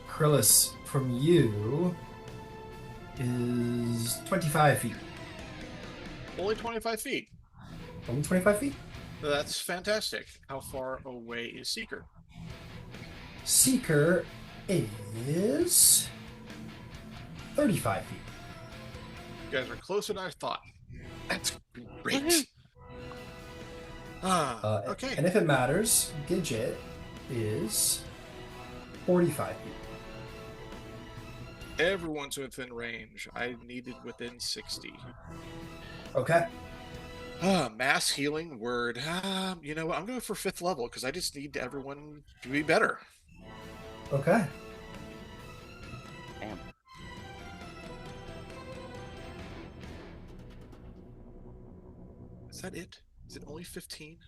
Coryllis from you is 25 feet. Only 25 feet. Only 25 feet? That's fantastic. How far away is Seeker? Seeker is 35 feet. You guys are closer than I thought. That's great. Okay. And if it matters, Gidget is 45 feet. Everyone's within range. I needed within 60. Okay. Mass healing word. You know what? I'm going for 5th level because I just need everyone to be better. Okay. Damn. Is that it? Is it only 15?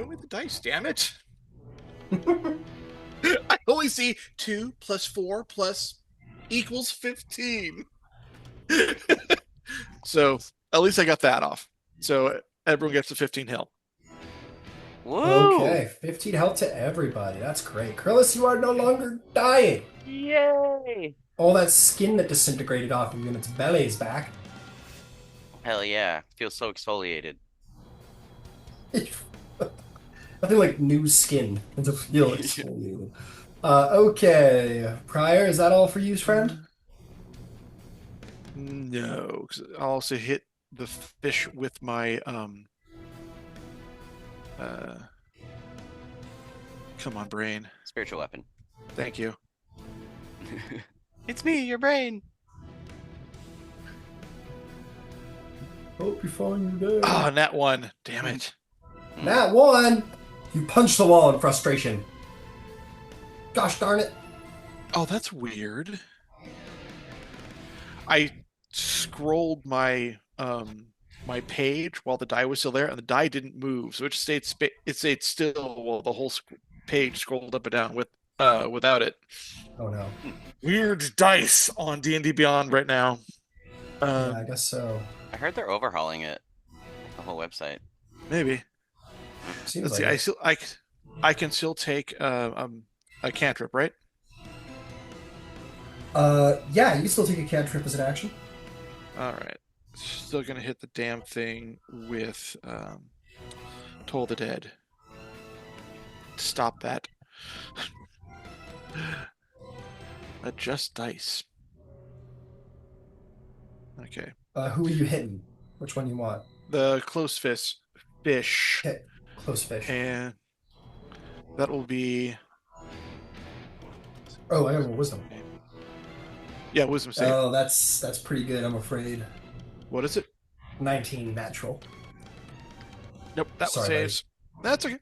Show me the dice, damn it. I only see 2 plus 4 plus equals 15. So at least I got that off. So everyone gets a 15 health. Woo! Okay, 15 health to everybody. That's great. Krillis, you are no longer dying. Yay! All that skin that disintegrated off of you in its belly is back. Hell yeah. Feels so exfoliated. Nothing like new skin. It's a feel exfoliated. Okay. Prior, is that all for you, friend? No, 'cause I'll also hit the fish with my come on, brain. Spiritual weapon. Thank you. It's me, your brain. Hope you find you Ah, there. nat 1. Damn it. Nat 1! You punch the wall in frustration. Gosh darn it. Oh, that's weird. I scrolled my my page while the die was still there, and the die didn't move, so it stayed still while the whole page scrolled up and down without it. Oh no. Weird dice on D&D Beyond right now. Yeah, I guess so. I heard they're overhauling it. The whole website. Maybe. Seems Let's like see. it. I can still take a cantrip, right? Yeah, you can still take a cantrip as an action. All right. Still gonna hit the damn thing with Toll the Dead. Stop that. Adjust dice. Okay. Who are you hitting? Which one you want? The close fish. Hit close fish. And that will be. Oh, I have a wisdom. Yeah, wisdom save. Oh, that's pretty good, I'm afraid. What is it? 19 natural. Nope, that Sorry, saves. That's okay.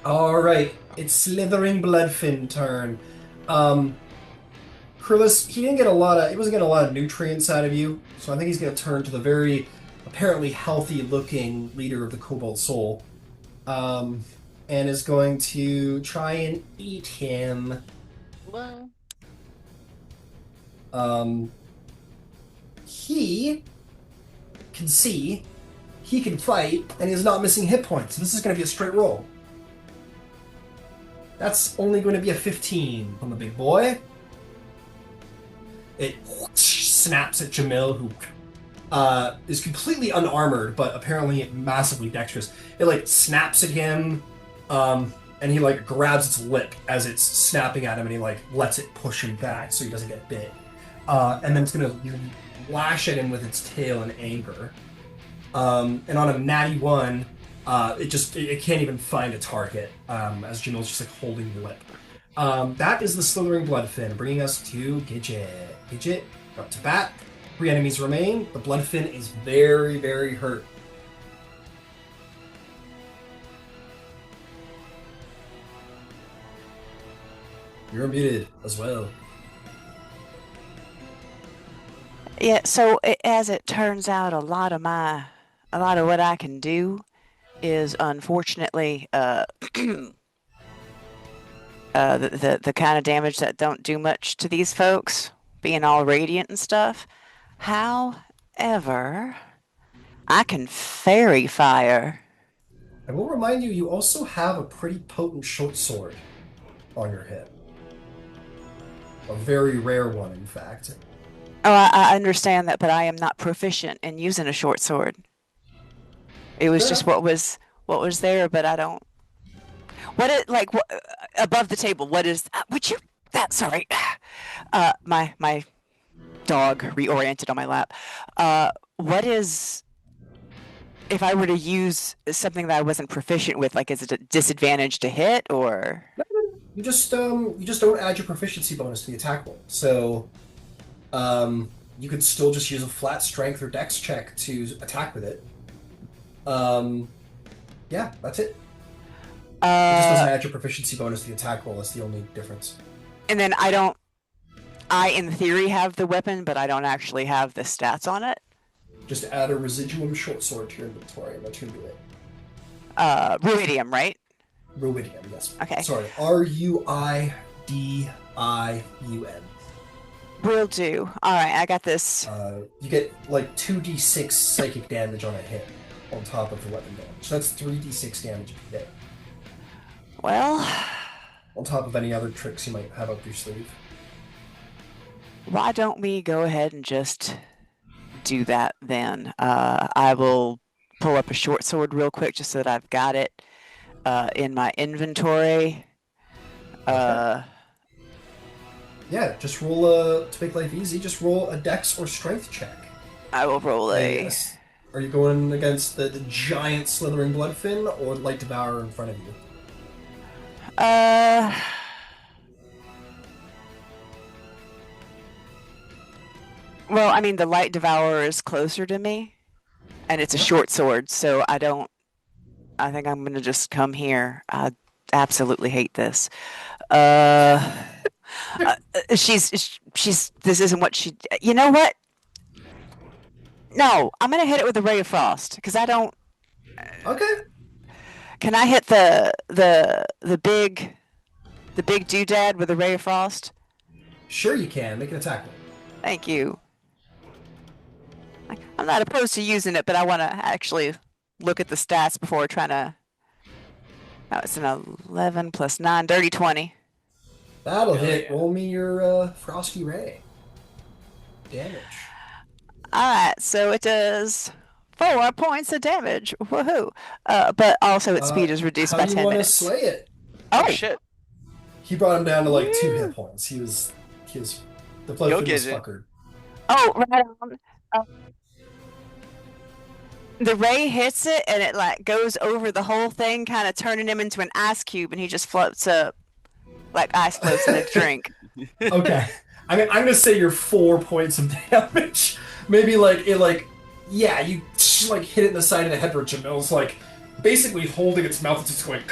All right, it's Slithering Bloodfin turn. Krillis, he wasn't getting a lot of nutrients out of you, so I think he's going to turn to the very apparently healthy-looking leader of the Cobalt Soul, and is going to try and eat him. Well, He can see, he can fight, and he's not missing hit points. This is going to be a straight roll. That's only going to be a 15 from the big boy. It snaps at Jamil, who is completely unarmored, but apparently massively dexterous. It like snaps at him, and he like grabs its lip as it's snapping at him, and he like lets it push him back so he doesn't get bit. And then it's gonna lash at him with its tail in anger. And on a natty 1, it can't even find a target, as Jamil's just like holding the lip. That is the Slithering Bloodfin, bringing us to Gidget. Gidget, up to bat. 3 enemies remain. The Bloodfin is very, very hurt. You're muted as well. Yeah, so as it turns out, a lot of what I can do is unfortunately the kind of damage that don't do much to these folks, being all radiant and stuff. However, I can fairy fire. I will remind you, you also have a pretty potent short sword on your hip. A very rare one, in fact. Oh, I understand that, but I am not proficient in using a short sword. It was just what was there, but I don't. Above the table? What is? Would you? Sorry. My dog reoriented on my lap. What is? If I were to use something that I wasn't proficient with, like, is it a disadvantage to hit, or? You just don't add your proficiency bonus to the attack roll. So, you could still just use a flat strength or dex check to attack with it. Yeah, that's it. It just doesn't add your proficiency bonus to the attack roll. That's the only difference. And then I in theory have the weapon, but I don't actually have the stats on it. Just add a residuum short sword to your inventory and return to it. Ruidium, right? Ruidium, yes. Okay. Sorry, Ruidiun. Will do. All right, I got this. You get like 2d6 psychic damage on a hit on top of the weapon damage. So that's 3d6 damage a hit. Well, On top of any other tricks you might have up your sleeve. why don't we go ahead and just do that then? I will pull up a short sword real quick just so that I've got it in my inventory. Okay. Yeah, just roll to make life easy, just roll a dex or strength check. I will roll a. Yes. Are you going against the giant slithering bloodfin or the light devourer in front of you? Well, I mean, the light devourer is closer to me, and it's a short sword, so I think I'm gonna just come here. I absolutely hate this. She's. This isn't what she. You know what? No, I'm gonna hit it with a ray of frost because I don't. Okay. Can I hit the big doodad with a ray of frost? Sure you can. Make an attack roll. Thank you. I'm not opposed to using it, but I want to actually look at the stats before trying to. Oh, it's an 11 plus 9, dirty 20. That'll hit. Yeah. Roll me your frosty ray. Damage. Alright, so it does 4 points of damage. Woohoo! But also its speed is reduced by 10 minutes. How do you want to slay it? Oh shit! He brought him down to like 2 hit points. He was the bloodfin was fuckered. Oh, right on. The ray hits it and it like goes over the whole thing, kind of turning him into an ice cube, and he just floats up like ice floats in a drink. Okay. I mean, I'm gonna say you're 4 points of damage. Maybe like you like hit it in the side of the head, and it was like basically holding its mouth, it's just going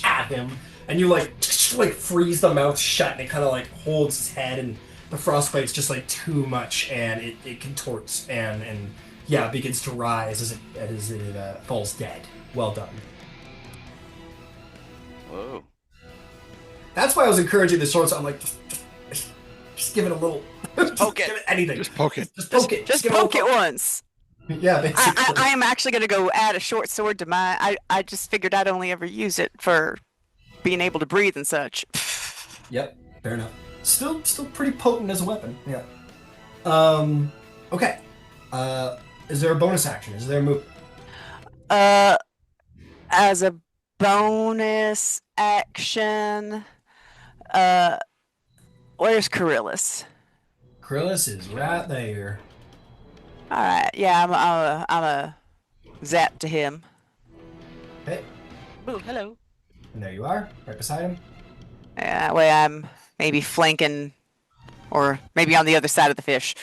at him, and you like freeze the mouth shut, and it kind of like holds its head, and the frostbite's just like too much, and it contorts and begins to rise as it falls dead. Well done. Whoa. That's why I was encouraging the sword. So I'm like, just give it a little. Just poke it. Give it anything. Just poke it. Just poke it. Just poke it once. Yeah, basically. I am actually going to go add a short sword to mine. I just figured I'd only ever use it for being able to breathe and such. Yep, fair enough. Still pretty potent as a weapon. Yeah. Okay. Is there a bonus action? Is there a move? As a bonus action, where's Coryllis? Coryllis is right there. All right, yeah, I'm a zap to him. Okay. Oh, hello. And there you are, right beside him. Yeah, that way I'm maybe flanking, or maybe on the other side of the fish.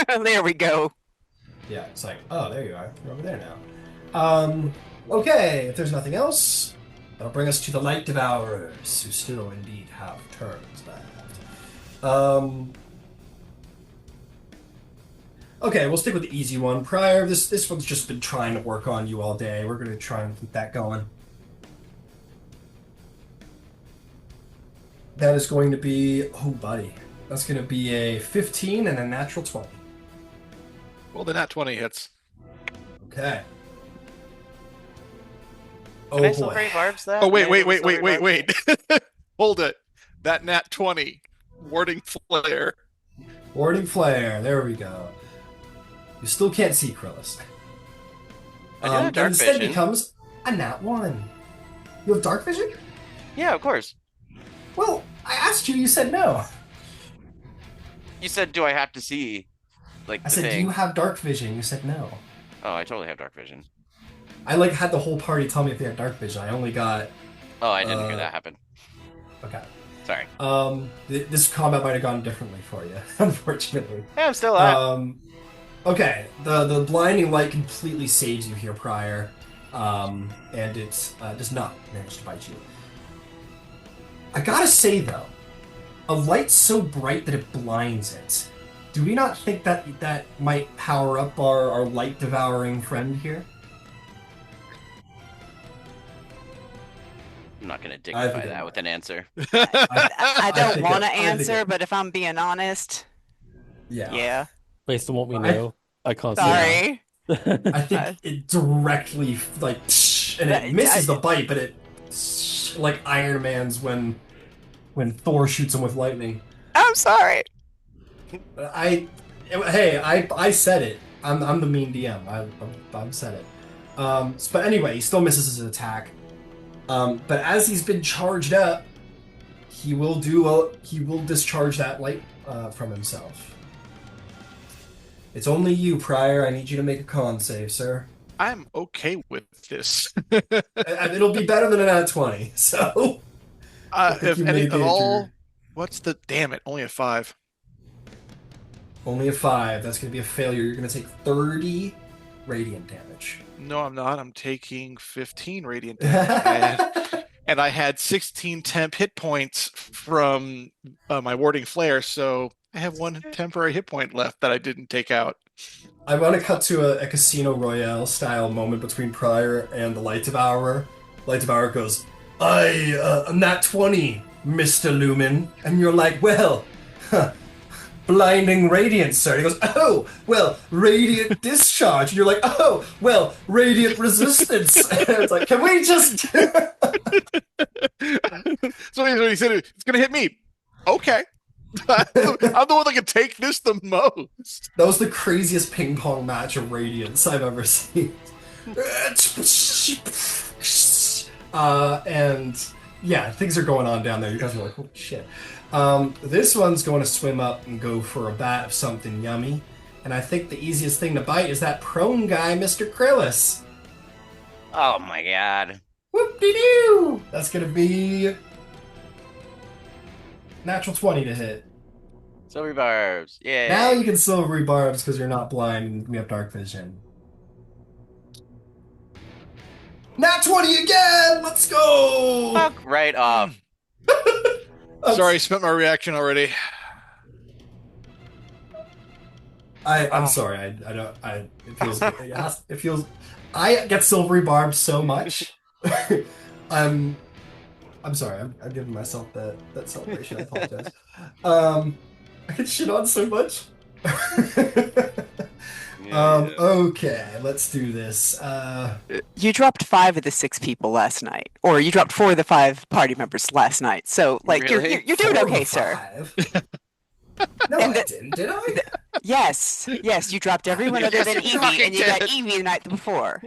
There we go. Yeah, it's like, oh, there you are. You're over there now. Okay, if there's nothing else, that'll bring us to the Light Devourers, who still indeed have turns left. Okay, we'll stick with the easy one. Prior, this one's just been trying to work on you all day. We're going to try and keep that going. That is going to be, oh buddy, that's going to be a 15 and a natural 20. Well, the nat 20 hits. Okay. Can I still brave barbs that? Oh, wait. Hold it. That nat 20. Warding Flare. Warding Flare, there we go. You still can't see Coryllis. I do have dark instead vision. becomes a nat 1. You have dark vision? Yeah, of course. Well, I asked you, you said no. You said, do I have to see, like, I the said, thing? do you have dark vision? You said no. Oh, I totally have dark vision. I had the whole party tell me if they had dark vision. I only got... Oh, I didn't hear that happen. Okay. Sorry. This combat might have gone differently for you, unfortunately. Yeah, I'm still alive. Okay. The blinding light completely saves you here prior, and it does not manage to bite you. I gotta say, though, a light so bright that it blinds it. Do we not think that might power up our light-devouring friend here? I'm not going to I think dignify it that might. with an answer. I don't think want to I think answer, it- but if I'm being honest, Yeah. yeah. Based on what we I know, I can't see Yeah. Sorry. I think it directly like and it misses the bite, but it like Iron Man's when Thor shoots him with lightning. I'm sorry. I said it. I'm the mean DM. I've said it. But anyway, he still misses his attack. But as he's been charged up, he will discharge that light from himself. It's only you, Prior. I need you to make a con save, sir. I'm okay with this. It'll be better than an at 20. So I think If you any made of the all, what's the damn it? Only a 5. only a 5. That's going to be a failure. You're going to take 30 radiant damage. No, I'm not. I'm taking 15 radiant damage. And I had 16 temp hit points from my warding flare, so I have 1 temporary hit point left that I didn't take out. I want to cut to a Casino Royale style moment between Prior and the Light Devourer. Light Devourer goes, I'm nat 20, Mr. Lumen. And you're like, well, blinding radiance, sir. And he goes, oh, well, radiant discharge. And you're like, oh, well, radiant resistance. And it's like, can we just... So he said, it's going to hit me. Okay. I'm the one that can take this the most. That was the craziest ping pong match of radiance I've ever seen. And yeah, things are going on down there. You guys are like, holy shit. This one's going to swim up and go for a bat of something yummy. And I think the easiest thing to bite is that prone guy, Mr. Krillis. Oh my god. Whoop-de-doo! That's going to be natural 20 to hit. Silver barbs. Yeah. Now you can silvery barbs because you're not blind and we have dark vision. Nat 20 again! Let's go! Fuck right off. Sorry, I spent my reaction already. I'm sorry. It feels. I get silvery barbs so much. I'm sorry. I'm giving myself that celebration. I apologize. I get shit on so much. Okay, let's do this. You dropped 5 of the 6 people last night, or you dropped 4 of the 5 party members last night. So, like, Really? you're doing 4 okay, or sir. 5? No, I didn't. Did I? Yes, you dropped everyone other Yes, than you Evie, fucking and you got did. Evie the night before.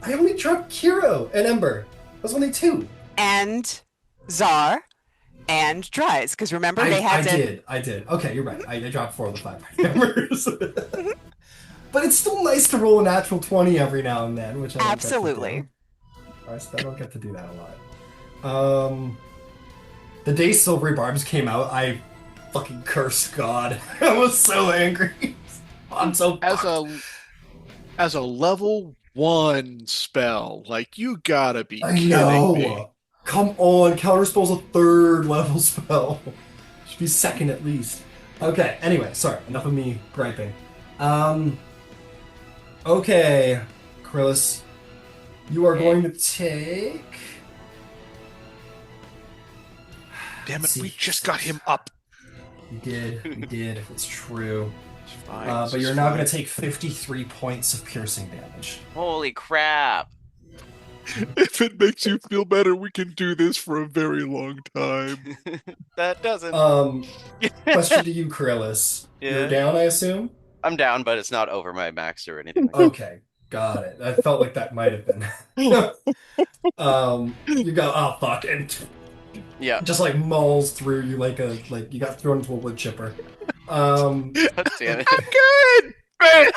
I only dropped Kiro and Ember. That was only 2. And Czar and Dries, because remember they had to. I did. Okay, you're right. I dropped 4 of the 5 members. But it's still nice to roll a natural 20 every now and then, which I don't Absolutely. get to do. I don't get to do that a lot. The day Silvery Barbs came out, I fucking cursed God. I was so angry. I'm so fucked. As a level 1 spell, like, you gotta be I kidding know. me. Come on, Counterspell's a 3rd level spell. Should be 2nd at least. Okay, anyway, sorry, enough of me griping. Okay, Krillis, you are going to take... Damn Let's it, we see. just got him up. You did, it's true. It's fine. But you're now going to take 53 points of piercing damage. Holy crap. If it makes you feel better, we can do this for a very long time. That doesn't. Question to you, Krillis. Yeah. You're down, I assume? I'm down, but it's not over my max or anything. Okay, got it. I felt like that might have been. You go, oh fuck, and Yeah. just like mauls through you like you got thrown into a wood chipper. God damn it. Good! Bam!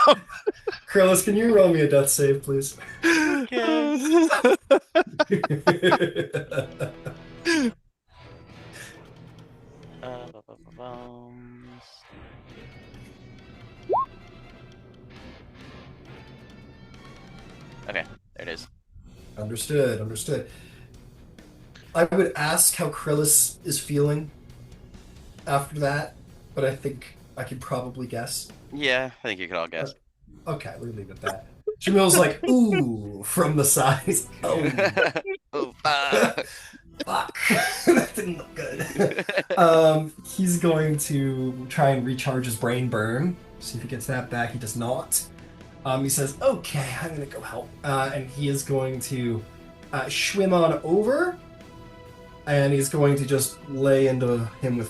Krillis, can you roll me a death save, please? Okay, there it is. Understood. I would ask how Krillis is feeling after that, but I think I could probably guess. Yeah, I think you could all guess. Okay, we leave it at that. Jamil's like, ooh, from the sides. Oh. Oh, Fuck. Fuck. That didn't look good. He's going to try and recharge his brain burn. See if he gets that back. He does not. He says, okay, I'm going to go help. And he is going to swim on over. And he's going to just lay into him with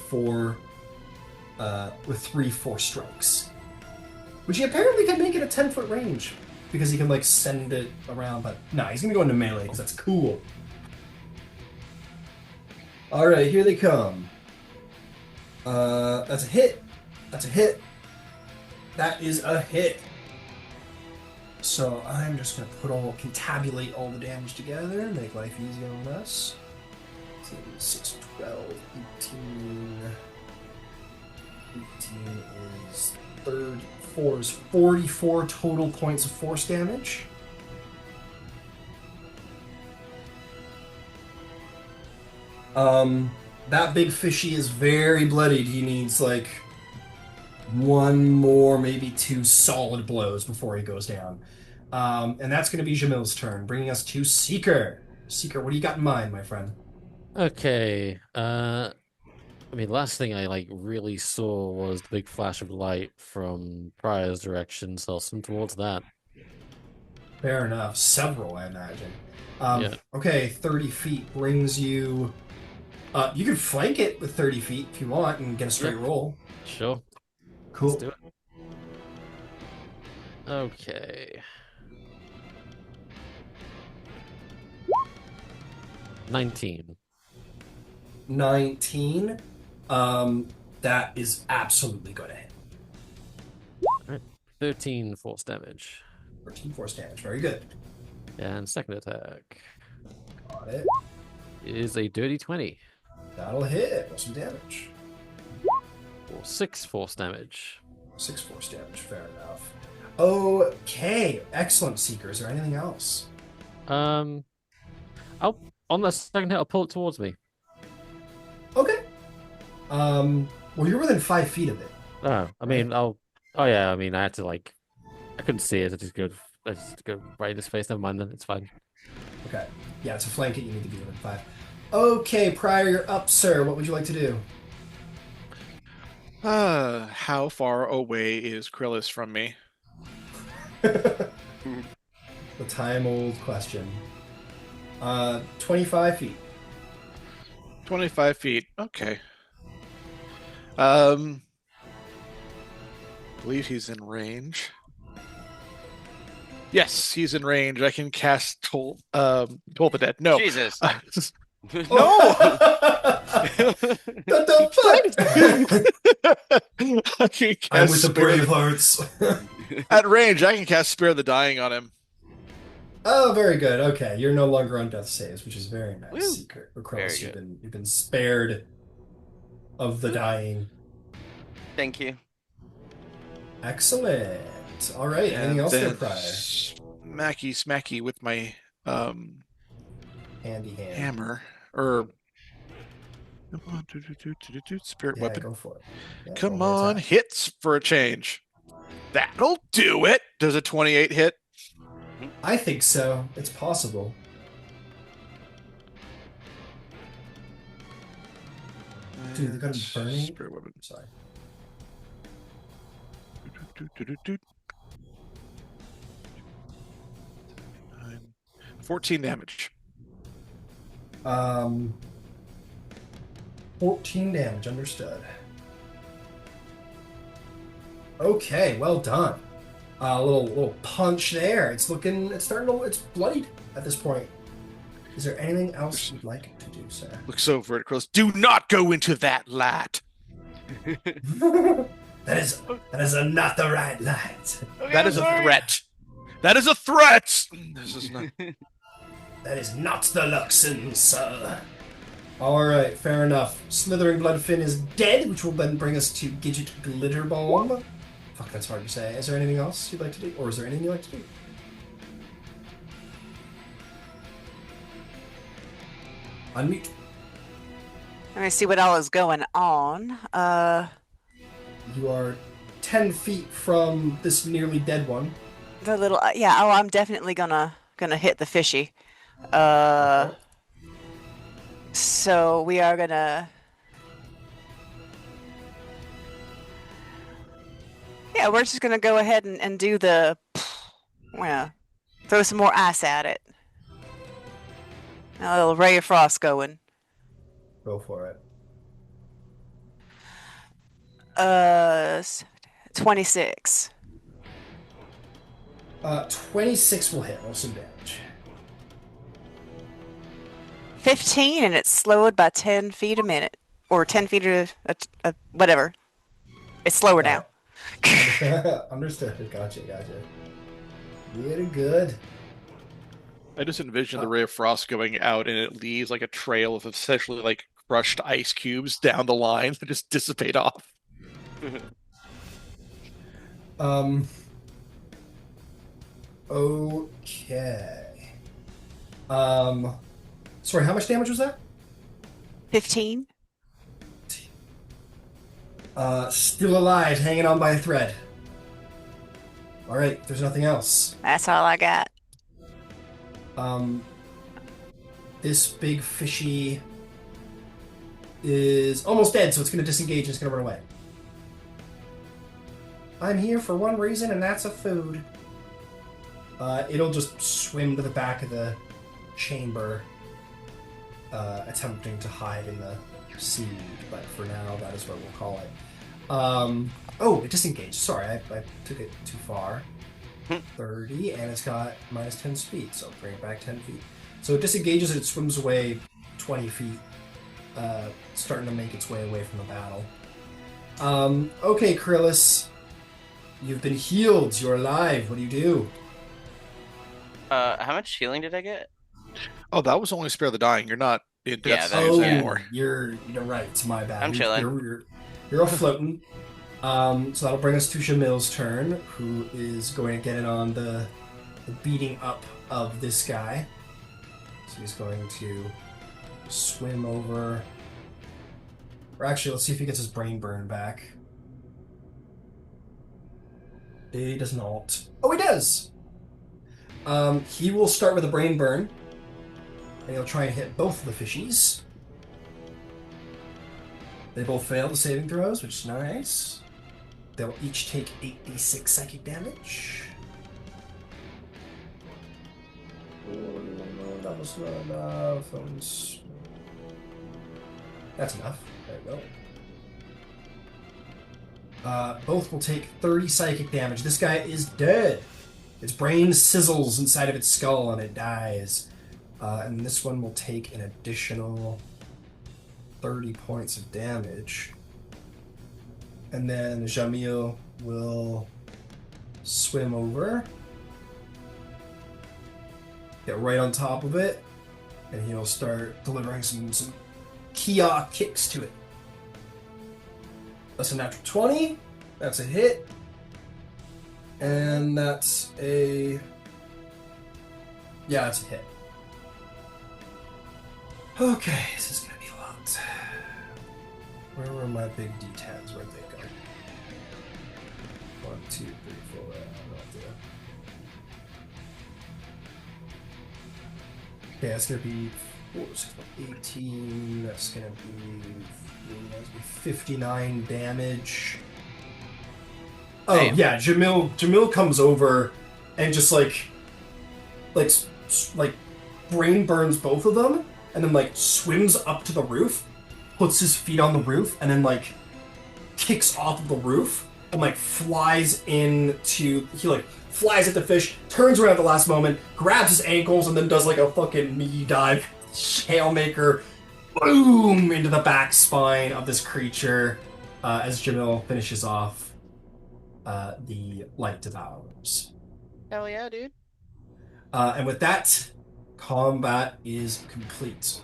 three force strikes. Which he apparently can make it a 10-foot range. Because he can, like, send it around. But, nah, he's going to go into melee, because that's cool. Alright, here they come. That's a hit. That's a hit. That is a hit. So I'm just going to contabulate all the damage together, make life easier on us. 6, 12, 18. 18 is 34 is 44 total points of force damage. That big fishy is very bloodied. He needs like one more, maybe two solid blows before he goes down. And that's going to be Jamil's turn, bringing us to Seeker. Seeker, what do you got in mind, my friend? Okay. I mean, last thing I like really saw was the big flash of light from Prior's direction, so I'll swim towards that. Fair enough. Several, I imagine. Yeah. Okay, 30 feet brings you... you can flank it with 30 feet if you want and get a straight roll. Sure. Cool. Let's do it. Okay. 19. 19. That is absolutely going to hit. Alright. 13 force damage. 13 force damage. Very good. And second attack Got it. is a dirty 20 That'll hit. Roll some damage. for 6 force damage. 6 force damage. Fair enough. Okay. Excellent, Seeker. Is there anything else? I'll on the second hit, I'll pull it towards me. Okay. Well, you're within 5 feet of it. Oh, I mean, I'll. Oh yeah, I mean, I had to like, I couldn't see it. I just go right in his face. Never mind then. It's fine. Okay. Yeah, it's a flank it. You need to be within 5. Okay, Prior, you're up, sir. What would you like to do? How far away is Krillis from me? The time-old question. 25 feet. 25 feet. Okay. Believe he's in range. Yes, he's in range. I can cast Toll the Dead. No. Jesus. No! What the fuck? I can cast I'm with the Spare brave hearts. At range, I can cast Spare the Dying on him. Oh, very good. Okay, you're no longer on death saves, which is very nice. Woo. Secret. Very You've good. you've been spared of the dying. Thank you. Excellent. All right. Anything else there, Prior? Smacky with my Handy hand. hammer or spirit Yeah, weapon. go for it. Yeah, Come roll the on, attack. hits for a change. That'll do it. Does a 28 hit? I think so. It's possible. Dude, they got him burning. Spirit weapon. Sorry. 14 damage. 14 damage. Understood. Okay, well done. A little punch there. It's bloodied at this point. Is there anything else you'd like to do, sir? Looks over at Krillis. Do not go into that light. That is not the right light. Okay, That I'm is a sorry. threat. That is a threat. This is not. That is not the Luxon, sir. Alright, fair enough. Slithering Bloodfin is dead, which will then bring us to Gidget Glitterbomb. Fuck, that's hard to say. Is there anything else you'd like to do? Or is there anything you'd like to do? Unmute. Let me see what all is going on. You are 10 feet from this nearly dead one. The little yeah. Oh, I'm definitely gonna hit the fishy. Okay. So we are gonna. Yeah, we're just gonna go ahead and do the. Well, throw some more ice at it. A little ray of frost going. Go for it. Uh, 26. 26 will hit. Roll some damage. 15, and it's slowed by 10 feet a minute. Or 10 feet whatever. It's slower now. Understood. Gotcha. Very good. I just envision the ray of frost going out, and it leaves like a trail of essentially like crushed ice cubes down the line that just dissipate off. Okay. Sorry, how much damage was that? 15. Still alive, hanging on by a thread. All right, there's nothing else. That's all I got. This big fishy is almost dead, so it's going to disengage and it's going to run away. I'm here for one reason, and that's a food. It'll just swim to the back of the chamber, attempting to hide in the seed, but for now, that is what we'll call it. Oh, it disengaged. Sorry, I took it too far. 30, and it's got minus 10 speed, so bring it back 10 feet. So it disengages and it swims away 20 feet, starting to make its way away from the battle. Okay, Krillis. You've been healed. You're alive. What do you do? How much healing did I get? Oh, that was only spare the dying. You're not in Yeah, death that saves is- anymore. You're right. It's my bad. I'm chilling. You're all floating. So that'll bring us to Jamil's turn, who is going to get in on the beating up of this guy. So he's going to swim over. Or actually, let's see if he gets his brain burn back. He does not. Oh, he does! He will start with a brain burn. And he'll try and hit both of the fishies. They both fail the saving throws, which is nice. They'll each take 8d6 psychic damage. Oh, that was not enough. That's enough. There we go. Both will take 30 psychic damage. This guy is dead. Its brain sizzles inside of its skull and it dies. And this one will take an additional 30 points of damage. And then Jamil will swim over, get right on top of it, and he'll start delivering some Kia kicks to it. That's a natural 20. That's a hit. And that's a... Yeah, that's a hit. Okay, this is going to be a lot. Where were my big D10s? Where'd they go? 1, 2, 3, 4. Okay, that's going to be 18. That's going to be 59 damage. Oh, Damn. yeah, Jamil comes over and just like brain burns both of them, and then like swims up to the roof, puts his feet on the roof, and then like kicks off of the roof and like flies at the fish, turns around at the last moment, grabs his ankles, and then does like a fucking knee dive, Hailmaker, boom, into the back spine of this creature as Jamil finishes off the Light Devourers. Hell yeah, dude. And with that, combat is complete.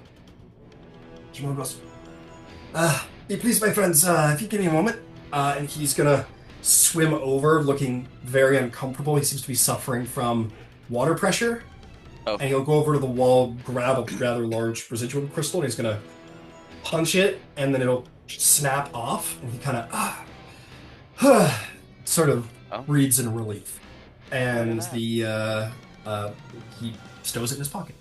Jamil goes, hey, please, my friends, if you give me a moment. And he's gonna swim over, looking very uncomfortable. He seems to be suffering from water pressure. Oh. And he'll go over to the wall, grab a rather large residual crystal, and he's gonna punch it, and then it'll snap off, and he kind of sort of breathes in relief. And he stows it in his pocket.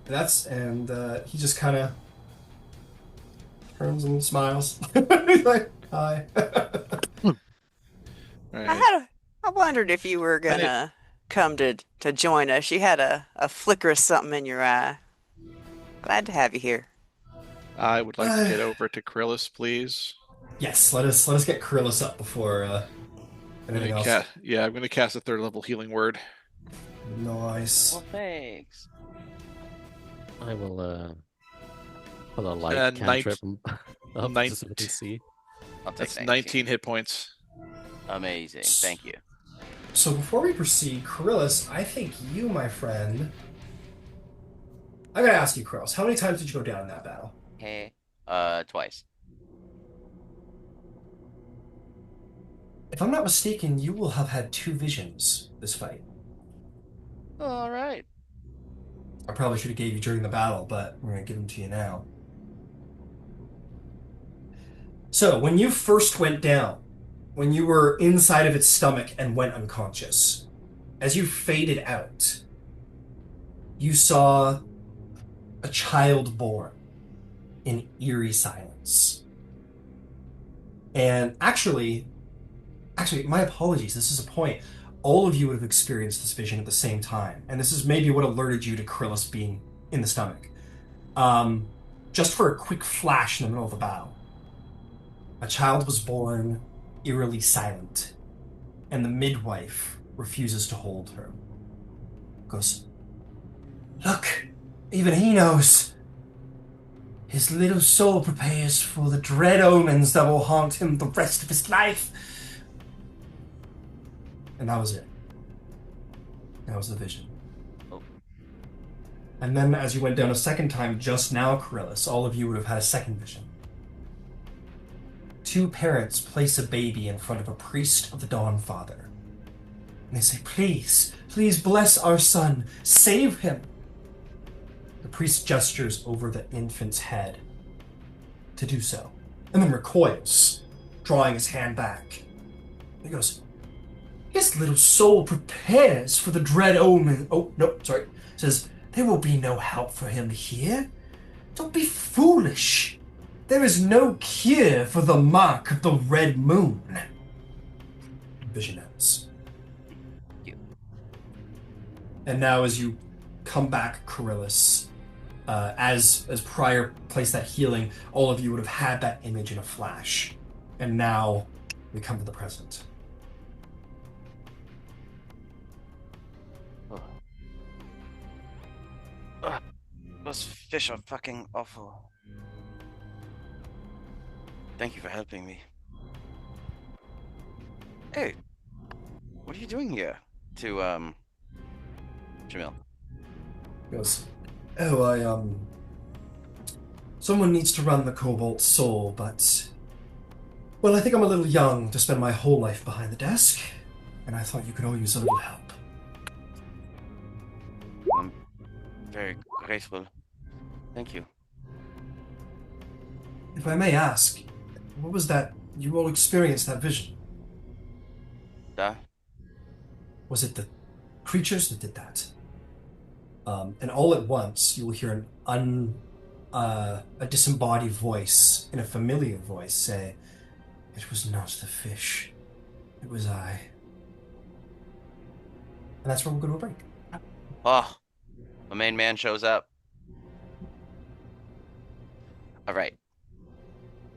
He just kind of turns and smiles. He's like, hi. All I right. had a, I wondered if you were I gonna come to join us. You had a flicker of something in your eye. Glad to have you here. I would like to get over to Krillis, please. Yes, let us get Coryllis up before anything else. I'm gonna cast a third level healing word. Nice. Well, thanks. I will put a light And cantrip up nine, just so we can see. I'll take that's 19. 19 hit points. Amazing. Thank you. So before we proceed, Coryllis, I think you, my friend, I gotta ask you, Coryllis, how many times did you go down in that battle? Hey. Twice. If I'm not mistaken, you will have had two visions this fight. All right. I probably should have gave you during the battle, but we're gonna give them to you now. So when you first went down, when you were inside of its stomach and went unconscious, as you faded out, you saw a child born in eerie silence. And actually, my apologies, this is a point. All of you would have experienced this vision at the same time, and this is maybe what alerted you to Krillis being in the stomach. Um, just for a quick flash in the middle of the battle, a child was born eerily silent, and the midwife refuses to hold her. Goes, look, even he knows. His little soul prepares for the dread omens that will haunt him the rest of his life. And that was it. That was the vision. Oh. And then as you went down a second time, just now, Coryllis, all of you would have had a second vision. Two parents place a baby in front of a priest of the Dawn Father. And they say, please, please bless our son. Save him. The priest gestures over the infant's head to do so, and then recoils, drawing his hand back. He goes, his little soul prepares for the dread omen. Oh, no, sorry. Says, there will be no help for him here. Don't be foolish. There is no cure for the mark of the red moon. Vision ends. And now as you come back, Coryllis, as prior placed that healing, all of you would have had that image in a flash. And now we come to the present. Those fish are fucking awful. Thank you for helping me. Hey, what are you doing here? To, Jamil. He goes, oh, someone needs to run the Cobalt Soul, but, well, I think I'm a little young to spend my whole life behind the desk, and I thought you could all use a little help. I'm very grateful. Thank you. If I may ask, what was that you all experienced that vision? Was it the creatures that did that? And all at once, you will hear a disembodied voice in a familiar voice say, it was not the fish. It was I. And that's where we'll go to a break. Oh, my main man shows up. All right.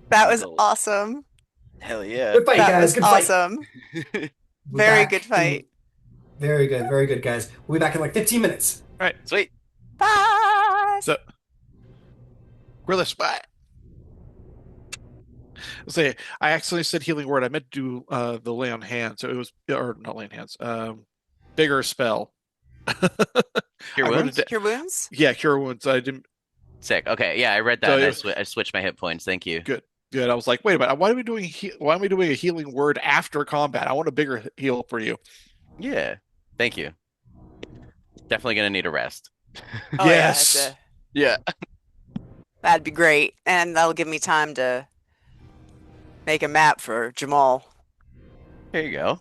That was awesome. Hell yeah. Good fight, That guys. was Good fight. awesome. We're Very back good fight. Very good, guys. We'll be back in like 15 minutes. All right. Sweet. Bye. So, Krillis, bye. Say, I accidentally said healing word. I meant to do the lay on hands. So it was, or not lay on hands. Bigger spell. Cure wounds? Cure wounds? Yeah, cure wounds. I didn't. Sick. Okay, yeah, I read that. So and I switched my hit points. Thank you. Good. I was like, wait a minute. Why are we doing? Why am I doing a healing word after combat? I want a bigger heal for you. Yeah. Thank you. Definitely gonna need a rest. Oh, Yes. Yeah. That'd be great. And that'll give me time to make a map for Jamal. Here you go.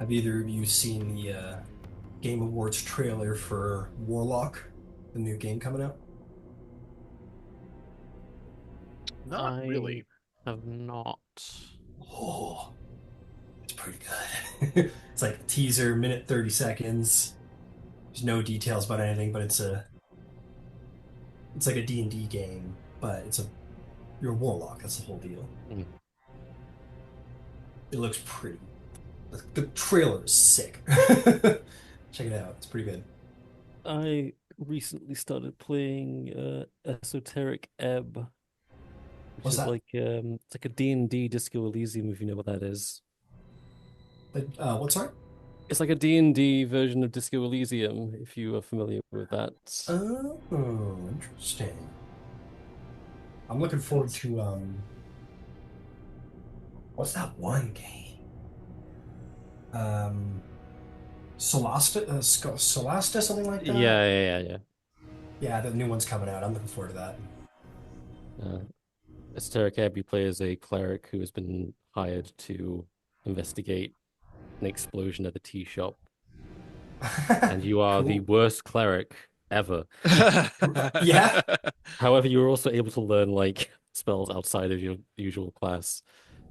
Have either of you seen the Game Awards trailer for Warlock, the new game coming out? Not I really. have not. Oh, it's pretty good. It's like a teaser, minute 30 seconds. There's no details about anything, but it's like a D&D game, but you're a warlock. That's the whole deal. Mm. It looks pretty. The trailer is sick. Check it out. It's pretty good. I recently started playing Esoteric Ebb, which What's is that? like it's like a D&D Disco Elysium, if you know what that is. What's that? It's like a D&D version of Disco Elysium, if you are familiar with that. Oh, interesting. I'm looking forward to what's that one game? Um, Solasta, something like that. Yeah. Yeah, the new one's coming out. I'm looking forward to that. Uh, Esoteric Ebb, you play as a cleric who has been hired to investigate an explosion at a tea shop, and you are the Cool. worst cleric ever. Yeah. However, you're also able to learn like spells outside of your usual class.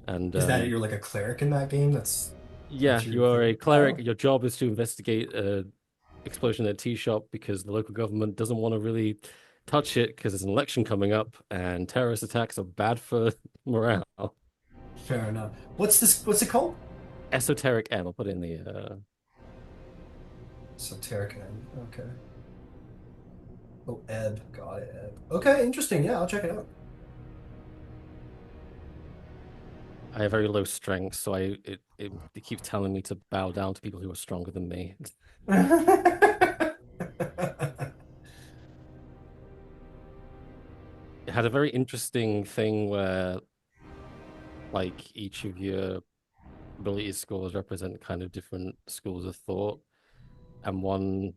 And Is that you're like a cleric in that game? That's yeah, your you are a thing. cleric. Oh, Your job is to investigate a explosion at a tea shop because the local government doesn't want to really touch it because there's an election coming up and terrorist attacks are bad for morale. fair enough. What's it called? Esoteric M. I'll put it in the Esoteric End. Okay. Oh, Ebb. Got it, Ebb. Okay, interesting. Yeah, I'll check it out. I have very low strength, so it keeps telling me to bow down to people who are stronger than me. It had a very interesting thing where like each of your ability scores represent kind of different schools of thought. And one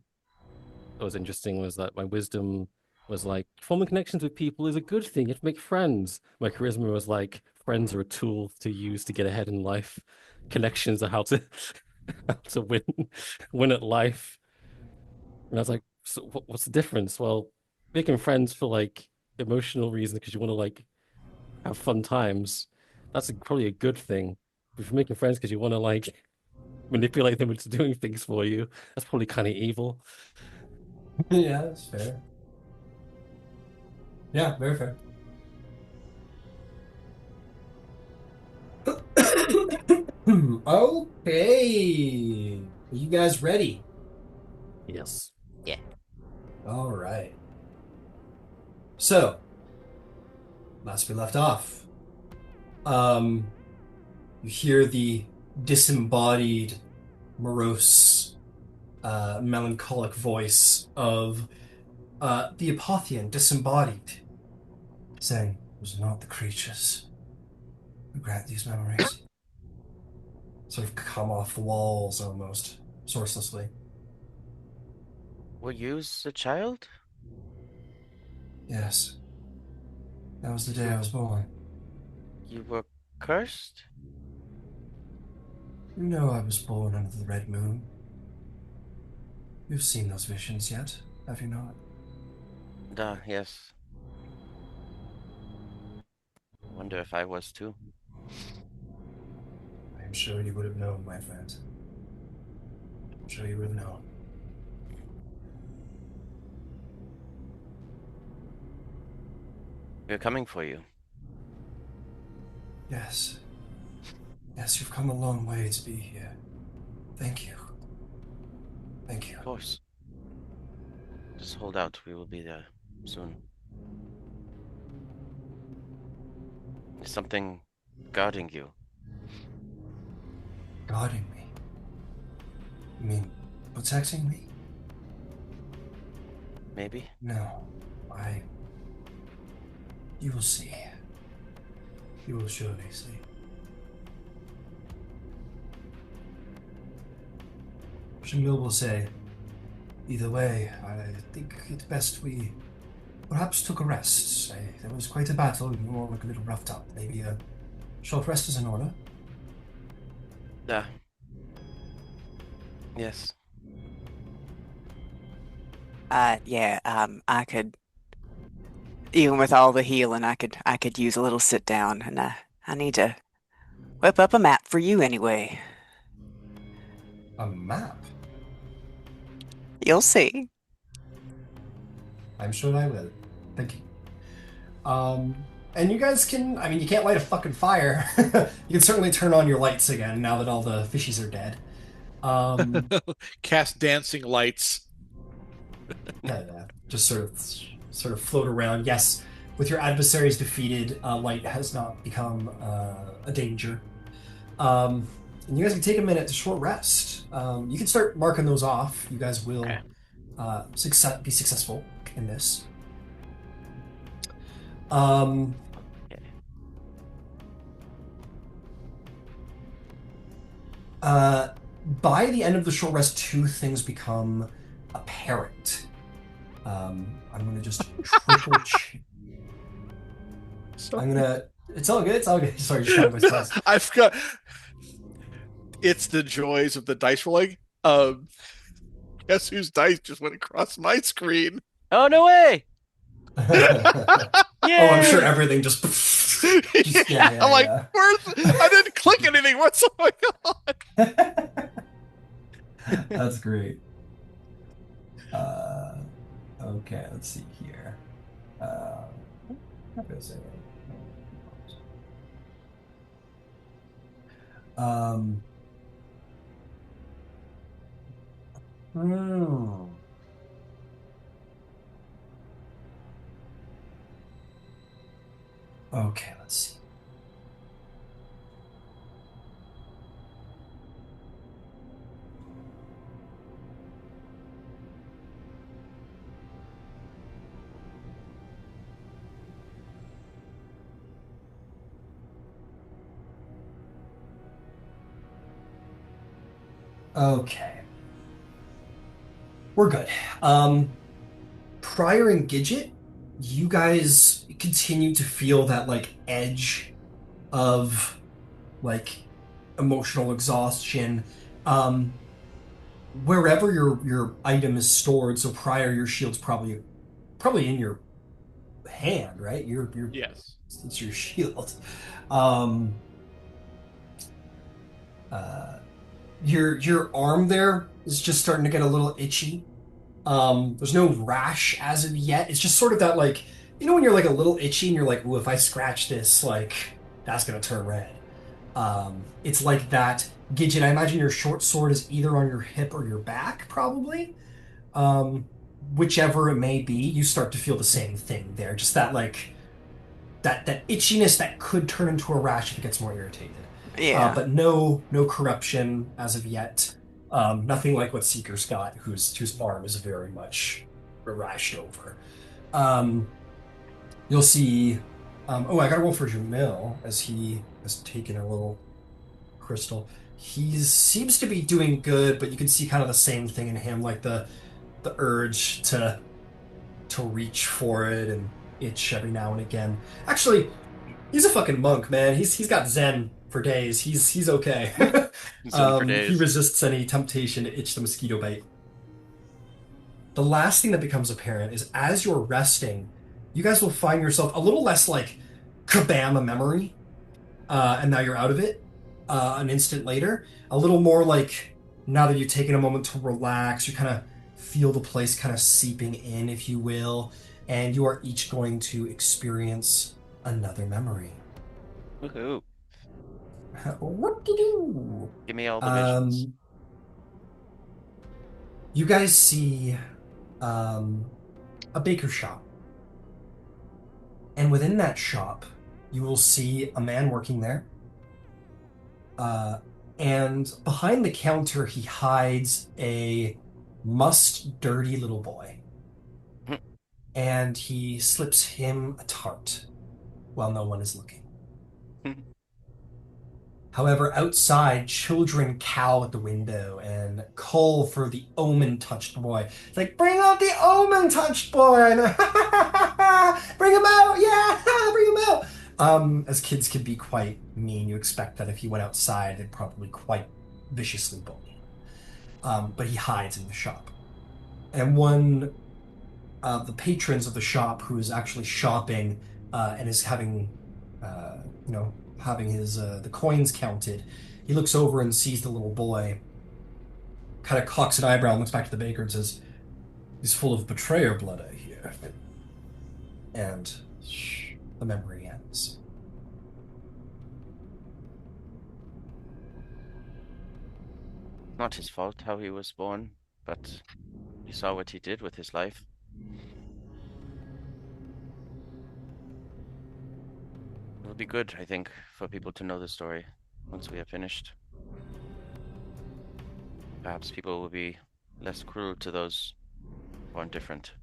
that was interesting was that my wisdom was like forming connections with people is a good thing. You have to make friends. My charisma was like friends are a tool to use to get ahead in life. Connections are how to how to win at life. And I was like, so what's the difference? Well, making friends for like emotional reasons because you want to like have fun times. That's probably a good thing. But if you're making friends because you want to like manipulate them into doing things for you, that's probably kind of evil. Yeah, that's fair. Yeah, very fair. Okay. Are you guys ready? Yes. Yeah. All right. So, last we left off, um, you hear the disembodied, morose, melancholic voice of the Apotheon disembodied, saying, "It was not the creatures who grant these memories." Sort of come off the walls almost, sourcelessly. Were you a child? Yes, that was the day I You was born. you were cursed? You know I was born under the red moon. You've seen those visions yet, have you not? Yes. I wonder if I was too. I am sure you would have known, my friend. I'm sure you would have known. We're coming for you. Yes. Yes, you've come a long way to be here. Thank you. Thank you. Of course. Just hold out. We will be there soon. Is something guarding you? Guarding me. You mean protecting me? Maybe? No. I. You will see. You will surely see. Shingle will say, either way, I think it best we perhaps took a rest. There was quite a battle, and you all look a little roughed up. Maybe a short rest is in order. Yeah. Yes. Yeah, I could, even with all the healing, I could use a little sit down, and I need to whip up a map for you anyway. A map. You'll see. I'm sure I will. Thank you. And you guys can, I mean, you can't light a fucking fire. You can certainly turn on your lights again now that all the fishies are dead. Um, Cast dancing lights. yeah. Just sort of float around. Yes, with your adversaries defeated, light has not become a danger. Um, and you guys can take a minute to short rest. You can start marking those off. You guys will Okay. be successful in this. Um, Okay. by the end of the short rest, two things become apparent. I'm gonna just triple check. I'm gonna. It's all good. It's all good. Sorry, just found my spells. I forgot. It's the joys of the dice rolling. Guess whose dice just went across my screen? Oh, no way! Oh, I'm sure Yay! everything just. Just Yeah, I'm like, yeah. where's? I didn't click anything. What's going on? That's great. Uh, okay, let's see here. What was it? Um, hmm. Okay, let's see. Okay, we're good. Prior and Gidget, you guys continue to feel that like edge of like emotional exhaustion. Um, Wherever your item is stored, so prior your shield's probably in your hand, right? Your Yes. it's your shield. Um, uh, your arm there is just starting to get a little itchy. There's no rash as of yet. It's just sort of that like when you're like a little itchy and you're like, "Ooh, if I scratch this, like that's gonna turn red." It's like that. Gidget, I imagine your short sword is either on your hip or your back, probably. Um, Whichever it may be, you start to feel the same thing there. Just that like that itchiness that could turn into a rash if it gets more irritated. Yeah. But no corruption as of yet. Nothing like what Seeker's got, whose arm is very much rashed over. Um, you'll see. Oh, I gotta roll for Jamil as he has taken a little crystal. He seems to be doing good, but you can see kind of the same thing in him, like the urge to reach for it and itch every now and again. Actually, he's a fucking monk, man. He's got Zen for days. He's okay. Zen for He days. resists any temptation to itch the mosquito bite. The last thing that becomes apparent is as you're resting, you guys will find yourself a little less like kabam a memory, and now you're out of it an instant later. A little more like now that you've taken a moment to relax, you kind of feel the place kind of seeping in, if you will, and you are each going to experience another memory. Woohoo. What-de-doo? Give me all the visions. Um, you guys see um, a baker shop, and within that shop, you will see a man working there. Uh, and behind the counter, he hides a dirty little boy. And he slips him a tart while no one is looking. However, outside, children cow at the window and call for the omen-touched boy. It's like, bring out the omen-touched boy! And, bring him out! Yeah! Bring him out! As kids can be quite mean, you expect that if he went outside, they'd probably quite viciously bully him. but he hides in the shop. And one of the patrons of the shop who is actually shopping and is having, having his the coins counted, he looks over and sees the little boy, kind of cocks an eyebrow and looks back to the baker and says, "He's full of betrayer blood, I hear." And the memory ends. Not his fault how he was born, but you saw what he did with his life. It will be good, I think, for people to know the story once we have finished. Perhaps people will be less cruel to those born different.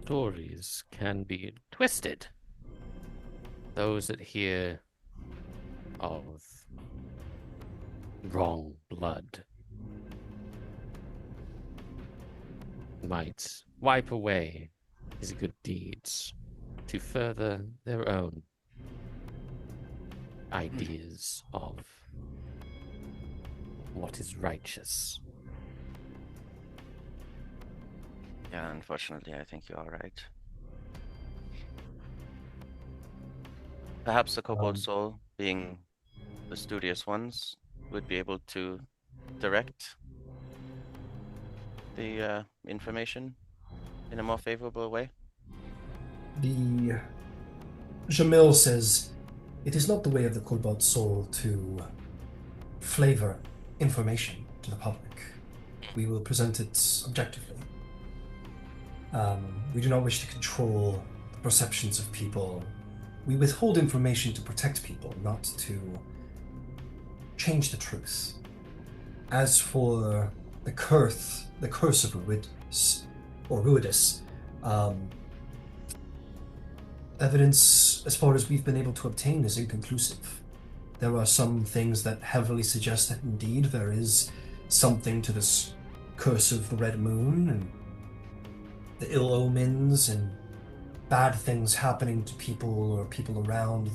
Stories can be twisted. Those that hear of wrong blood might wipe away his good deeds to further their own ideas of what is righteous. Yeah, unfortunately, I think you are right. Perhaps the Kobold Soul, being the studious ones, would be able to direct the information in a more favorable way. The Jamil says, "It is not the way of the Cobalt Soul to flavor information to the public. We will present it objectively. We do not wish to control the perceptions of people. We withhold information to protect people, not to change the truth. As for the curse of Ruidus, evidence, as far as we've been able to obtain, is inconclusive. There are some things that heavily suggest that indeed there is something to this curse of the Red Moon and the ill omens and bad things happening to people or people around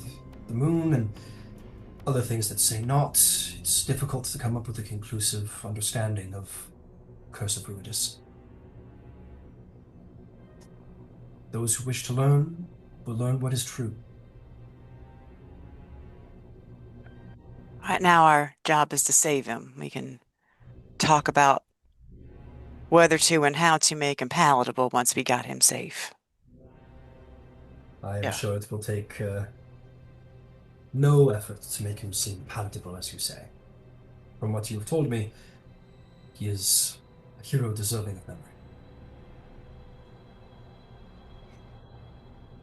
the moon, and other things that say not. It's difficult to come up with a conclusive understanding of Curse of Ruidus. Those who wish to learn will learn what is true." Right now, our job is to save him. We can talk about whether to and how to make him palatable once we got him safe. I am Yeah. sure it will take no effort to make him seem palatable, as you say. From what you have told me, he is a hero deserving of memory.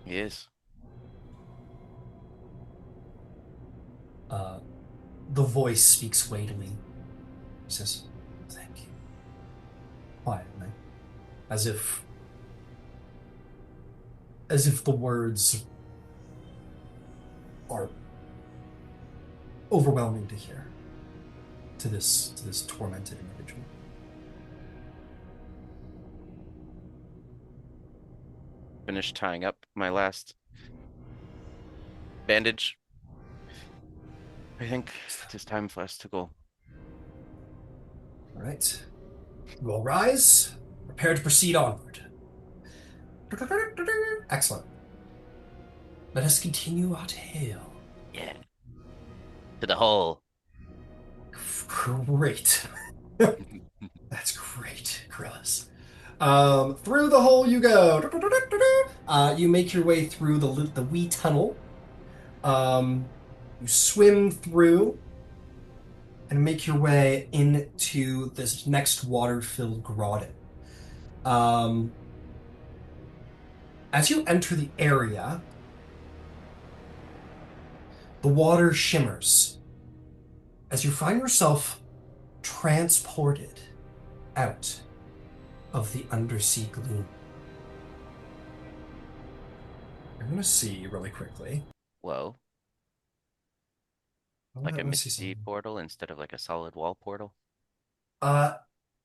He is. Uh, the voice speaks weightily. He says, "Thank you." Quietly, as if the words are overwhelming to hear to this tormented individual. Finished tying up my last bandage. I think it is time for us to go. All right. You all rise. Prepare to proceed onward. Excellent. Let us continue our tale. Yeah. To the hole. Great. That's great, Grillis. Through the hole you go. You make your way through the wee tunnel. You swim through and make your way into this next water-filled grotto. As you enter the area, the water shimmers as you find yourself transported out of the undersea gloom. I'm going to see really quickly. Whoa. Like a misty portal instead of like a solid wall portal? Uh,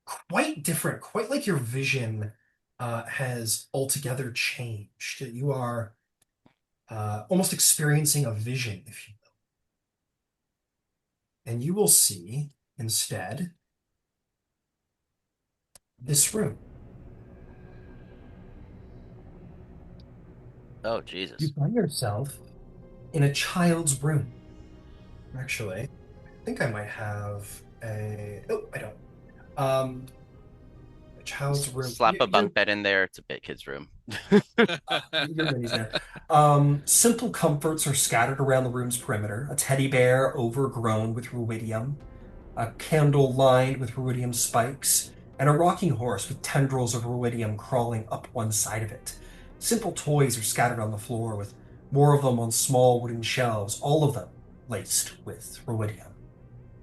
Quite different. Quite like your vision has altogether changed. You are almost experiencing a vision, if you will. And you will see, instead, this room. Oh, You Jesus. find yourself in a child's room. Actually, I think I might have a. Oh, I don't. Um, a child's room. Slap a bunk bed in there. It's a bit kid's room. Your minis there. Simple comforts are scattered around the room's perimeter. A teddy bear overgrown with ruidium, a candle lined with ruidium spikes, and a rocking horse with tendrils of ruidium crawling up one side of it. Simple toys are scattered on the floor, with more of them on small wooden shelves, all of them laced with ruidium.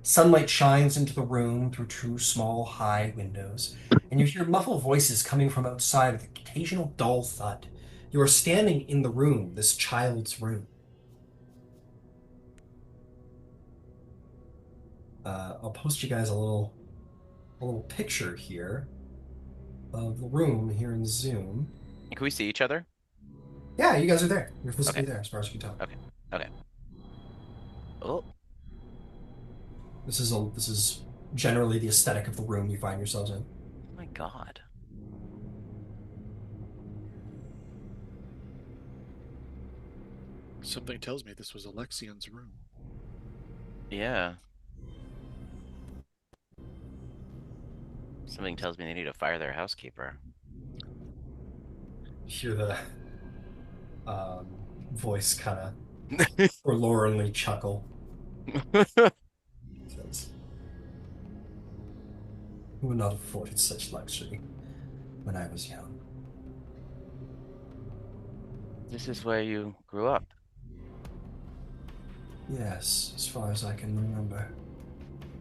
Sunlight shines into the room through two small, high windows, and you hear muffled voices coming from outside with occasional dull thud. You are standing in the room, this child's room. I'll post you guys a little picture here of the room here in Zoom. Can we see each other? Yeah, you guys are there. You're Okay. physically there as far as you can tell. Okay. Okay. Oh, This is generally the aesthetic of the room you find yourselves in. my God. Something tells me this was Alexion's room. Yeah. Something tells me they need to fire their housekeeper. You hear the um, voice kind of forlornly chuckle. Says, "Who would not have afforded such luxury when I was young?" This is where you grew up. Yes, as far as I can remember.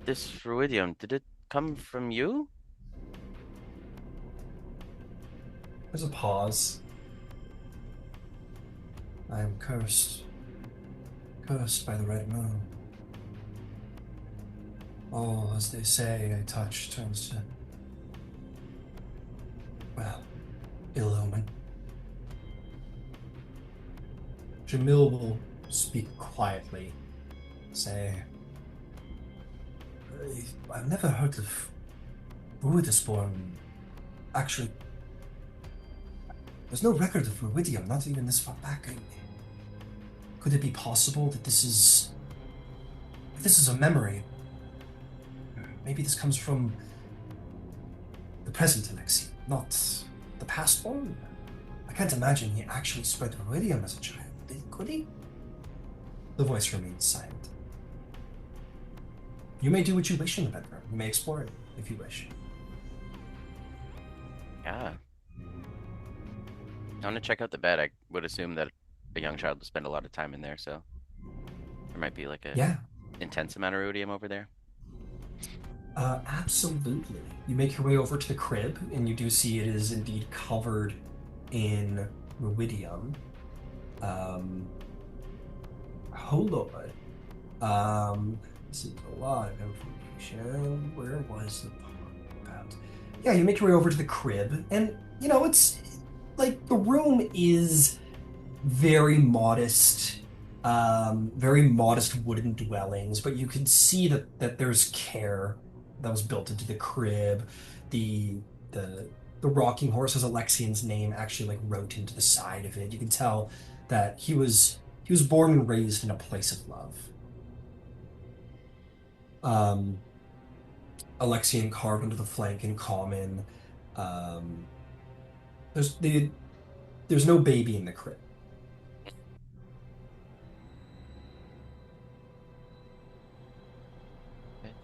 This fruidium, did it come from you? There's a pause. I am cursed. Cursed by the red moon. All, as they say, I touch turns to, well, ill omen. Jamil will speak quietly, say, I've never heard of Ruidasporn. Actually, there's no record of Ruidium, not even this far back. Could it be possible that this is a memory? Maybe this comes from the present Alexi, not the past one? I can't imagine he actually spread Ruidium as a child. Could he? The voice remains silent. You may do what you wish in the bedroom. You may explore it if you wish. Yeah. I want to check out the bed. I would assume that a young child would spend a lot of time in there, so there might be like a Yeah, intense amount of ruidium over there. absolutely. You make your way over to the crib, and you do see it is indeed covered in ruidium. Hold on. This is a lot of information. Where was the part about? Yeah, you make your way over to the crib, and it's like the room is very modest, very modest wooden dwellings, but you can see that there's care that was built into the crib. The the the rocking horse has Alexion's name actually like wrote into the side of it. You can tell that he was born and raised in a place of love. Um, Alexian carved into the flank in common. Um, there's the there's no baby in the crib. Okay.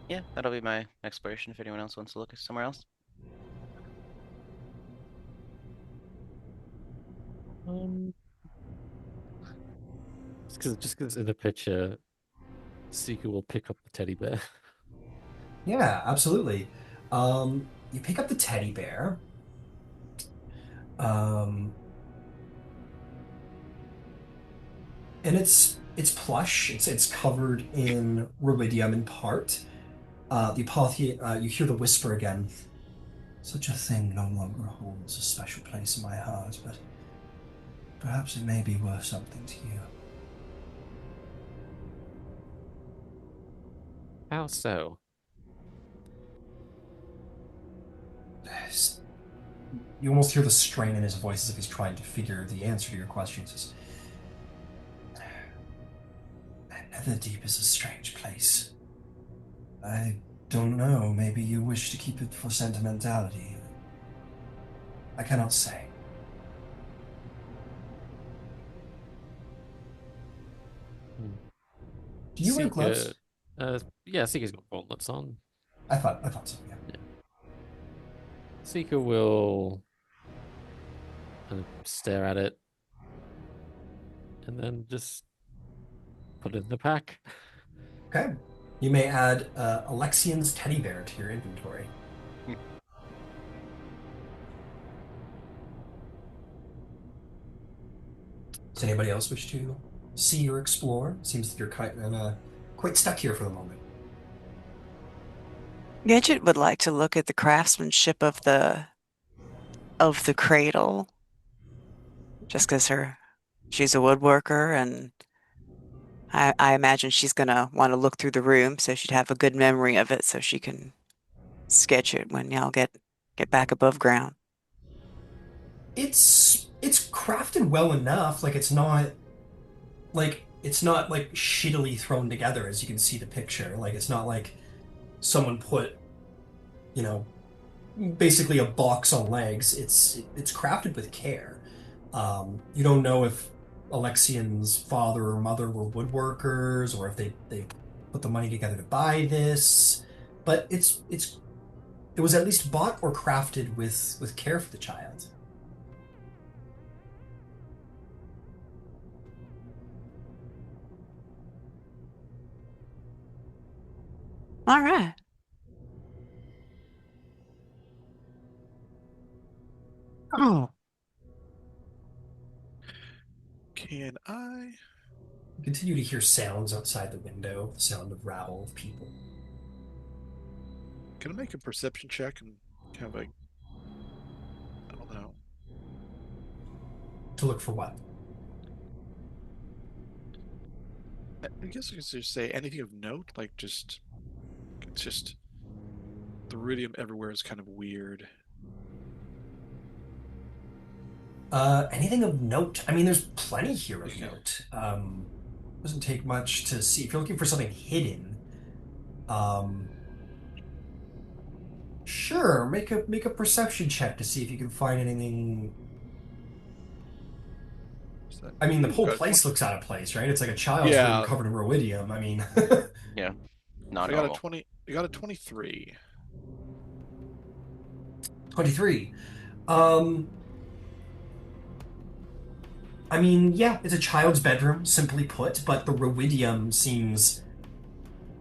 Yeah, that'll be my exploration if anyone else wants to look somewhere else. Um, just because in the picture, Seeker will pick up the teddy bear. Yeah, absolutely. You pick up the teddy bear. Um, and it's plush. It's covered in rubidium in part. You hear the whisper again. Such a thing no longer holds a special place in my heart, but perhaps it may be worth something to you. How so? You almost hear the strain in his voice as if he's trying to figure the answer to your questions. Netherdeep is a strange place. I don't know. Maybe you wish to keep it for sentimentality. I cannot say. Hmm. Do you wear Seeker, gloves? yeah, Seeker's got gauntlets on. I thought so. Yeah. Yeah. Seeker will kind of stare at it and then just put it in the pack. Okay. You may add Alexian's teddy bear to your inventory. Does anybody else wish to see or explore? Seems that you're quite stuck here for the moment. Gidget would like to look at the craftsmanship of the cradle, just because she's a woodworker, and I imagine she's gonna want to look through the room, so she'd have a good memory of it, so she can sketch it when y'all get back above ground. It's crafted well enough. Like it's not like shittily thrown together as you can see the picture. Like it's not like someone put, you know, basically a box on legs. It's crafted with care. You don't know if Alexian's father or mother were woodworkers or if they put the money together to buy this, but it was at least bought or crafted with care for the child. All right. Oh. Can I? You continue to hear sounds outside the window, the sound of rabble of people. Can I make a perception check and kind of like, I don't know. To look for what? I guess I could just say anything of note, like just it's just the iridium everywhere is kind of weird. Anything of note? I mean, there's plenty here of Okay. note. Doesn't take much to see. If you're looking for something hidden, um, sure, make a perception check to see if you can find anything. What's that? I mean, the Ooh, whole got a 20. place looks out of place, right? It's like a child's room Yeah, covered in rhodium. I mean, Yeah, not I got a normal. 20. I got a 23. 23. Um, I mean, yeah, it's a child's bedroom, simply put, but the rhodium seems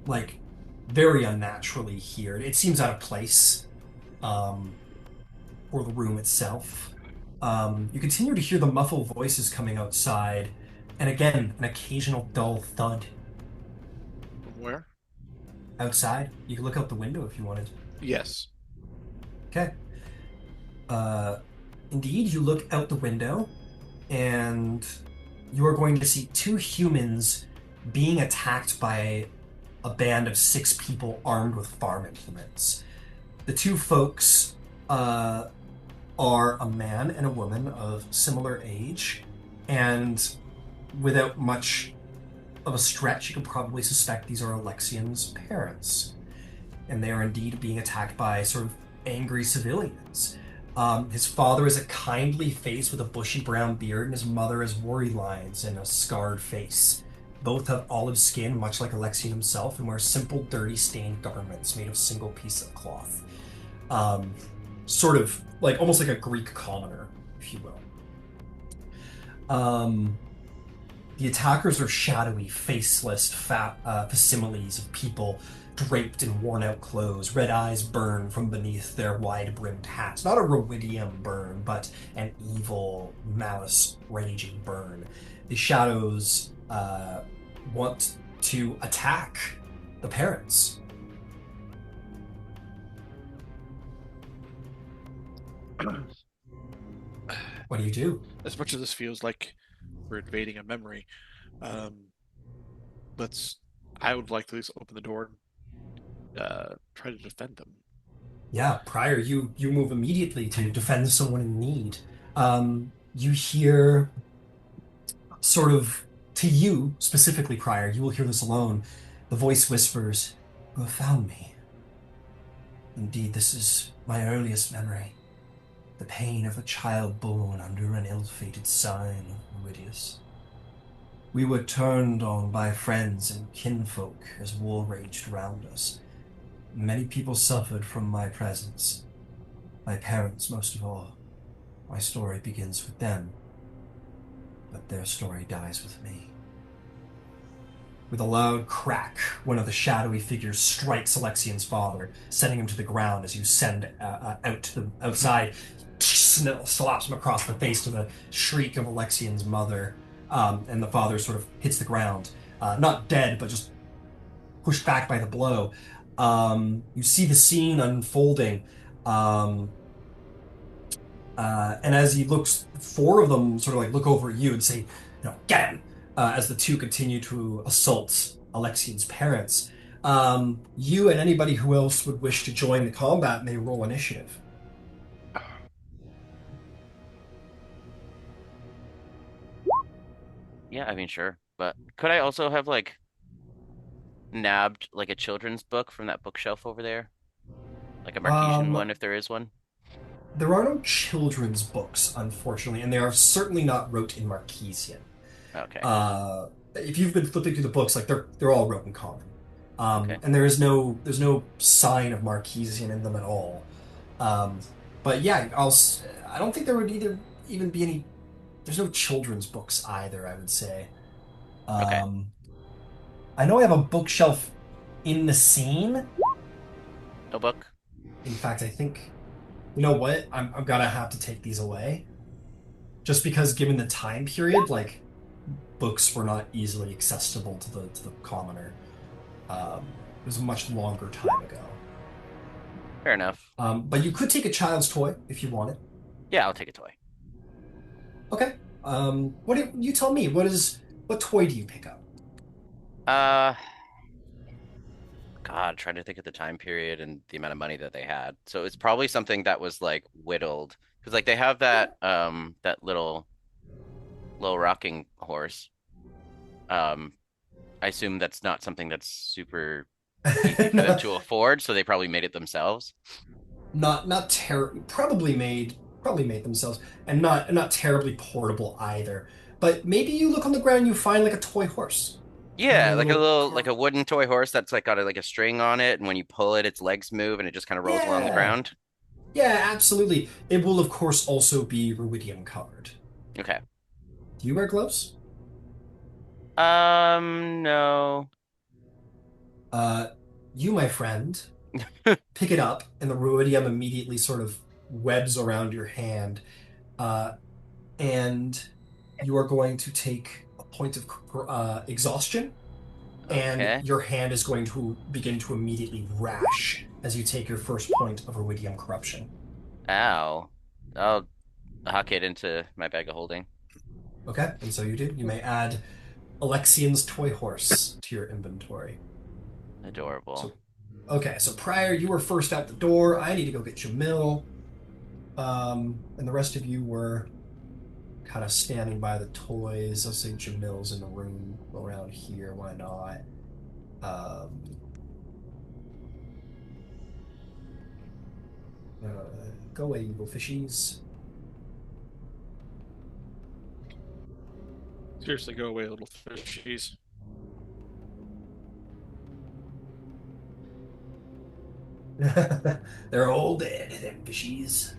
like very unnaturally here. It seems out of place. Um, or the room itself. You continue to hear the muffled voices coming outside, and again, an occasional dull thud From where? outside. You can look out the window if you wanted. Yes. Okay. Uh, Indeed, you look out the window, and you are going to see two humans being attacked by a band of six people armed with farm implements. The two folks are a man and a woman of similar age, and without much of a stretch, you can probably suspect these are Alexian's parents. And they are indeed being attacked by sort of angry civilians. His father is a kindly face with a bushy brown beard, and his mother has worry lines and a scarred face. Both have olive skin, much like Alexian himself, and wear simple, dirty, stained garments made of single pieces of cloth. Um, Sort of like almost like a Greek commoner, if you will. Um, the attackers are shadowy, faceless facsimiles of people draped in worn-out clothes. Red eyes burn from beneath their wide-brimmed hats. Not a ruidium burn, but an evil, malice-raging burn. The shadows want to attack the parents. What do you do? As much as this feels like we're invading a memory, um, let's. I would like to at least open the door and try to defend them. Yeah, prior, you move immediately to defend someone in need. You hear sort of to you specifically prior, you will hear this alone. The voice whispers, "You have found me. Indeed, this is my earliest memory. The pain of a child born under an ill-fated sign of Meridius. We were turned on by friends and kinfolk as war raged around us. Many people suffered from my presence. My parents, most of all. My story begins with them, but their story dies with me." With a loud crack, one of the shadowy figures strikes Alexian's father, sending him to the ground as you send out to the outside. Slaps him across the face to the shriek of Alexian's mother, and the father sort of hits the ground, not dead, but just pushed back by the blow. You see the scene unfolding. Um, and as he looks, four of them sort of like look over at you and say, "Get him!" As the two continue to assault Alexian's parents. You and anybody who else would wish to join the combat may roll initiative. Yeah, I mean, sure. But could I also have like nabbed like a children's book from that bookshelf over there? Like a Marquesian Um, one if there is one? there are no children's books, unfortunately, and they are certainly not wrote in Marquesian. Okay. If you've been flipping through the books, like they're all wrote in common, Okay. and there's no sign of Marquesian in them at all. Um, but yeah, I don't think there would either even be any. There's no children's books either, I would say. Okay. Um, I know I have a bookshelf in the scene. No book? In fact, I think you know what? I'm gonna have to take these away just because, given the time period, like books were not easily accessible to the commoner. It was a much longer time ago. Fair enough. But you could take a child's toy if you want it. Yeah, I'll take a toy. Okay. What do you tell me? What toy do you pick up? Uh, God, trying to think of the time period and the amount of money that they had. So it's probably something that was like whittled because like they have that little rocking horse. Um, I assume that's not something that's super easy for them not to afford, so they probably made it themselves. not probably made themselves, and not terribly portable either. But maybe you look on the ground and you find like a toy horse, like a Yeah, like a little little like car. a wooden toy horse that's like got like a string on it, and when you pull it, its legs move and it just kind of rolls along the Yeah, ground. yeah, absolutely. It will of course also be ruidium covered. Okay. Do you wear gloves? No. Uh, you, my friend, pick it up, and the ruidium immediately sort of webs around your hand, uh, and you are going to take a point of exhaustion, and Okay. your hand is going to begin to immediately rash as you take your first point of ruidium corruption. Ow. I'll huck it into my bag of holding. Okay, and so you do. You may add Alexian's toy horse to your inventory. Adorable. So, okay, so prior, you were first out the door. I need to go get Jamil. And the rest of you were kind of standing by the toys. Let's say Jamil's in the room around here. Why not? Um, uh, go away, you little fishies. Seriously, go away, little fishies. They're all dead, them fishies.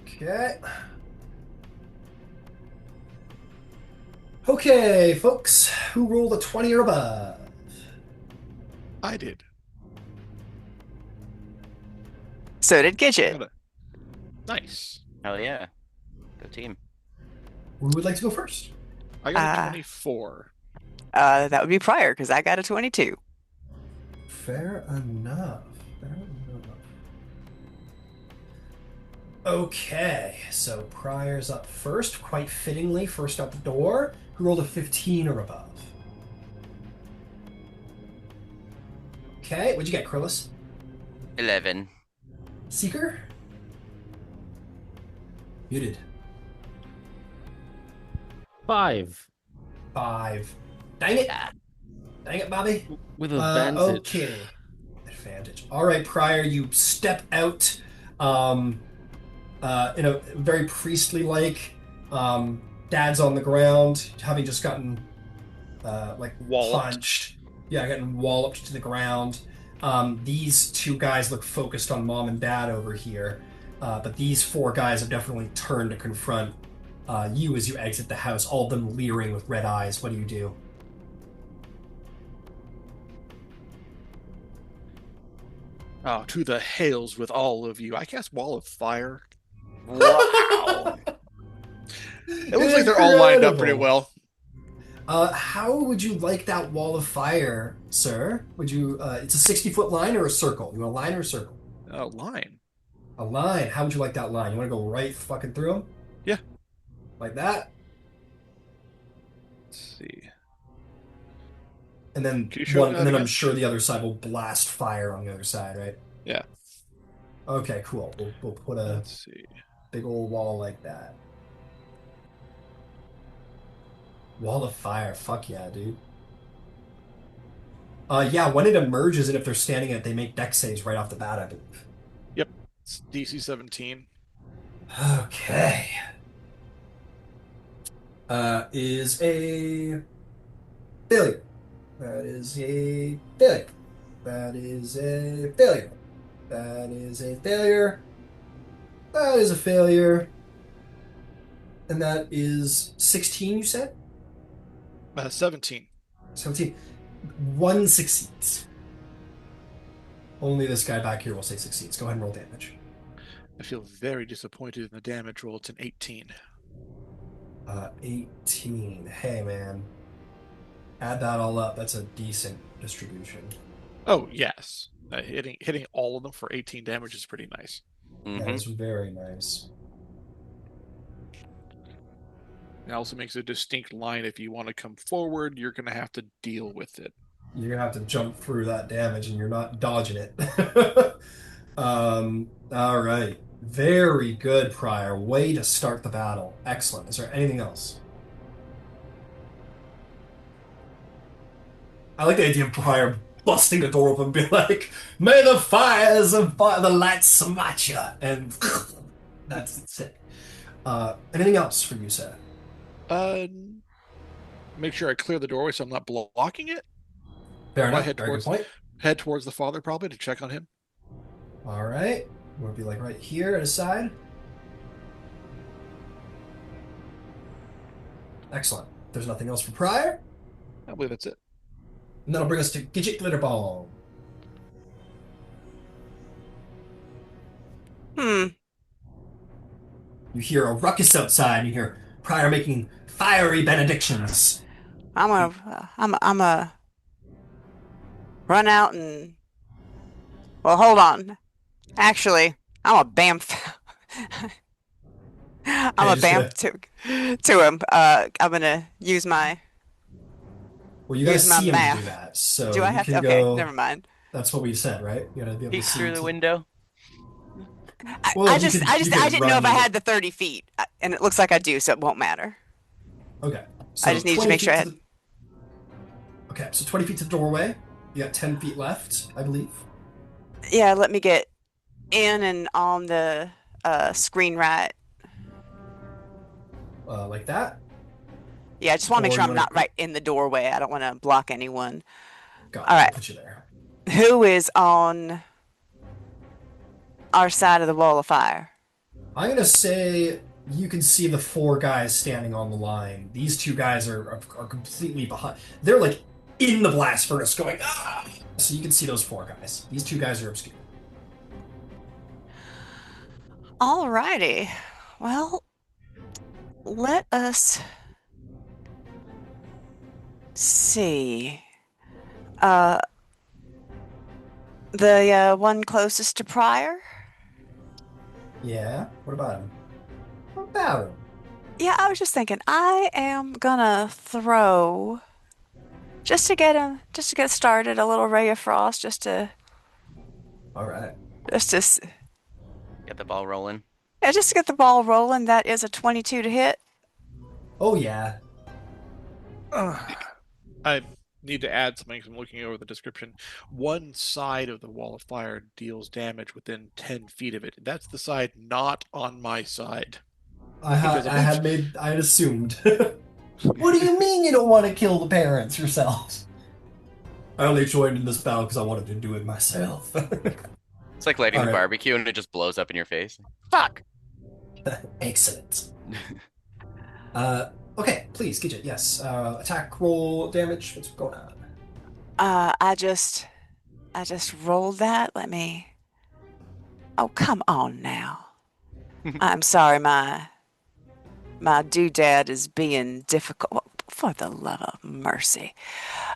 Okay. Okay, folks. Who rolled a 20 or above? I did. So did I Gidget. got a nice. Hell yeah. Go team. Who would like to go first? I got a Uh, 24. that would be prior because I got a 22. Fair enough. Fair enough. Okay, so Pryor's up first, quite fittingly, first out the door. who rolled a 15 or above. Okay, what'd you get, Krillus? 11. Seeker? Muted. 5. 5. Dang it. Ah. Dang it, Bobby. With advantage. Okay. Advantage. All right, Prior, you step out in a very priestly-like. Dad's on the ground, having just gotten Walloped. punched. Yeah, getting walloped to the ground. These two guys look focused on Mom and Dad over here, but these four guys have definitely turned to confront you as you exit the house, all of them leering with red eyes. What do you do? Oh, to the hails with all of you. I cast Wall of Fire. Wow. It looks like they're all lined up pretty well. How would you like that wall of fire, sir? Would you? It's a 60-foot line or a circle? You want a line or a circle? Line. A line. How would you like that line? You want to go right fucking through them? Yeah. Like that? Let's see. And then Can you show me that I'm again? sure the other side will blast fire on the other side, right? Yeah. Okay, cool. We'll put a Let's see. big old wall like that. Wall of fire. Fuck yeah, dude. Yeah, when it emerges and if they're standing in it, they make dex saves right off the bat, I believe. Yep. It's DC 17. Okay. Is a failure. That is a failure. That is a failure. That is a failure. That is a failure. And that is 16, you said? 17. 17. One succeeds. Only this guy back here will say succeeds. Go ahead and roll damage. I feel very disappointed in the damage roll. It's an 18. 18. Hey, man. Add that all up. That's a decent distribution. Oh, yes. Hitting all of them for 18 damage is pretty nice. That is very nice. It also makes a distinct line. If you want to come forward, you're going to have to deal with it. You're gonna have to jump through that damage, and you're not dodging it. All right. Very good, Prior. Way to start the battle. Excellent. Is there anything else? I like the idea of Prior busting the door open and be like, "May the fires of the lights smite you," and that's sick. Anything else for you, sir? Make sure I clear the doorway so I'm not blocking it. Fair Well, enough. Very good point. Head towards the father probably to check on him. All right. We'll be like right here at his side. Excellent. There's nothing else for Prior. I believe that's it. And that'll bring us to Gidget Glitterball. You hear a ruckus outside. You hear Prior making fiery benedictions. I'm a run out and well, hold on. Actually, I'm a bamf. I'm a bamf to him. I'm gonna use my Well, you guys use my see him math. do that, so Do I you have can to? Okay, go. never mind. That's what we said, right? You gotta be able to Peek see through the window. Well, I you just could didn't know run if I with had the 30 feet, and it looks like I do, so it won't matter. Okay. So I just need to 20 make sure I feet had. to Okay, so 20 feet to the doorway. You got 10 feet left, I believe. Yeah, let me get in and on the screen right. Like that. Yeah, I just want to make Or sure you I'm wanna- not right in the doorway. I don't want to block anyone. Got it. All right. I'll put you there. Who is on our side of the wall of fire? I'm gonna say you can see the four guys standing on the line. These two guys are completely behind. They're like in the blast furnace going, ah! So you can see those four guys. These two guys are obscure. Alrighty. Well, let us see. The one closest to Prior? Yeah? What about him? What about him? Yeah, I was just thinking, I am gonna throw just to get started, a little ray of frost, All right. just to, s- Get the ball rolling. yeah, just to get the ball rolling. That is a 22 to hit. Oh yeah. I need to add something 'cause I'm looking over the description. One side of the wall of fire deals damage within 10 feet of it. That's the side not on my side. Because I moved. I had assumed. What do you mean you don't want to kill the parents yourselves? I only joined in this battle because I wanted to do it myself. It's like lighting All the right. barbecue and it just blows up in your face. Fuck. Excellent. Uh, okay, please, Gidget. Yes. Attack, roll, damage. What's going on? Uh, I just, I just rolled that. Let me. Oh, come on now. I'm sorry, my doodad is being difficult. Well, for the love of mercy.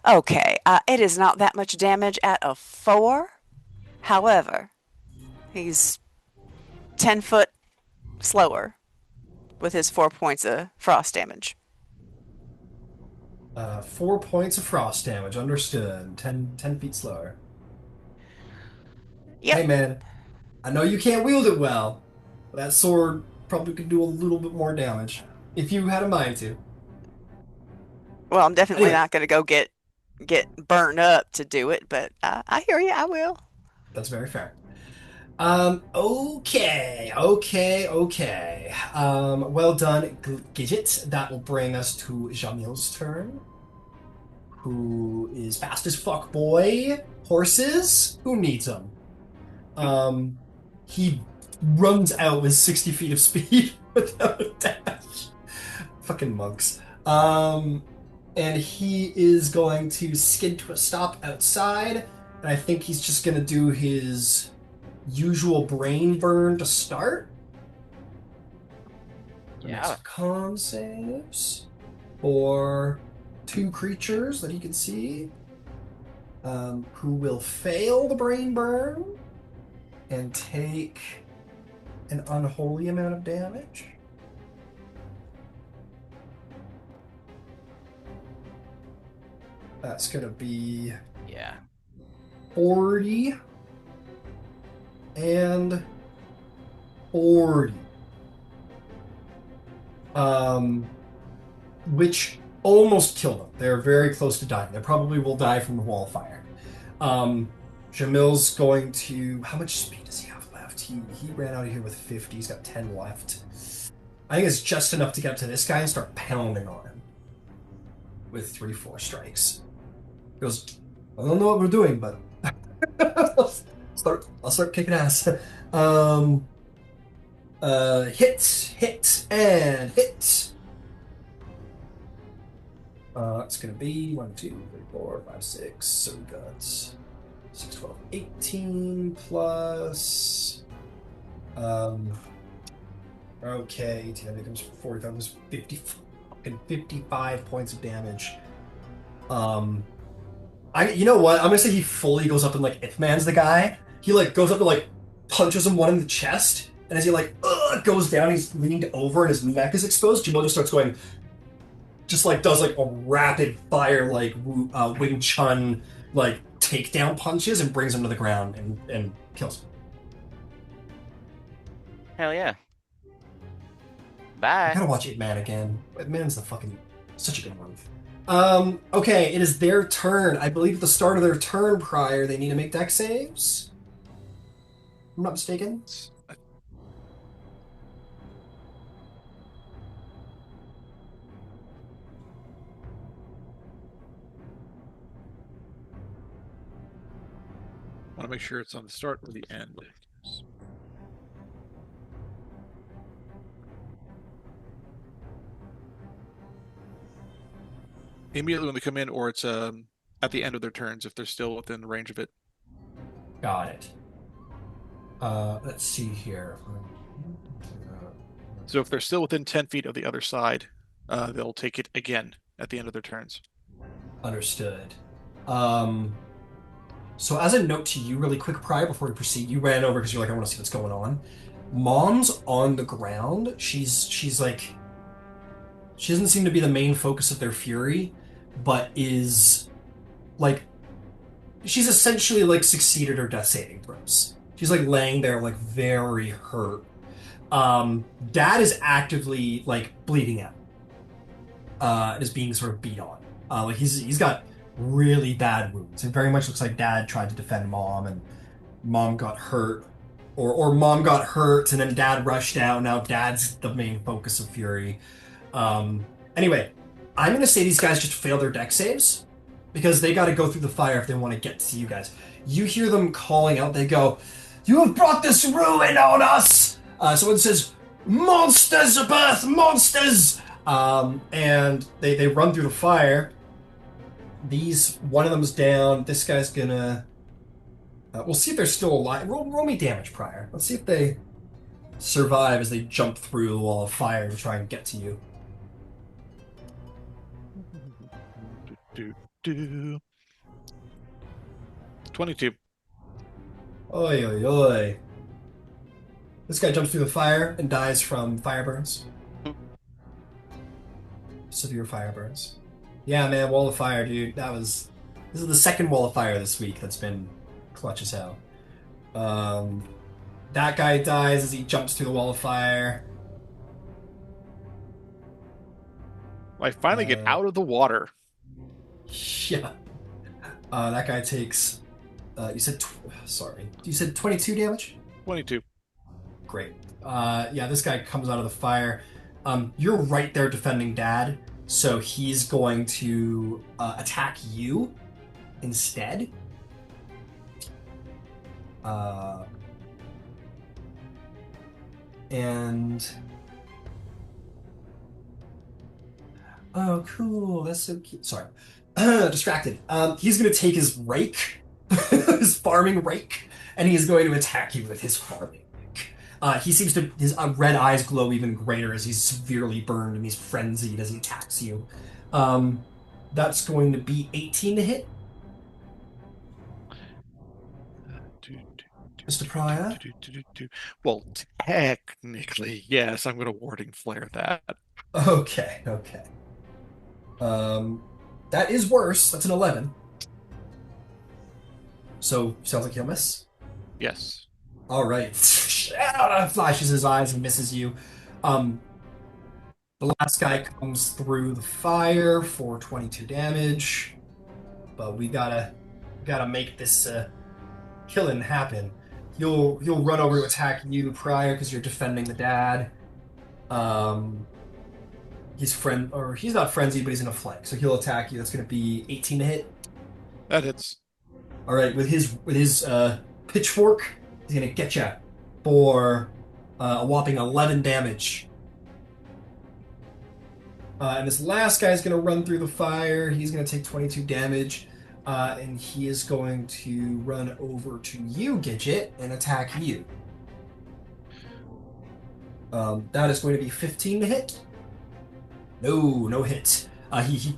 Okay, it is not that much damage at a 4. However, he's 10 foot slower with his 4 points of frost damage. 4 points of frost damage. Understood. 10 feet slower. Yep. Hey, man. I know you can't wield it well, but that sword probably could do a little bit more damage if you had a mind to. Well, I'm definitely Anyway, not going to go get burnt up to do it, but I hear you. I will. that's very fair. Okay. Well done, Gidget. That will bring us to Jamil's turn, who is fast as fuck, boy. Horses? Who needs them? Um, he runs out with 60 feet of speed without a dash. Fucking monks. And he is going to skid to a stop outside, and I think he's just gonna do his usual brain burn to start. So make Yeah. some con saves for 2 creatures that he can see, who will fail the brain burn and take an unholy amount of damage. That's gonna be Yeah. 40 and 40. Which almost killed them. They're very close to dying. They probably will die from the wall of fire. Jamil's going to. How much speed does he have left? He ran out of here with 50. He's got 10 left. I think it's just enough to get up to this guy and start pounding on him with 3-4 strikes. He goes, I don't know what we're doing, but I'll start kicking ass. Hit, and hit. It's gonna be 1, 2, 3, 4, 5, 6. So we got 6, 12, 18 plus. Okay, 18 becomes 45, becomes 50, fucking 55 points of damage. You know what? I'm gonna say he fully goes up and like Ithman's the guy. He like goes up and like punches him one in the chest, and as he like goes down, he's leaned over and his neck is exposed. Jimo just starts going, just like does like a rapid fire like Wing Chun like takedown punches and brings him to the ground and kills him. Hell yeah. I Bye. gotta watch Ip Man again. Ip Man's the fucking such a good one. Okay, it is their turn. I believe at the start of their turn prior, they need to make deck saves. If I'm not mistaken. I want to make sure it's on the start or the end. Immediately when they come in, or it's at the end of their turns if they're still within range of it. Got it. Let's see here. So if they're still within 10 feet of the other side, they'll take it again at the end of their turns. Understood. So as a note to you really quick prior before we proceed, you ran over because you're like, I want to see what's going on. Mom's on the ground. She's like She doesn't seem to be the main focus of their fury, but is like she's essentially like succeeded her death saving throws. She's like laying there like very hurt. Dad is actively like bleeding out. And is being sort of beat on. Like he's got really bad wounds. It very much looks like Dad tried to defend Mom, and Mom got hurt, or Mom got hurt, and then Dad rushed out. Now Dad's the main focus of Fury. Anyway, I'm gonna say these guys just fail their deck saves because they got to go through the fire if they want to get to you guys. You hear them calling out. They go, "You have brought this ruin on us!" Someone says, "Monsters birth monsters!" And they run through the fire. One of them's down. This guy's gonna. We'll see if they're still alive. Roll me damage prior. Let's see if they survive as they jump through the wall of fire to try and get to you. Do, do, do. 22. Oi, oi, oi. This guy jumps through the fire and dies from fire burns. Severe fire burns. Yeah, man, wall of fire, dude. This is the second wall of fire this week that's been clutch as hell. That guy dies as he jumps through the wall of fire. I finally get out of the water. Yeah. That guy takes. You said. Sorry. You said 22 damage? 22. Great. Yeah, this guy comes out of the fire. You're right there defending Dad, so he's going to attack you instead. And oh, cool. That's so cute. Sorry. Distracted. He's going to take his rake, his farming rake, and he's going to attack you with his farming rake. He seems to, his red eyes glow even greater as he's severely burned and he's frenzied as he attacks you. That's going to be 18 to hit. Mr. Pryor? Well, technically, yes. I'm going to warding flare that. Okay. That is worse. That's an 11. So, sounds like he'll miss. Yes. All right. Flashes his eyes and misses you. The last guy comes through the fire for 22 damage. But we gotta make this killing happen. He'll run over to attack you prior because you're defending the Dad. He's not frenzied, but he's in a flank, so he'll attack you. That's gonna be 18 to hit. That hits. All right, with his pitchfork, he's gonna get you for a whopping 11 damage. And this last guy's gonna run through the fire. He's gonna take 22 damage. And he is going to run over to you, Gidget, and attack you. That is going to be 15 to hit. No hit. He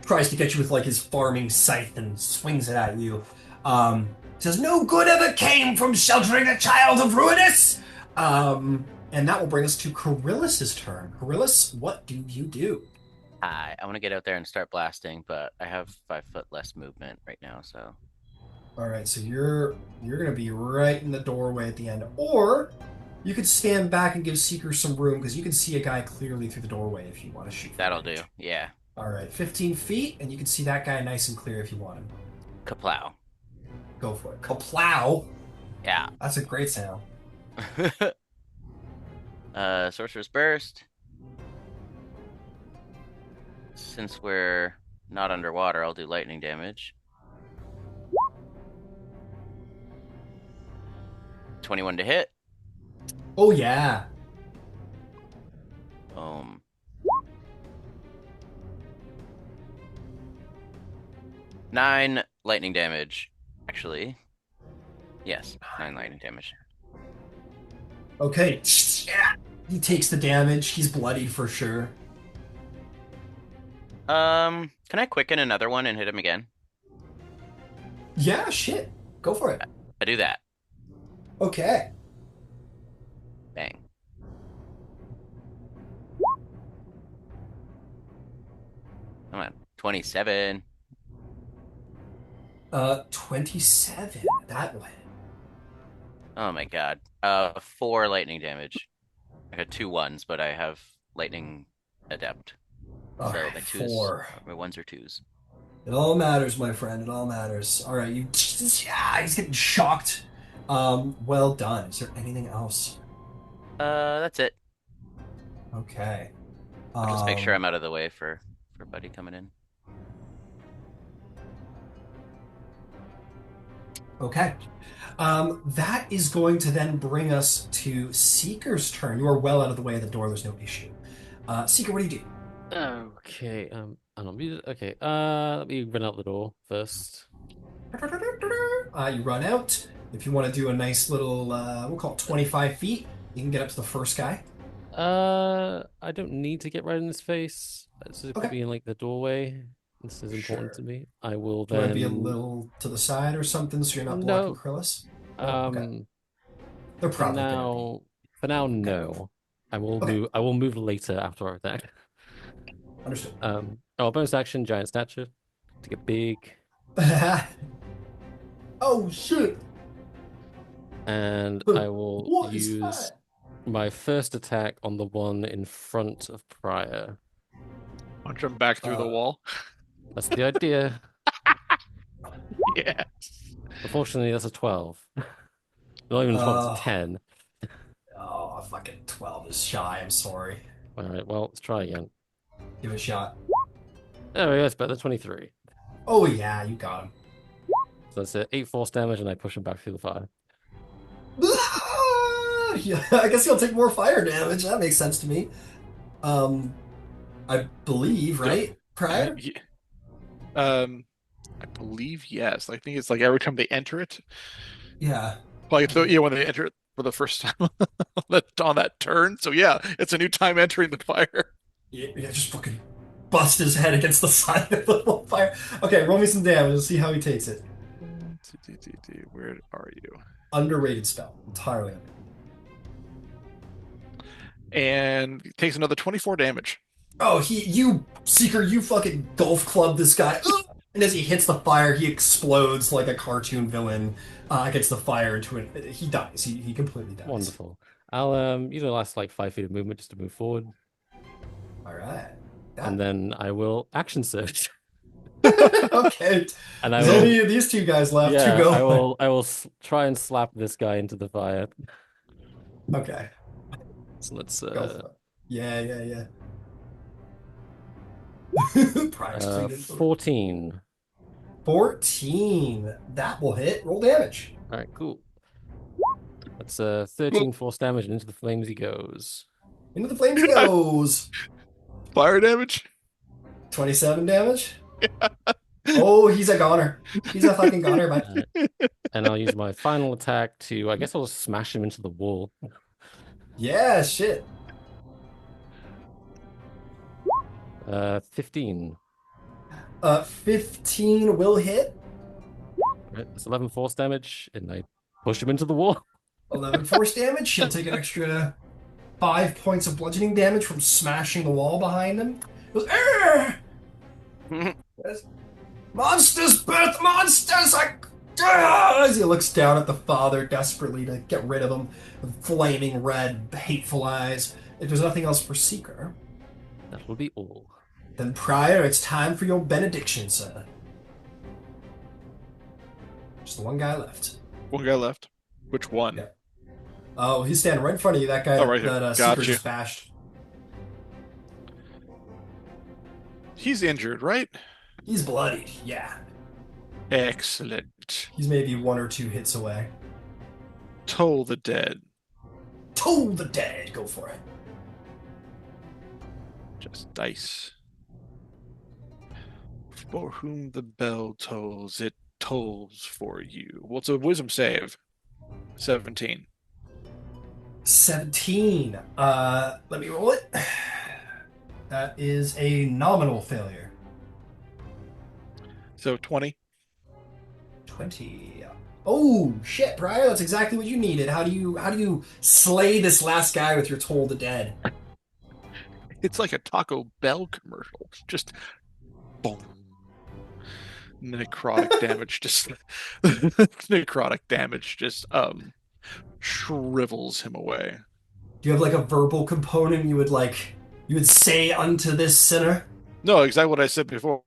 tries to get you with like his farming scythe and swings it at you. Says, "No good ever came from sheltering a child of Ruinous." And that will bring us to Coryllis' turn. Coryllis, what do you do? I want to get out there and start blasting, but I have 5 foot less movement right now, so. All right, so you're gonna be right in the doorway at the end, or you could stand back and give Seeker some room because you can see a guy clearly through the doorway if you want to shoot. That'll do. Yeah. All right, 15 feet, and you can see that guy nice and clear if you want him. Kaplow. Go for it. Kaplow. Yeah. That's a great sound. Sorcerer's Burst. Since we're not underwater, I'll do lightning damage. 21 to hit. Oh yeah. 9 lightning damage. Actually, yes, 9 lightning damage. Okay. He takes the damage. He's bloodied for sure. Can I quicken another one and hit him again? Yeah, shit. Go for it. I do that. Okay. Bang. 27. 27. That one. Oh my god. 4 lightning damage. I had 2 1s, but I have lightning adept. All So right, my twos, 4. my ones are twos. It all matters, my friend. It all matters. All right, you. Yeah, he's getting shocked. Well done. Is there anything else? That's it. Okay. I'll just make sure Um, I'm out of the way for Buddy coming in. okay. That is going to then bring us to Seeker's turn. You are well out of the way of the door. There's no issue. Seeker, what do you do? Okay, okay, let me run out the door first. You run out. If you want to do a nice little, we'll call it 25 feet, you can get up to the first guy. I don't need to get right in his face. So it could Okay. be in like the doorway. This is important Sure. to me. I will Do you want to then. be a little to the side or something so you're not blocking No. Krillis? No? Okay. They're For probably going to be. now, for now, Okay. no. I will Okay. move. I will move later after our attack. Understood. Bonus action, giant stature to get big, Oh, shit. and I will What is use that? my first attack on the one in front of Prior. Punch him back through the wall. That's the idea. Yeah. Unfortunately, that's a 12. Not even 12, it's a 10. Oh, fucking 12 is shy. I'm sorry. All right, well, let's try again. Give it a shot. There we go, it's better. 23. Oh, yeah, you got him. So that's it. 8 force damage, and I push him back through the fire. Yeah, I guess he'll take more fire damage. That makes sense to me. I believe, right? Prior? I believe yes. I think it's like every time they enter it, Yeah. like when they enter it for the first time on that turn. So yeah, it's a new time entering the fire. Yeah, just fucking bust his head against the side of the fire. Okay, roll me some damage and see how he takes it. Where are you? Underrated spell. Entirely underrated. And he takes another 24 damage. Oh, you, Seeker, you fucking golf club this guy. And as he hits the fire, he explodes like a cartoon villain against the fire into it. He dies. He completely dies. Wonderful. I'll use the last like 5 feet of movement just to move forward. All right. And then I will action search. Okay. And I There's will, only these two guys left. yeah, To go. I will try and slap this guy into the fire. Okay. So let's Go for it. Yeah. Prior's clean 14. 14. That will hit. Roll damage. All right, cool. That's 13 force damage, and into the flames he goes. Into the flames he goes. Fire damage. 27 damage. Oh, he's a goner. He's a fucking goner, bud. And I'll use my final attack to, I guess I'll just smash him into the wall. Yeah, shit. 15. 15 will hit. Right, that's 11 force damage, and I push him into the wall. 11 force damage. He'll take an extra 5 points of bludgeoning damage from smashing the wall behind him. He goes, yes. Monsters, birth monsters! As he looks down at the father desperately to get rid of him with flaming red, hateful eyes. If there's nothing else for Seeker, That will be all. then Prior, it's time for your benediction, sir. Just the one guy left. One guy left. Which one? Yeah. Oh, he's standing right in front of you, that guy right here. that Got Seeker you. just bashed. He's injured, right? He's bloodied, yeah. Excellent. He's maybe 1 or 2 hits away. Toll the dead. Toll the dead, go for it. Just dice. For whom the bell tolls, it tolls for you. What's a wisdom save? 17. 17. Let me roll it. That is a nominal failure. So 20. 20. Oh shit, Briar, that's exactly what you needed. How do you slay this last guy with your Toll the Dead? It's like a Taco Bell commercial. Just boom. Necrotic damage just necrotic damage just shrivels him away. Do you have like a verbal component you would say unto this sinner? No, exactly what I said before.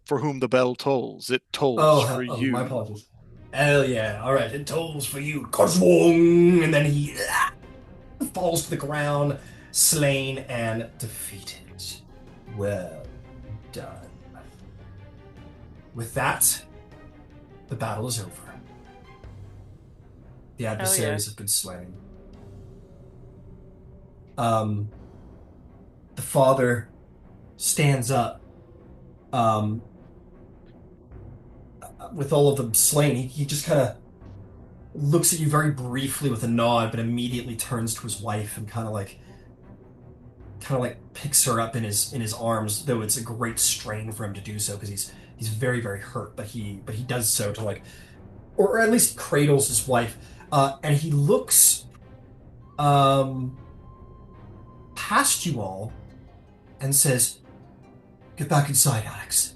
For whom the bell tolls, it tolls Oh, for my you. apologies. Hell yeah! All right, it tolls for you, Kozwong, and then he falls to the ground, slain and defeated. Well done. With that, the battle is over. The Oh yeah. adversaries have been slain. Um, the father stands up. Um, with all of them slain, he just kind of looks at you very briefly with a nod, but immediately turns to his wife and kind of like picks her up in his arms, though it's a great strain for him to do so because he's very very hurt, but he does so to like, or at least cradles his wife, and he looks um past you all and says, "Get back inside, Alex.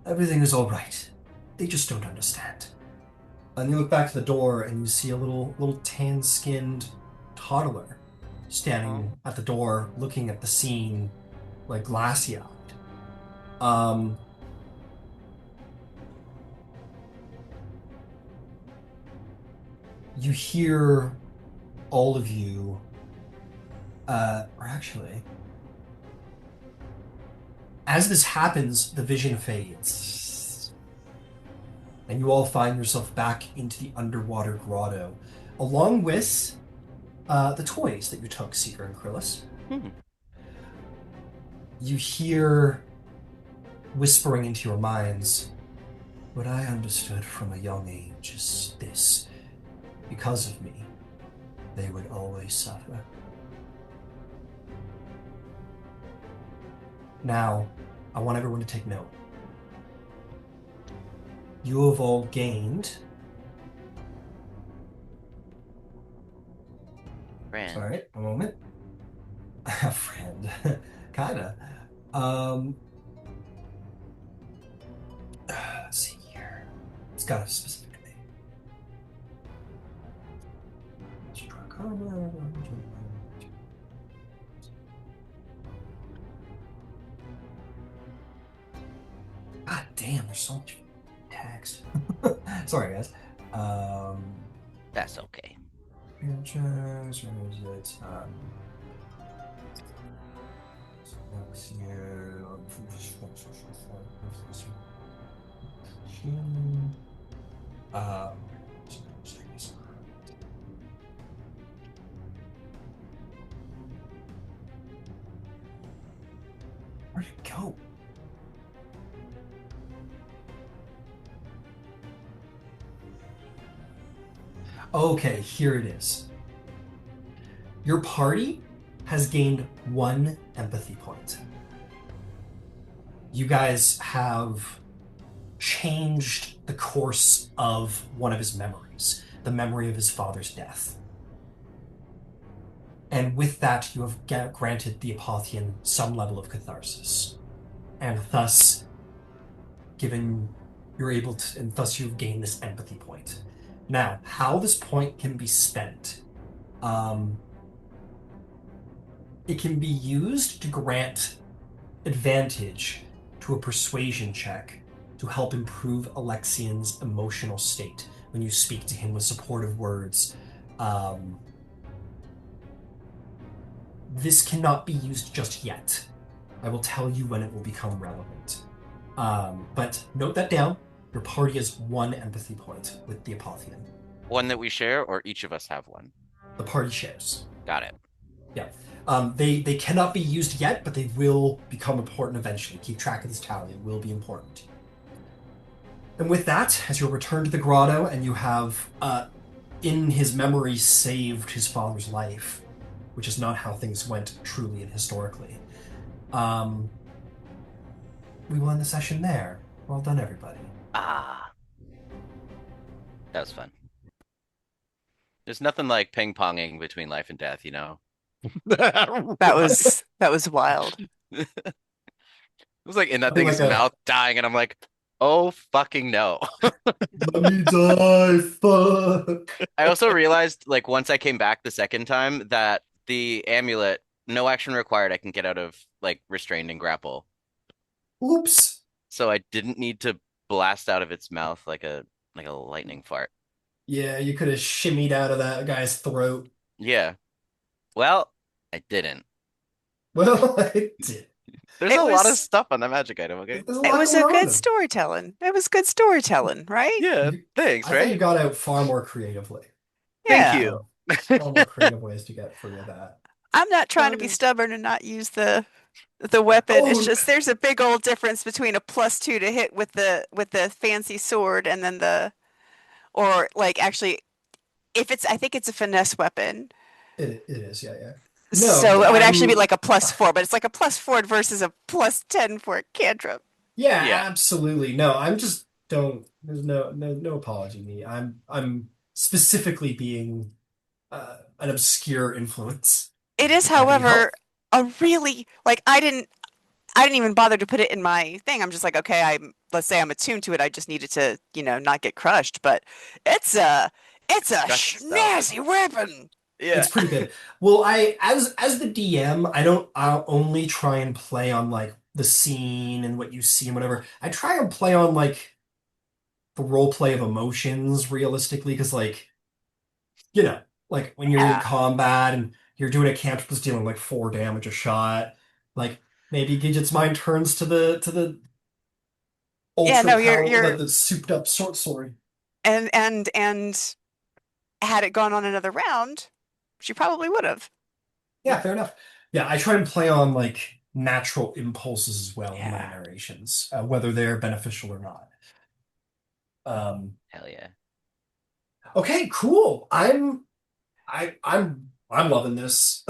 Everything is all right. They just don't understand." And you look back to the door and you see a little tan-skinned toddler Aw. standing at the door looking at the scene like glassy-eyed. Um, you hear all of you, or actually, as this happens, the vision fades. And you all find yourself back into the underwater grotto, along with the toys that you took, Seeker and Krillus. Hmm. You hear whispering into your minds, "What I understood from a young age is this. Because of me, they would always suffer." Now, I want everyone to take note. You have all gained... Friend. Sorry, a moment. A friend. Kinda. Um, let's see here. It's got a specific name. God damn, there's so much text. Sorry, guys. Um, That's okay. franchise, or is it? Uh, where'd it go? Okay, here it is. Your party has gained 1 empathy point. You guys have changed the course of one of his memories, the memory of his father's death. And with that, you have granted the Apothian some level of catharsis. And thus, and thus you've gained this empathy point. Now, how this point can be spent, it can be used to grant advantage to a persuasion check to help improve Alexian's emotional state when you speak to him with supportive words. This cannot be used just yet. I will tell you when it will become relevant. But note that down. Your party has 1 empathy point with the Apothian. One that we share, or each of us have one? The party shares. Got it. Yeah. They cannot be used yet, but they will become important eventually. Keep track of this tally. It will be important. And with that, as you return to the grotto and you have, in his memory, saved his father's life, which is not how things went truly and historically, we will end the session there. Well done, everybody. Ah, that was fun. There's nothing like ping-ponging between life and death, you know? That was wild. was like in that Something like thing's a mouth dying, and I'm like, oh fucking no. let me die, fuck. I also realized, like, once I came back the second time, that the amulet, no action required, I can get out of like restrained and grapple. Oops. So I didn't need to blast out of its mouth like a lightning fart. Yeah, you could have shimmied out of that guy's throat. Yeah. Well, I didn't. Well, I did. There's It a lot of was stuff on that magic item, okay? There's a it lot was going a on good though. storytelling. It was good storytelling, right? Yeah, thanks, I thought you right? got out far more creatively. Thank Yeah. you. Far more creative ways to get free of that. I'm not trying Oh, to be yeah. stubborn and not use the weapon. It's Oh, just there's a big old difference between a +2 to hit with the fancy sword and then the or like actually if it's I think it's a finesse weapon. it is, yeah, yeah. No, So but it would actually be like a +4, but it's like a +4 versus a +10 for a cantrip. yeah, Yeah. absolutely. No, I'm just don't. There's no apology me. I'm specifically being an obscure influence, It is, trying to be however, helpful. a really like I didn't even bother to put it in my thing. I'm just like, okay, let's say I'm attuned to it. I just needed to, not get crushed, but it's a it's a Got stuff. snazzy weapon. Yeah. It's pretty good. Well, as the DM, I'll only try and play on like the scene and what you see and whatever. I try and play on like the role play of emotions realistically, because like, you know, like when you're in Yeah. combat and you're doing a cantrip that's dealing like 4 damage a shot, like maybe Gidget's mind turns to the Yeah, ultra no, you're power, you're the souped up short sword. and had it gone on another round, she probably would have. Yeah, fair enough. Yeah, I try and play on like natural impulses as well in my Yeah. narrations, whether they're beneficial or not. Hell yeah. Okay, cool. I'm loving this.